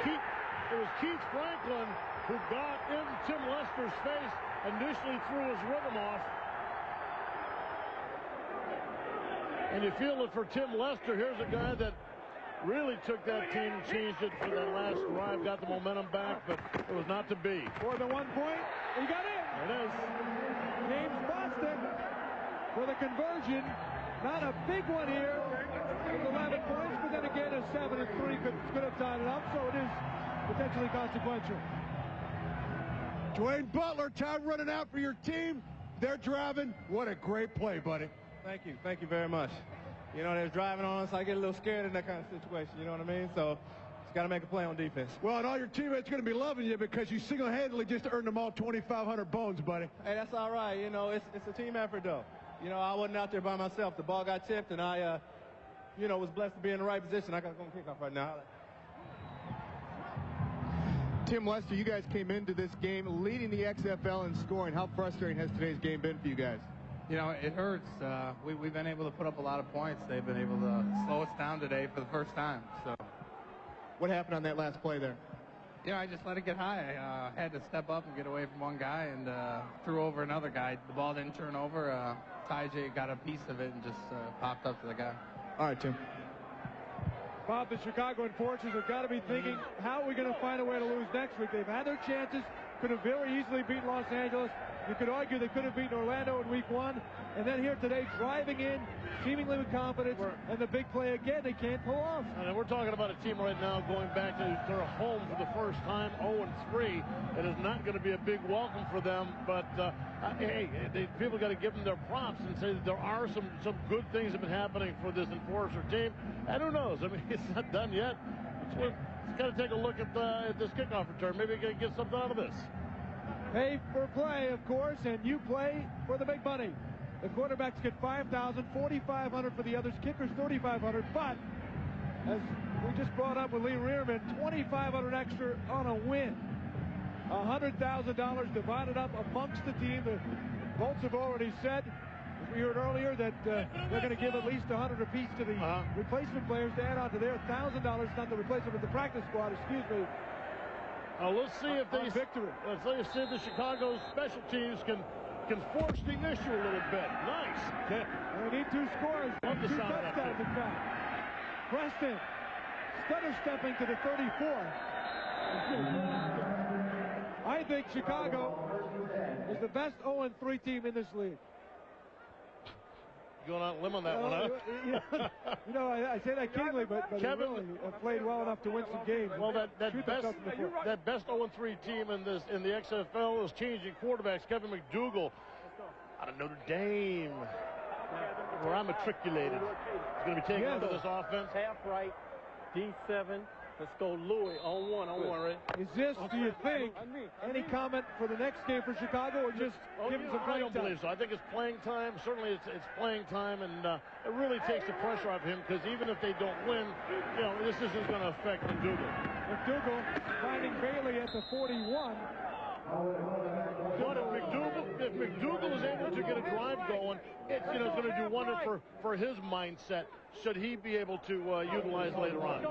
Keith Franklin who got into Tim Lester's face, initially threw his rhythm off. And you feel it for Tim Lester. Here's a guy that really took that team and changed it for that last drive, got the momentum back, but it was not to be. For the 1 point, he got in. It is. James Boston for the conversion. Not a big one here with 11 points, but then again a 7-3 could have tied it up, so it is potentially consequential. Duane Butler, time running out for your team. They're driving. What a great play, buddy. Thank you very much. You know, they're driving on us. I get a little scared in that kind of situation, you know what I mean? So, just got to make a play on defense. Well, and all your teammates are going to be loving you because you single-handedly just earned them all 2,500 bones, buddy. Hey, that's all right. You know, it's a team effort, though. You know, I wasn't out there by myself. The ball got tipped, and I, was blessed to be in the right position. I got to go kick off right now. Tim Lester, you guys came into this game leading the XFL in scoring. How frustrating has today's game been for you guys? You know, it hurts. We've been able to put up a lot of points. They've been able to slow us down today for the first time. So, what happened on that last play there? You know, I just let it get high. I had to step up and get away from one guy and threw over another guy. The ball didn't turn over. Ty J got a piece of it and just popped up to the guy. All right, Tim. Bob, the Chicago enforcers have got to be thinking, how are we going to find a way to lose next week? They've had their chances, could have very easily beaten Los Angeles. You could argue they could have beaten Orlando in week 1. And then here today, driving in, seemingly with confidence, and the big play again, they can't pull off. And we're talking about a team right now going back to their home for the first time, 0-3. It is not going to be a big welcome for them, but hey, people got to give them their props and say that there are some good things that have been happening for this enforcer team. And who knows? I mean, it's not done yet. Let's kind of take a look at this kickoff return. Maybe we can get something out of this. Pay for play, of course, and you play for the big money. The quarterbacks get $5,000, $4,500 for the others, kickers $3,500. But as we just brought up with Lee Rearman, $2,500 extra on a win. $100,000 divided up amongst the team. The Bolts have already said, as we heard earlier, that they're going to give at least $100 apiece to the replacement players to add on to their $1,000, not the replacement of the practice squad, excuse me. Let's see if they victory. Let's see if the Chicago special teams can force the issue a little bit. Nice. They need 2 scores. 2 touchdowns, in fact. Preston stutter stepping to the 34. I think Chicago is the best 0-3 team in this league. Going on a limb on that one, huh? You know, I say that keenly, but Kevin really have played well enough to win some games. Well, that best 0-3 team in the XFL is changing quarterbacks. Kevin McDougal out of Notre Dame, where I'm matriculated, is going to be taking over this offense. Half right, D7. Let's go, Louis, on one, right? Is this, do you think, any comment for the next game for Chicago, or just give him some playing time? I don't believe so. I think it's playing time. Certainly it's playing time, and it really takes the pressure off him, because even if they don't win, you know, this isn't going to affect McDougal. McDougal finding Bailey at the 41. But if McDougal is able to get a drive going, it's going to do wonder for his mindset, should he be able to utilize later on.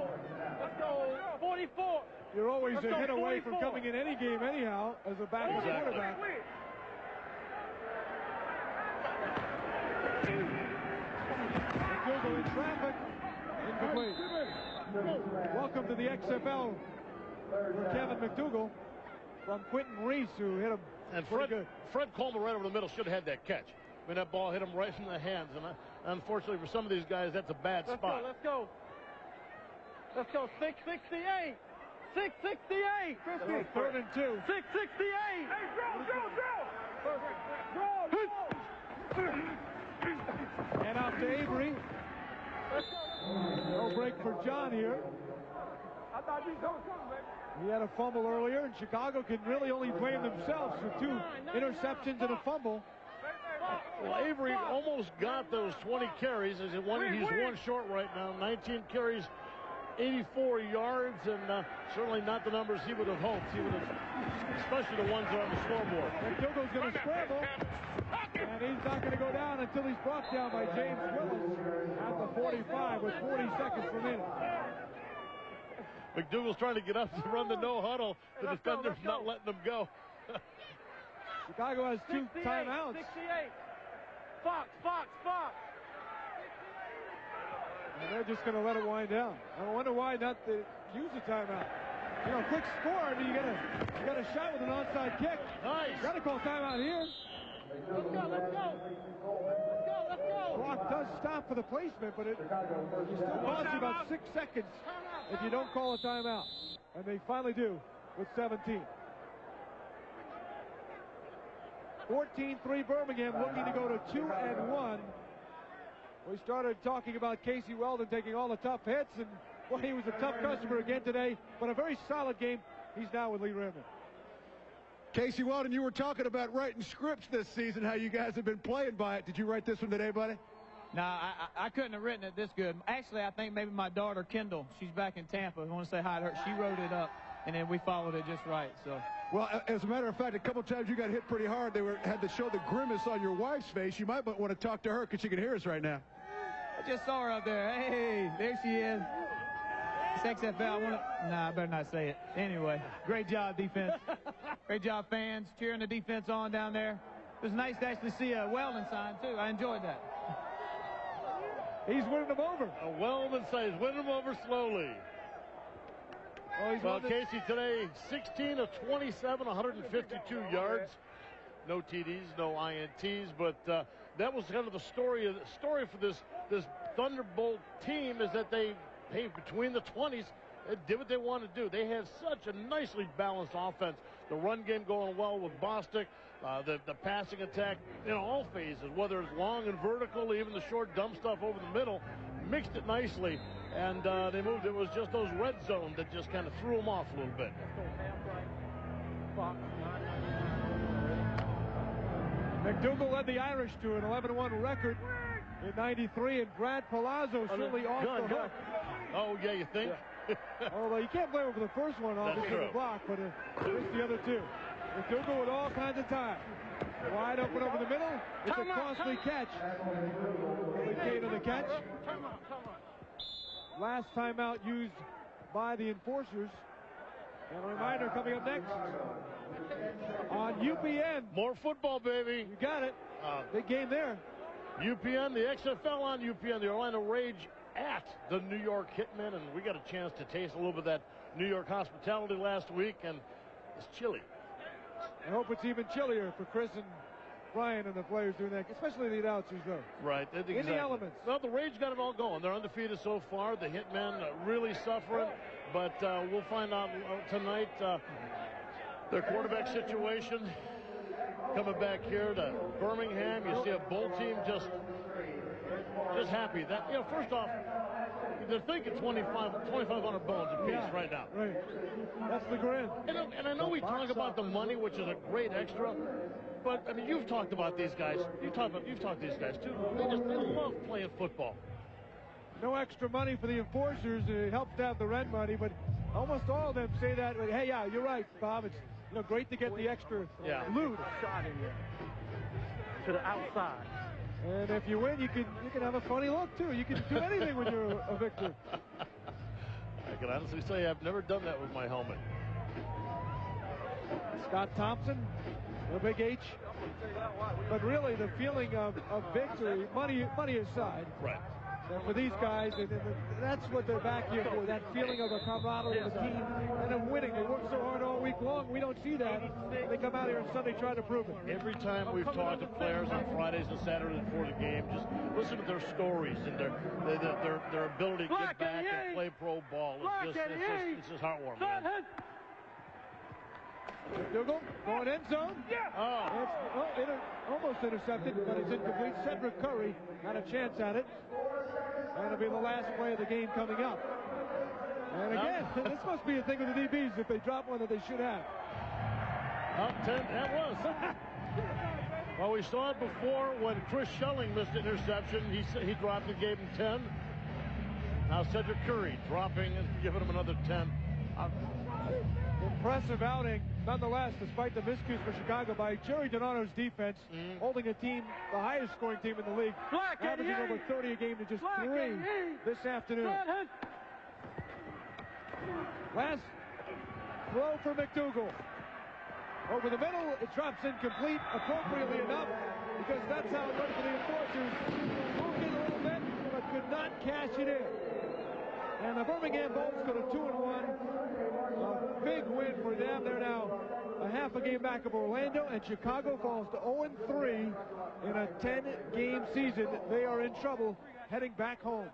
Let's go, 44. You're always a hit away from coming in any game anyhow as a backup quarterback. McDougal in traffic. Incomplete. Welcome to the XFL for Kevin McDougal from Quentin Reese, who hit him pretty good. Fred Coleman right over the middle should have had that catch. I mean, that ball hit him right in the hands, and unfortunately for some of these guys, that's a bad spot. Let's go. 668. 668. 3rd and 2. 668. Hey, draw. And out to Avery. No break for John here. I thought you was coming, baby. He had a fumble earlier, and Chicago can really only blame themselves for 2 interceptions and a fumble. Well, Avery almost got those 20 carries. He's one short right now. 19 carries, 84 yards, and certainly not the numbers he would have hoped. He would have, especially the ones that are on the scoreboard. McDougal's going to scramble, and he's not going to go down until he's brought down by James Willis at the 45 with 40 seconds remaining. McDougal's trying to get up to run the no huddle. The defender's not letting him go. Chicago has 2 timeouts. 68. Fox. And they're just going to let it wind down. I wonder why not to use the timeout. You know, quick score, and you got a shot with an onside kick. Nice. You got to call timeout here. Let's go. Clock does stop for the placement, but it still costs you about 6 seconds if you don't call a timeout. And they finally do with 17. 14-3 Birmingham, looking to go to 2-1. We started talking about Casey Weldon taking all the tough hits, and well, he was a tough customer again today, but a very solid game. He's now with Lee Rearman. Casey Weldon, you were talking about writing scripts this season, how you guys have been playing by it. Did you write this one today, buddy? No, I couldn't have written it this good. Actually, I think maybe my daughter, Kendall, she's back in Tampa. I want to say hi to her. She wrote it up, and then we followed it just right. So. Well, as a matter of fact, a couple times you got hit pretty hard. They had to show the grimace on your wife's face. You might want to talk to her because she can hear us right now. I just saw her up there. Hey, there she is. It's XFL. I better not say it. Anyway, great job, defense. Great job, fans, cheering the defense on down there. It was nice to actually see a Weldon sign, too. I enjoyed that. He's winning them over. A Weldon sign. He's winning them over slowly. Well, Casey today, 16 of 27, 152 yards. No TDs, no INTs, but that was kind of the story for this Thunderbolt team, is that they between the 20s, they did what they wanted to do. They had such a nicely balanced offense. The run game going well with Bostic, the passing attack in all phases, whether it's long and vertical, even the short dump stuff over the middle. mixed it nicely, and they moved. It was just those red zone that just kind of threw them off a little bit. McDougal led the Irish to an 11-1 record in '93, and Brad Palazzo certainly off the hook. Oh, yeah, you think? Yeah. Although you can't blame him for the first one, obviously, the block, but missed the other two. McDougal with all kinds of time. Wide open over the middle. It's a costly catch. Kane on the catch. Last timeout used by the enforcers. And a reminder coming up next on UPN. More football, baby. You got it. Big game there. UPN, the XFL on UPN, the Orlando Rage at the New York Hitmen, and we got a chance to taste a little bit of that New York hospitality last week, and it's chilly. I hope it's even chillier for Chris and Brian and the players doing that, especially the announcers, though. Right. Exactly. In the elements. Well, the Rage got it all going. They're undefeated so far. The Hitmen really suffering, but we'll find out tonight their quarterback situation. Coming back here to Birmingham, you see a Bolt team just happy. That, you know, first off, they're thinking 2,500 bones apiece right now. Right. That's the grin. And I know we talk about the money, which is a great extra, but I mean, you've talked about these guys. You've talked to these guys too. They love playing football. No extra money for the enforcers. It helps to have the rent money, but almost all of them say that. But hey, yeah, you're right, Bob. It's great to get the extra loot. Shot in there to the outside. And if you win, you can have a funny look too. You can do anything when you're a victor. I can honestly say I've never done that with my helmet. Scott Thompson, a big H. But really, the feeling of victory, money aside. Right. And for these guys, that's what they're back here for, that feeling of a camaraderie of a team and of winning. They work so hard all week long. We don't see that. They come out here on Sunday trying to prove it. Every time we've talked to players on Fridays and Saturdays before the game, just listen to their stories and their ability to get back and play pro ball. It's just heartwarming. Man. Dougal going end zone. Almost intercepted, but it's incomplete. Cedric Curry had a chance at it. And it'll be the last play of the game coming up. And again, this must be a thing with the DBs if they drop one that they should have. Up 10, that was. Well, we saw it before when Chris Schelling missed an interception. He dropped and gave him 10. Now Cedric Curry dropping and giving him another 10. Impressive outing, nonetheless, despite the miscues for Chicago by Jerry Donato's defense, holding a team, the highest scoring team in the league, averaging over 30 a game to just 3 this afternoon. Last throw for McDougal. Over the middle, it drops incomplete, appropriately enough, because that's how it went for the enforcers. Moved in a little bit, but could not cash it in. And the Birmingham Bolts go to 2-1. A big win for them. They're now a half a game back of Orlando, and Chicago falls to 0-3 in a 10-game season. They are in trouble heading back home.